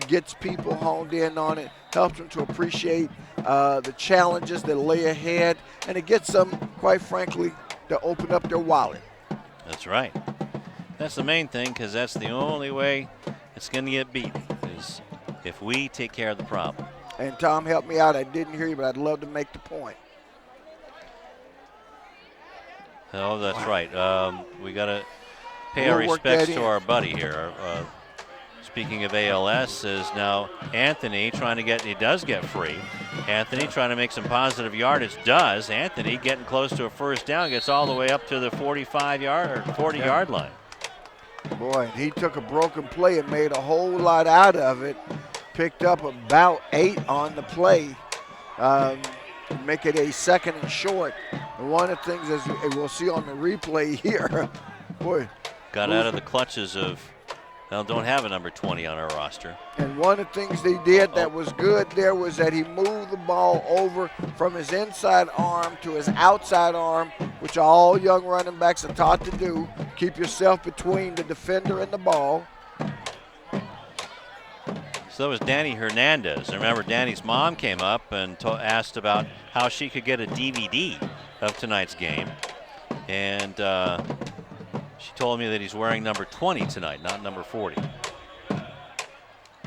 gets people honed in on it, helps them to appreciate the challenges that lay ahead, and it gets them, quite frankly, to open up their wallet. That's right. That's the main thing, because that's the only way it's going to get beaten, is if we take care of the problem. And Tom, help me out. I didn't hear you, but I'd love to make the point. Oh, that's right. We got to pay our respects to our buddy here. Speaking of ALS, is now Anthony trying to get, he does get free. Anthony trying to make some positive yardage, does. Anthony getting close to a first down, gets all the way up to the 45-yard or 40-yard line. Boy, he took a broken play and made a whole lot out of it. Picked up about 8 on the play. Make it a 2nd and short. And one of the things, as we'll see on the replay here, boy. Got out of the clutches of, well, don't have a number 20 on our roster. And one of the things they did that was good there was that he moved the ball over from his inside arm to his outside arm, which all young running backs are taught to do. Keep yourself between the defender and the ball. So that was Danny Hernandez. I remember Danny's mom came up and asked about how she could get a DVD of tonight's game. And she told me that he's wearing number 20 tonight, not number 40.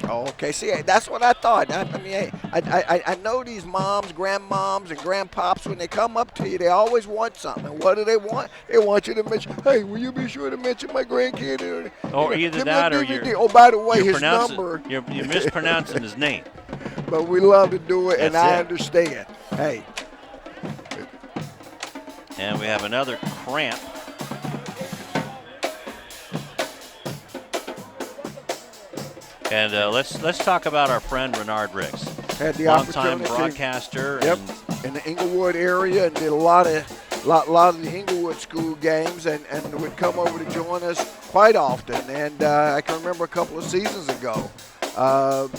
Oh, okay. See, that's what I thought. I mean, I know these moms, grandmoms, and grandpops, when they come up to you, they always want something. And what do they want? They want you to mention, hey, will you be sure to mention my grandkid? Or either that or you're, oh, by the way, his number. You're mispronouncing his name. But we love to do it, and I it. understand. Hey. And we have another cramp. And let's talk about our friend Renard Ricks. Had the longtime opportunity, broadcaster. Yep, in the Inglewood area, and did a lot of the Inglewood school games, and would come over to join us quite often. And I can remember a couple of seasons ago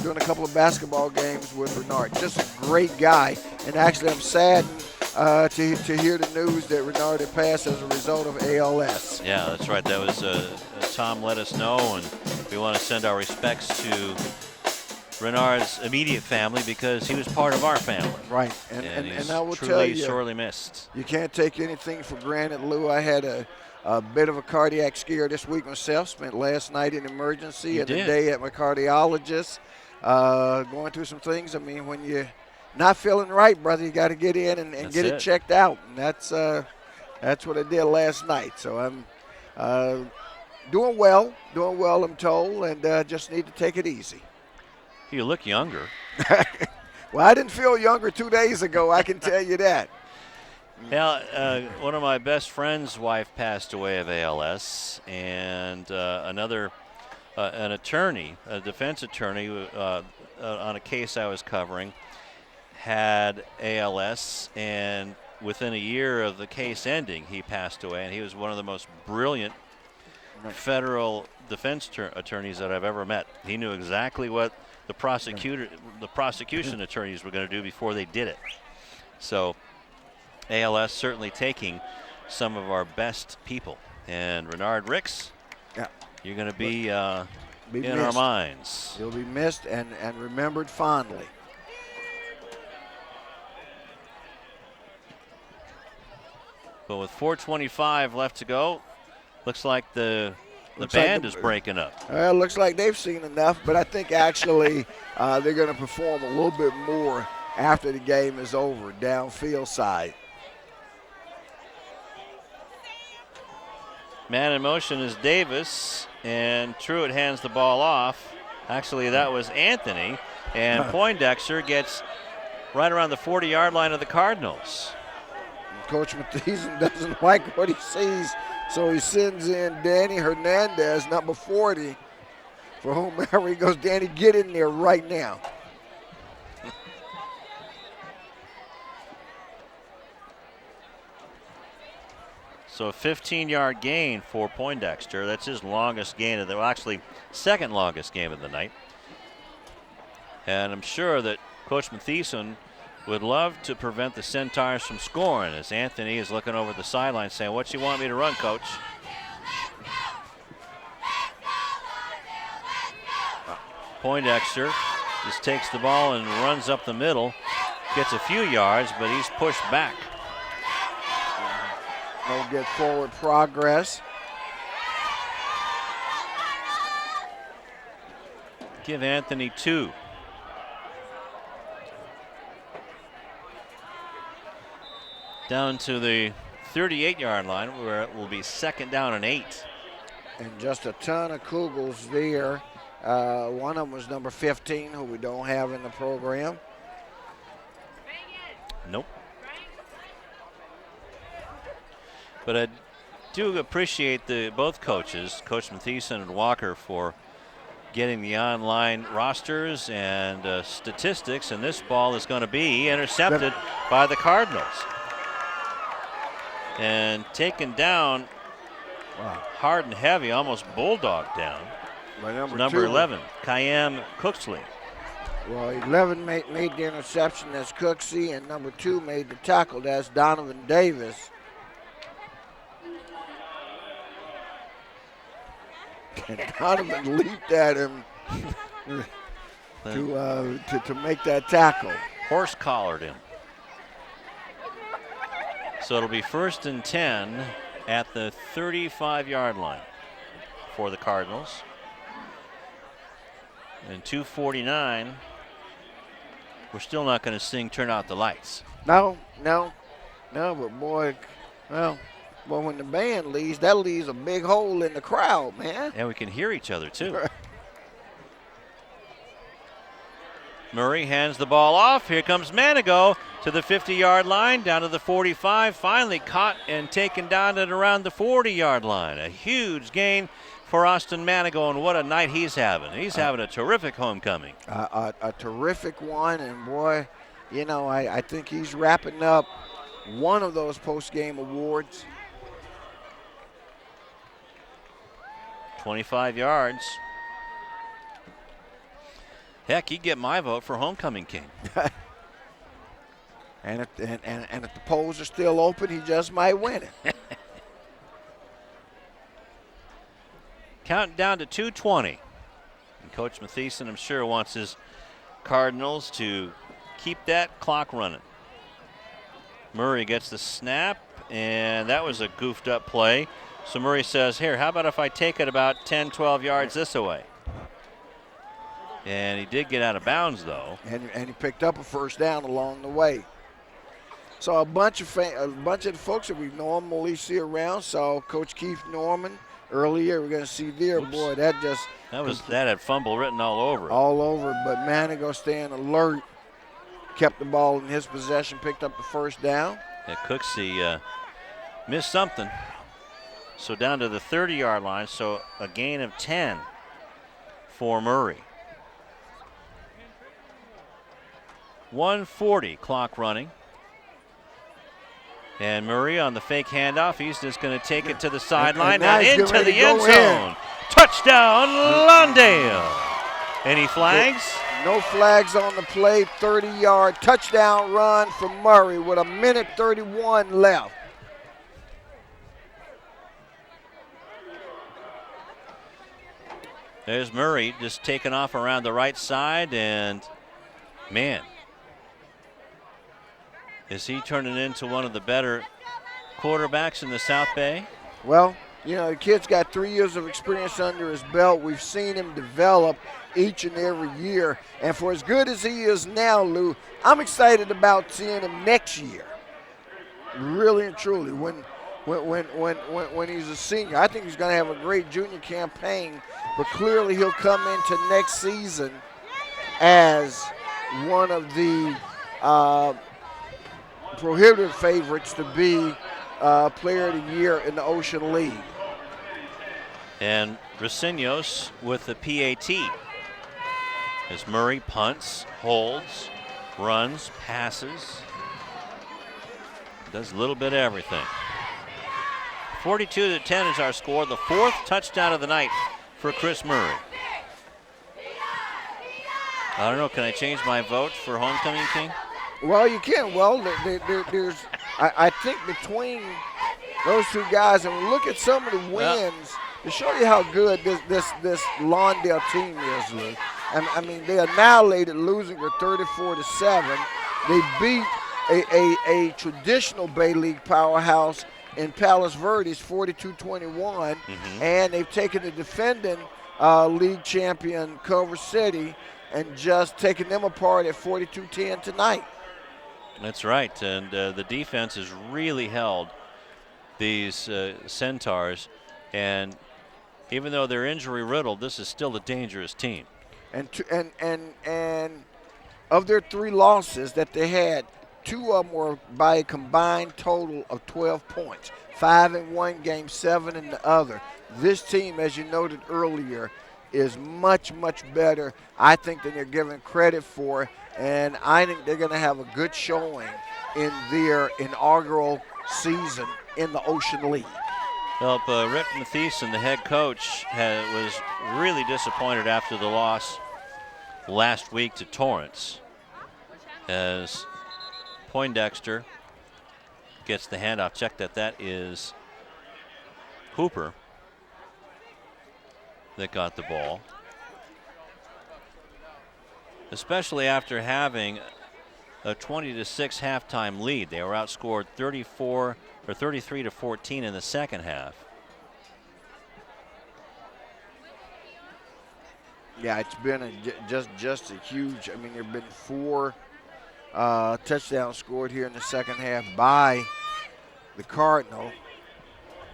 doing a couple of basketball games with Renard. Just a great guy, and actually I'm saddened to hear the news that Renard had passed as a result of ALS. Yeah, that's right. That was Tom let us know, and we want to send our respects to Renard's immediate family because he was part of our family. Right, and he's I will truly tell you, sorely missed. You can't take anything for granted, Lou. I had a bit of a cardiac scare this week myself. Spent last night in emergency and the day at my cardiologist. Going through some things. I mean, when you're not feeling right, brother, you got to get in and get it checked out. And that's what I did last night. So I'm doing well, I'm told, and just need to take it easy. You look younger. Well, I didn't feel younger 2 days ago, I can tell you that. Yeah, one of my best friend's wife passed away of ALS, and another, an attorney, a defense attorney on a case I was covering, had ALS, and within a year of the case ending, he passed away, and he was one of the most brilliant federal defense attorneys that I've ever met. He knew exactly what the prosecution attorneys were going to do before they did it. So ALS certainly taking some of our best people. And Renard Ricks, you're going to be in missed. our minds. You'll be missed and remembered fondly. But with 4:25 left to go, looks like the band is breaking up. Looks like they've seen enough, but I think actually they're going to perform a little bit more after the game is over, downfield side. Man in motion is Davis, and Truitt hands the ball off. Actually, that was Anthony, and Poindexter gets right around the 40-yard line of the Cardinals. Coach Mathisen doesn't like what he sees, so he sends in Danny Hernandez, number 40, for whomever he goes. Danny, get in there right now. So a 15-yard gain for Poindexter. That's his longest gain of the, well, actually second longest game of the night. And I'm sure that Coach Mathisen would love to prevent the Centaurs from scoring as Anthony is looking over the sideline saying, what you want me to run, Coach? Poindexter just takes the ball and runs up the middle Gets a few yards, but he's pushed back. No good forward progress. Give Anthony 2. Down to the 38-yard line where it will be 2nd down and 8. And just a ton of Cougars there. One of them was number 15, who we don't have in the program. Nope. But I do appreciate both coaches, Coach Mathieson and Walker, for getting the online rosters and statistics, and this ball is going to be intercepted by the Cardinals. And taken down hard and heavy, almost bulldog down. By number 11, Kayam Cooksley. Well, 11 made the interception, that's Cooksey, and number 2 made the tackle, that's Donovan Davis. And Donovan leaped at him to make that tackle. Horse collared him. So it'll be 1st and 10 at the 35-yard line for the Cardinals. And 2:49. We're still not going to sing "Turn Out the Lights." No, but boy, when the band leaves, that leaves a big hole in the crowd, man. And we can hear each other, too. Murray hands the ball off. Here comes Manigo to the 50-yard line, down to the 45. Finally caught and taken down at around the 40-yard line. A huge gain for Austin Manigo, and what a night he's having. He's having a terrific homecoming. A terrific one, and boy, you know, I think he's wrapping up one of those post-game awards. 25 yards. Heck, he'd get my vote for homecoming king. and if the polls are still open, he just might win it. Counting down to 2:20. And Coach Mathieson, I'm sure, wants his Cardinals to keep that clock running. Murray gets the snap, and that was a goofed up play. So Murray says, here, how about if I take it about 10, 12 yards this way? And he did get out of bounds, though. And he picked up a 1st down along the way. So a bunch of the folks that we normally see around. So Coach Keith Norman earlier, we're going to see there. Oops. Boy, that had fumble written all over it. All over, but Manigo staying alert, kept the ball in his possession, picked up the 1st down. Yeah, Cooksey missed something. So down to the 30-yard line, so a gain of 10 for Murray. 1:40 clock running. And Murray on the fake handoff, he's just going to take it to the sideline and into the end zone. Touchdown, Lawndale. Any flags? No flags on the play. 30-yard touchdown run for Murray with 1:31 left. There's Murray just taking off around the right side, and man, is he turning into one of the better quarterbacks in the South Bay? Well, you know, the kid's got 3 years of experience under his belt. We've seen him develop each and every year. And for as good as he is now, Lou, I'm excited about seeing him next year. Really and truly, when he's a senior. I think he's going to have a great junior campaign, but clearly he'll come into next season as one of the prohibitive favorites to be Player of the Year in the Ocean League. And Racinios with the PAT. As Murray punts, holds, runs, passes, does a little bit of everything. 42-10 is our score. The 4th touchdown of the night for Chris Murray. I don't know, can I change my vote for homecoming king? Well, you can. Well, there's, I think between those two guys, and look at some of the wins to show you how good this Lawndale team is, Lou. I mean, they annihilated Lusinger 34-7. They beat a traditional Bay League powerhouse in Palos Verdes 42-21, and they've taken the defending league champion Culver City and just taken them apart at 42-10 tonight. That's right, and the defense has really held these Centaurs, and even though they're injury riddled, this is still a dangerous team. And of their 3 losses that they had, 2 of them were by a combined total of 12 points. 5 in one game, 7 in the other. This team, as you noted earlier, is much, much better, I think, than they're given credit for, and I think they're going to have a good showing in their inaugural season in the Ocean League. Well, Rick Mathieson, the head coach, was really disappointed after the loss last week to Torrance, as Poindexter gets the handoff. Check that is Hooper that got the ball. Especially after having a 20-6 halftime lead. They were outscored 33-14 in the second half. Yeah, it's been just a huge, I mean, there have been 4 touchdowns scored here in the second half by the Cardinal.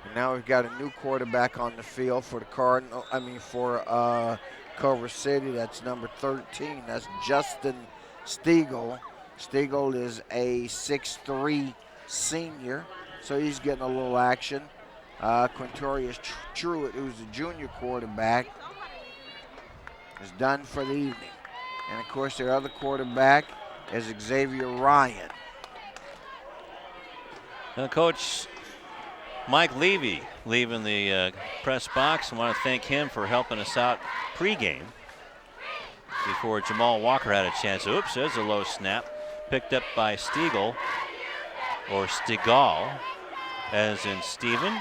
And now we've got a new quarterback on the field for the Cardinal, for Culver City. That's number 13. That's Justin Stiegel. Stiegel is a 6'3" senior, so he's getting a little action. Quintorius Truitt, who's the junior quarterback, is done for the evening. And, of course, their other quarterback is Xavier Ryan. And Coach Mike Levy leaving the press box. I want to thank him for helping us out pregame before Jamal Walker had a chance. Oops, there's a low snap. Picked up by Stiegel, or Stigal, as in Steven.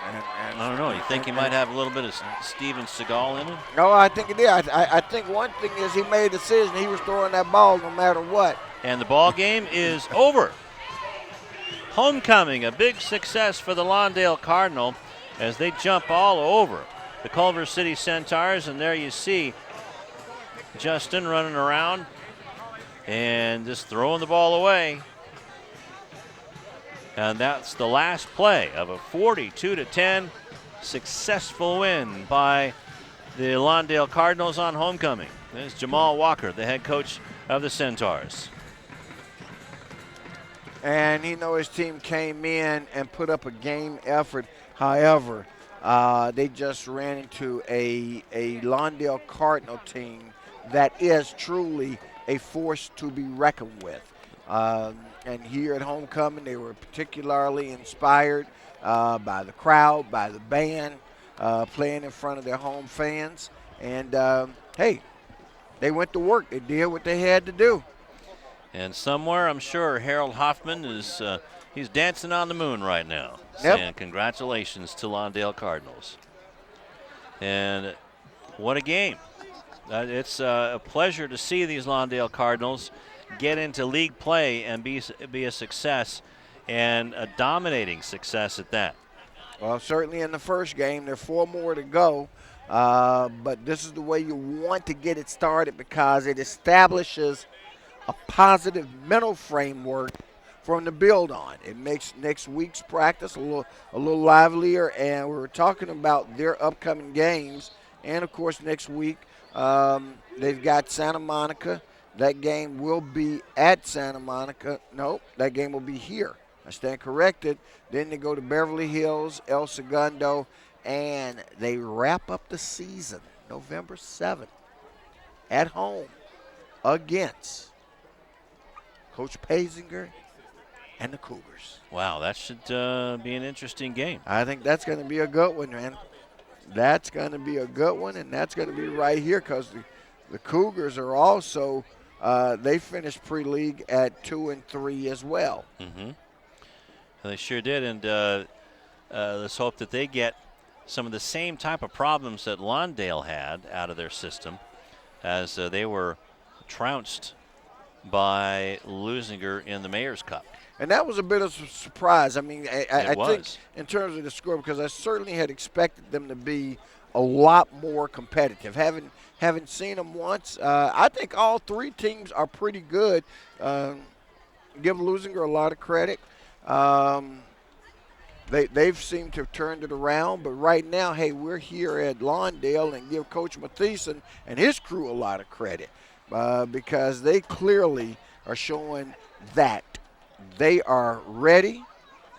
I don't know. You think he might have a little bit of Steven Seagal in him? No, I think he did. I think one thing is he made a decision. He was throwing that ball no matter what. And the ball game is over. Homecoming, a big success for the Lawndale Cardinal as they jump all over the Culver City Centaurs. And there you see Justin running around and just throwing the ball away. And that's the last play of a 42-10 successful win by the Lawndale Cardinals on homecoming. There's Jamal Walker, the head coach of the Centaurs. And his team came in and put up a game effort. However, they just ran into a Lawndale Cardinal team that is truly a force to be reckoned with. And here at homecoming, they were particularly inspired by the crowd, by the band, playing in front of their home fans. And, hey, they went to work. They did what they had to do. And somewhere, I'm sure, Harold Hoffman is he's dancing on the moon right now, Yep. saying congratulations to Lawndale Cardinals. And what a game. It's a pleasure to see these Lawndale Cardinals get into league play and be a success, and a dominating success at that. Well, certainly in the first game, there are 4 more to go. But this is the way you want to get it started because it establishes a positive mental framework from the build on. It makes next week's practice a little livelier, and we were talking about their upcoming games. And, of course, next week they've got Santa Monica. That game will be at Santa Monica. Nope, that game will be here. I stand corrected. Then they go to Beverly Hills, El Segundo, and they wrap up the season November 7th at home against Coach Pazinger and the Cougars. Wow, that should be an interesting game. I think that's going to be a good one, man. That's going to be a good one, and that's going to be right here because the Cougars are also they finished pre-league at 2-3 as well. Mm-hmm. They sure did, and let's hope that they get some of the same type of problems that Lawndale had out of their system, as they were trounced by Lusinger in the Mayor's Cup. And that was a bit of a surprise. I mean, I think was. in terms of the score, because I certainly had expected them to be a lot more competitive. Having seen them once, I think all three teams are pretty good. Give Lusinger a lot of credit. They've seemed to have turned it around, but right now, hey, we're here at Lawndale, and give Coach Mathieson and his crew a lot of credit because they clearly are showing that they are ready,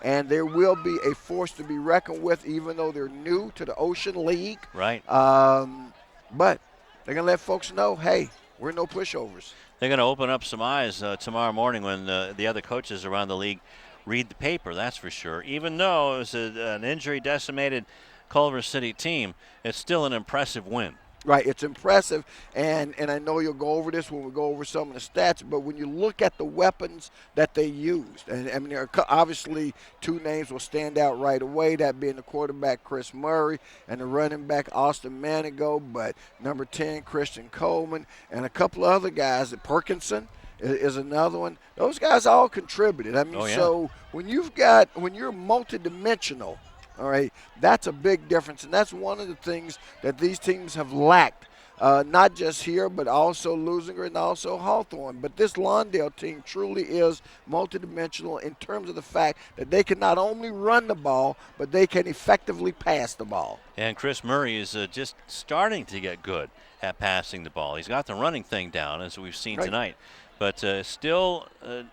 and there will be a force to be reckoned with, even though they're new to the Ocean League. Right. But they're going to let folks know, hey, we're no pushovers. They're going to open up some eyes tomorrow morning when the other coaches around the league read the paper, that's for sure. Even though it was an injury-decimated Culver City team, it's still an impressive win. Right, it's impressive, and I know you'll go over this when we go over some of the stats, but when you look at the weapons that they used, and I mean, there are obviously two names will stand out right away, that being the quarterback Chris Murray and the running back Austin Manigo, but number 10, Christian Coleman, and a couple of other guys, Perkinson is another one. Those guys all contributed. I mean, so when you're multidimensional, all right, that's a big difference, and that's one of the things that these teams have lacked, not just here, but also Lusinger and also Hawthorne. But this Lawndale team truly is multidimensional in terms of the fact that they can not only run the ball, but they can effectively pass the ball. And Chris Murray is just starting to get good at passing the ball. He's got the running thing down, as we've seen tonight. But still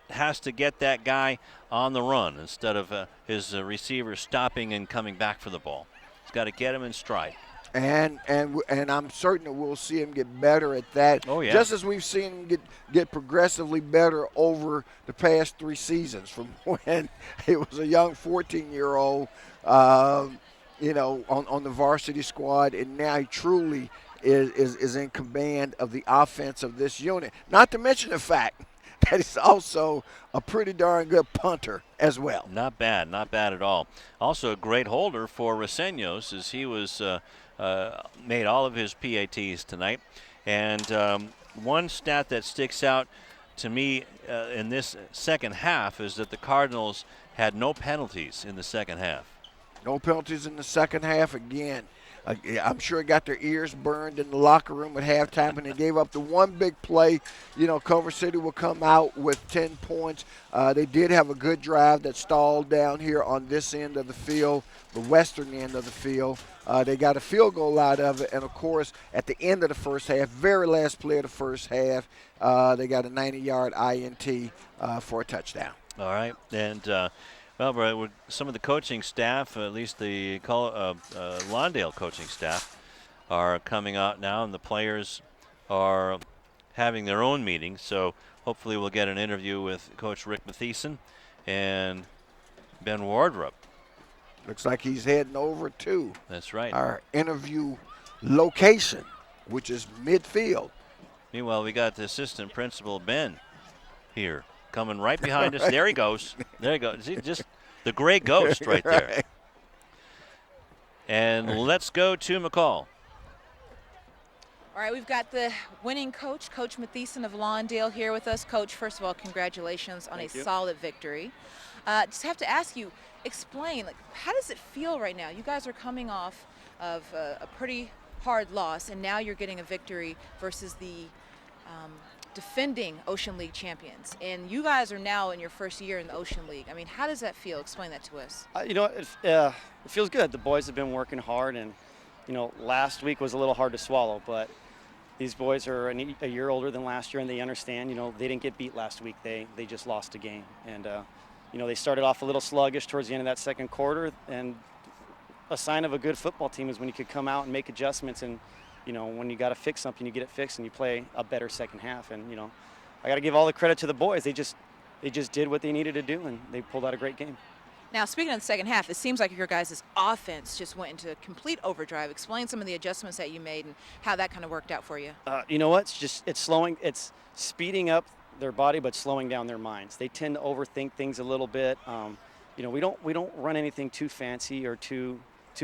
has to get that guy on the run instead of his receiver stopping and coming back for the ball. He's got to get him in stride. And I'm certain that we'll see him get better at that. Oh, yeah. Just as we've seen him get progressively better over the past 3 seasons, from when he was a young 14-year-old, on the varsity squad, and now he truly is in command of the offense of this unit. Not to mention the fact that he's also a pretty darn good punter as well. Not bad at all. Also a great holder for Reseños, as he was made all of his PATs tonight. And one stat that sticks out to me in this second half is that the Cardinals had no penalties in the second half. No penalties in the second half again. I'm sure it got their ears burned in the locker room at halftime, and they gave up the one big play. Culver City will come out with 10 points. They did have a good drive that stalled down here on this end of the field, the western end of the field. They got a field goal out of it, and, of course, at the end of the first half, very last play of the first half, they got a 90-yard INT for a touchdown. All right, and well, some of the coaching staff, at least the Lawndale coaching staff, are coming out now, and the players are having their own meetings. So hopefully we'll get an interview with Coach Rick Mathieson and Ben Wardrop. Looks like he's heading over to our interview location, which is midfield. Meanwhile, we got the assistant principal, Ben, here. Coming right behind us. There he goes. There he goes. See, just the gray ghost right there. And let's go to McCall. All right, we've got the winning coach, Coach Mathieson of Lawndale, here with us. Coach, first of all, congratulations on a solid victory. Just have to ask you, explain, how does it feel right now? You guys are coming off of a pretty hard loss, and now you're getting a victory versus the defending Ocean League champions, and you guys are now in your first year in the Ocean League. I mean, how does that feel? Explain that to us. It feels good. The boys have been working hard, and last week was a little hard to swallow, but these boys are a year older than last year, and they understand. They didn't get beat last week. They just lost a game, and they started off a little sluggish towards the end of that second quarter, and a sign of a good football team is when you could come out and make adjustments, and when you got to fix something, you get it fixed, and you play a better second half. And I got to give all the credit to the boys. They just did what they needed to do, and they pulled out a great game. Now, speaking of the second half, it seems like your guys' offense just went into complete overdrive. Explain some of the adjustments that you made and how that kind of worked out for you. You know what? It's speeding up their body, but slowing down their minds. They tend to overthink things a little bit. We don't run anything too fancy or too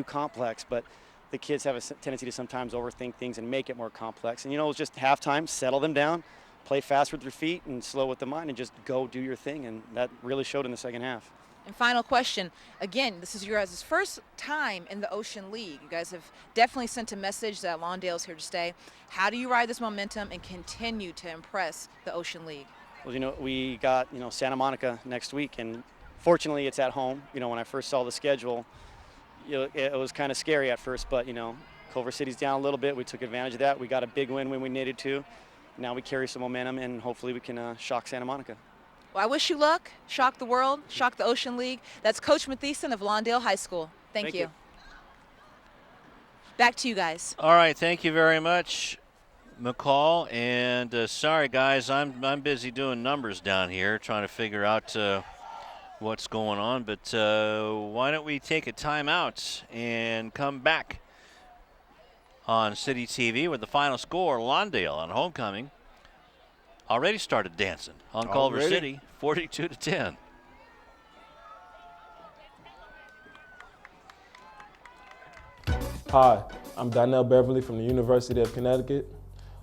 complex, but the kids have a tendency to sometimes overthink things and make it more complex. And it was just halftime, settle them down, play fast with your feet and slow with the mind and just go do your thing. And that really showed in the second half. And final question, again, this is your guys' first time in the Ocean League. You guys have definitely sent a message that Lawndale's here to stay. How do you ride this momentum and continue to impress the Ocean League? Well, we got, Santa Monica next week, and fortunately it's at home. When I first saw the schedule, it was kind of scary at first, but, Culver City's down a little bit. We took advantage of that. We got a big win when we needed to. Now we carry some momentum, and hopefully we can shock Santa Monica. Well, I wish you luck. Shock the world. Shock the Ocean League. That's Coach Mathieson of Lawndale High School. Thank you. Back to you guys. All right, thank you very much, McCall. And sorry, guys, I'm busy doing numbers down here, trying to figure out what's going on. But why don't we take a timeout and come back on City TV with the final score. Lawndale on homecoming already started dancing on Culver City, 42-10. Hi, I'm Donnell Beverly from the University of Connecticut,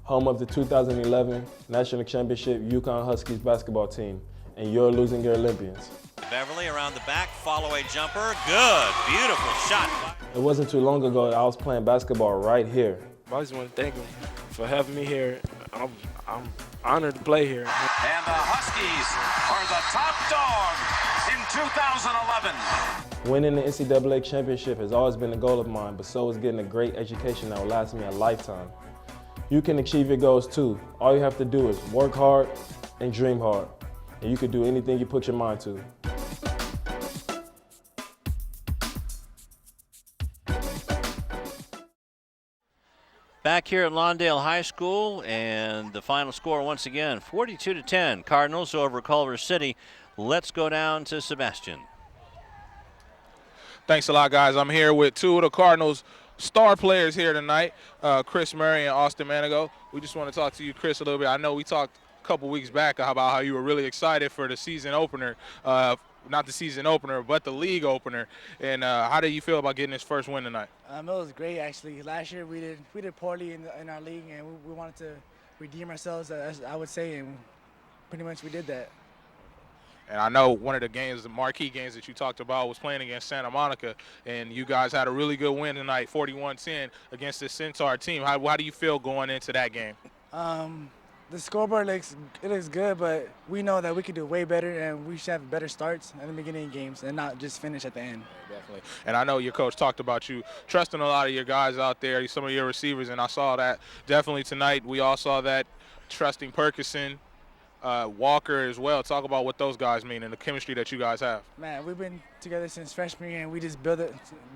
home of the 2011 National Championship UConn Huskies basketball team, and your losing year Olympians. Beverly around the back, follow-away jumper, good, beautiful shot. It wasn't too long ago that I was playing basketball right here. I just want to thank him for having me here. I'm honored to play here. And the Huskies are the top dog in 2011. Winning the NCAA championship has always been a goal of mine, but so is getting a great education that will last me a lifetime. You can achieve your goals too. All you have to do is work hard and dream hard, and you can do anything you put your mind to. Back here at Lawndale High School, and the final score once again, 42-10, Cardinals over Culver City. Let's go down to Sebastian. Thanks a lot, guys. I'm here with two of the Cardinals' star players here tonight, Chris Murray and Austin Manigo. We just want to talk to you, Chris, a little bit. I know we talked a couple weeks back about how you were really excited for the season opener, not the season opener, but the league opener. And how do you feel about getting this first win tonight? It was great, actually. Last year we did poorly in our league, and we wanted to redeem ourselves, as I would say, and pretty much we did that. And I know one of the games, the marquee games that you talked about, was playing against Santa Monica, and you guys had a really good win tonight, 41-10, against the Centaur team. How do you feel going into that game? The scoreboard looks good, but we know that we could do way better, and we should have better starts at the beginning of games and not just finish at the end. Definitely. And I know your coach talked about you trusting a lot of your guys out there, some of your receivers, and I saw that definitely tonight. We all saw that, trusting Perkison, Walker as well. Talk about what those guys mean and the chemistry that you guys have. Man, we've been together since freshman year, and we just build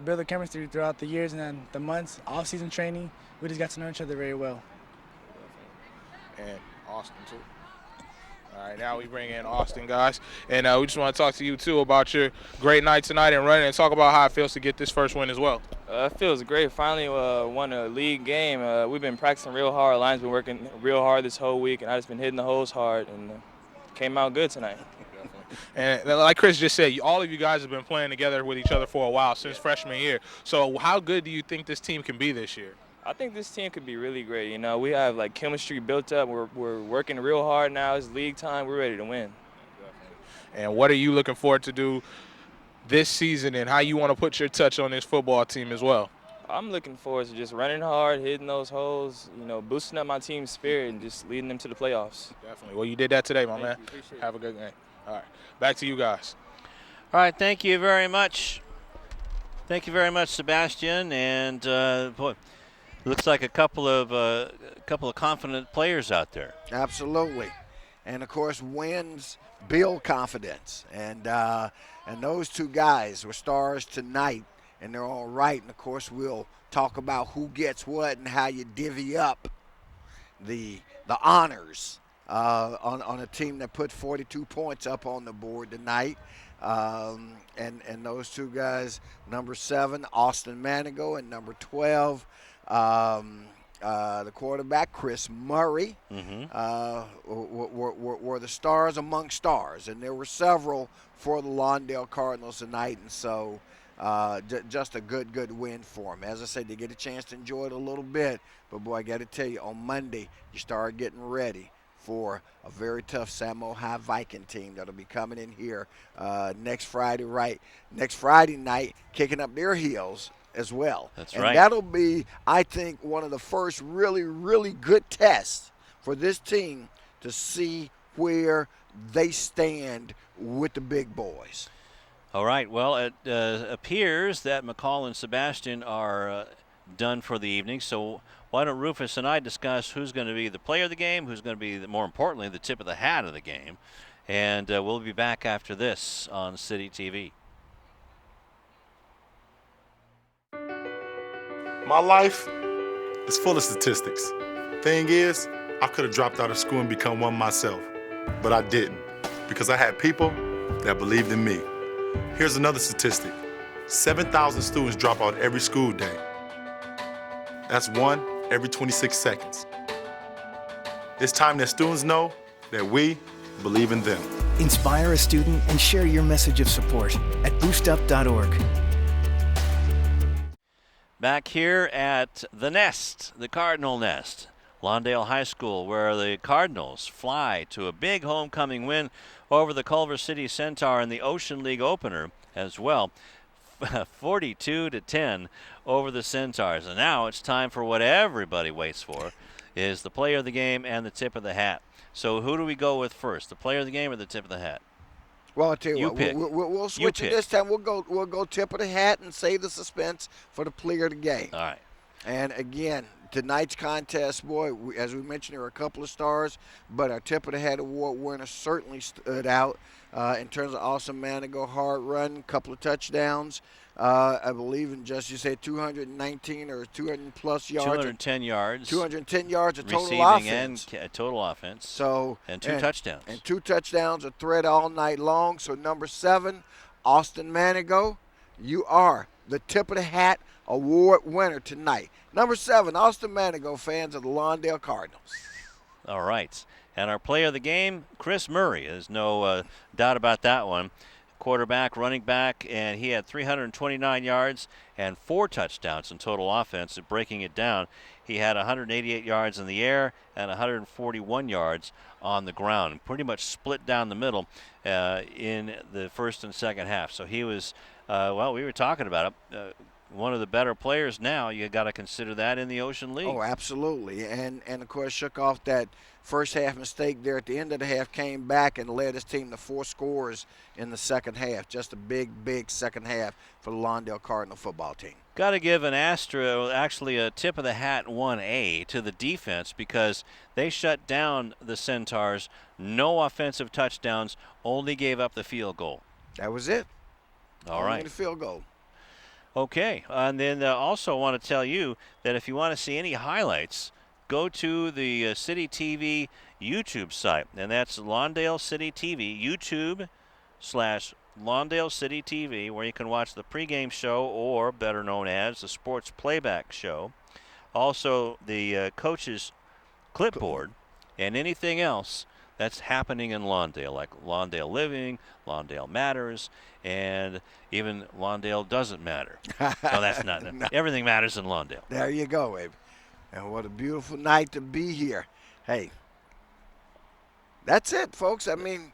the chemistry throughout the years and then the months, off-season training. We just got to know each other very well. And Austin, too. All right, now we bring in Austin, guys. And we just want to talk to you, too, about your great night tonight and running, and talk about how it feels to get this first win as well. It feels great. Finally won a league game. We've been practicing real hard. Our line's been working real hard this whole week, and I've just been hitting the holes hard, and came out good tonight. And like Chris just said, all of you guys have been playing together with each other for a while, since freshman year. So how good do you think this team can be this year? I think this team could be really great. You know, we have like chemistry built up. We're working real hard now. It's league time. We're ready to win. And what are you looking forward to do this season, and how you want to put your touch on this football team as well? I'm looking forward to just running hard, hitting those holes, boosting up my team's spirit and just leading them to the playoffs. Definitely. Well, you did that today, my man. Appreciate it. Have a good game. All right. Back to you guys. All right, thank you very much. Thank you very much, Sebastian. And boy, looks like a couple of confident players out there. Absolutely. And, of course, wins build confidence. And those two guys were stars tonight, and they're all right. And, of course, we'll talk about who gets what and how you divvy up the honors on a team that put 42 points up on the board tonight. And those two guys, number 7, Austin Manigo, and number 12, the quarterback, Chris Murray, were the stars among stars. And there were several for the Lawndale Cardinals tonight, and so just a good win for them. As I said, they get a chance to enjoy it a little bit, but boy, I got to tell you, on Monday, you start getting ready for a very tough Samo High Viking team that'll be coming in here next Friday night, kicking up their heels as well. That's and right. That'll be, I think, one of the first really, really good tests for this team to see where they stand with the big boys. All right. Well, it appears that McCall and Sebastian are done for the evening. So why don't Rufus and I discuss who's going to be the player of the game, who's going to be, more importantly, the tip of the hat of the game. And we'll be back after this on City TV. My life is full of statistics. Thing is, I could have dropped out of school and become one myself, but I didn't because I had people that believed in me. Here's another statistic. 7,000 students drop out every school day. That's one every 26 seconds. It's time that students know that we believe in them. Inspire a student and share your message of support at boostup.org. Back here at the Nest, the Cardinal Nest, Lawndale High School, where the Cardinals fly to a big homecoming win over the Culver City Centaur in the Ocean League opener as well. 42-10 over the Centaurs. And now it's time for what everybody waits for, is the player of the game and the tip of the hat. So who do we go with first, the player of the game or the tip of the hat? Well, I'll tell you, pick. We'll switch it this time. We'll go tip of the hat and save the suspense for the player of the game. All right. And again, tonight's contest, boy, as we mentioned, there were a couple of stars, but our tip of the hat award winner certainly stood out in terms of awesome man to go hard run, couple of touchdowns. I believe in just, you say 219 or 200 plus yards. 210 yards. 210 yards of total receiving offense. And total offense. So and two touchdowns. And 2 touchdowns, a threat all night long. So number 7, Austin Manigo, you are the tip of the hat award winner tonight. Number 7, Austin Manigo, fans of the Lawndale Cardinals. All right. And our player of the game, Chris Murray. There's no doubt about that one. Quarterback, running back, and he had 329 yards and 4 touchdowns in total offense. Breaking it down, he had 188 yards in the air and 141 yards on the ground. Pretty much split down the middle in the first and second half. So he was, well, we were talking about it. One of the better players now. You got to consider that in the Ocean League. Oh, absolutely. And of course, shook off that first half mistake there at the end of the half, came back and led his team to 4 scores in the second half. Just a big, big second half for the Lawndale Cardinal football team. Got to give an actually a tip of the hat 1A to the defense because they shut down the Centaurs. No offensive touchdowns, only gave up the field goal. That was it. All right. Only the field goal. Okay, and then also want to tell you that if you want to see any highlights, go to the City TV YouTube site, and that's Lawndale City TV, YouTube/Lawndale City TV, where you can watch the pregame show, or better known as the sports playback show. Also, the coach's clipboard, and anything else that's happening in Lawndale, like Lawndale Living, Lawndale Matters, and even Lawndale Doesn't Matter. No, that's not. No. Everything matters in Lawndale. There you go, Abe. And what a beautiful night to be here. Hey, that's it, folks. I mean,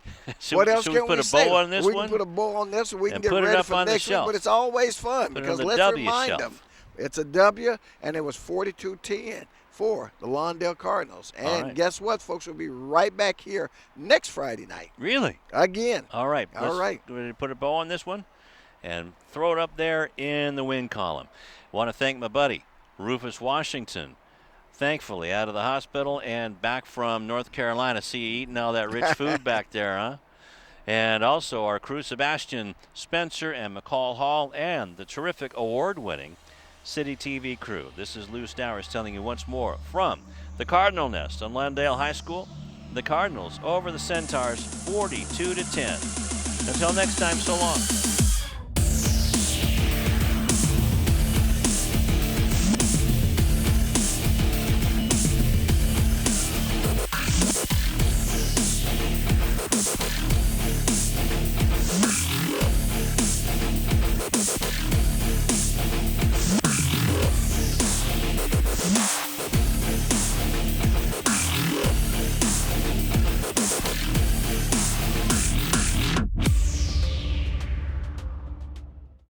what else can we say? Should we put a bow on this one? one? We can put a bow on this, and we can get put it ready up for on the next week. shelf. But it's always fun Put it because on the let's W remind shelf. them it's a W, and it was 42-10 for the Lawndale Cardinals. And right. guess what, folks? We'll be right back here next Friday night. Really? Again. All right. All right. Ready to put a bow on this one and throw it up there in the win column. Want to thank my buddy, Rufus Washington. Thankfully, out of the hospital and back from North Carolina. See you eating all that rich food back there, huh? And also our crew, Sebastian Spencer and McCall Hall, and the terrific award-winning City TV crew. This is Lou Stowers telling you once more from the Cardinal Nest on Lawndale High School. The Cardinals over the Centaurs 42-10. Until next time, so long.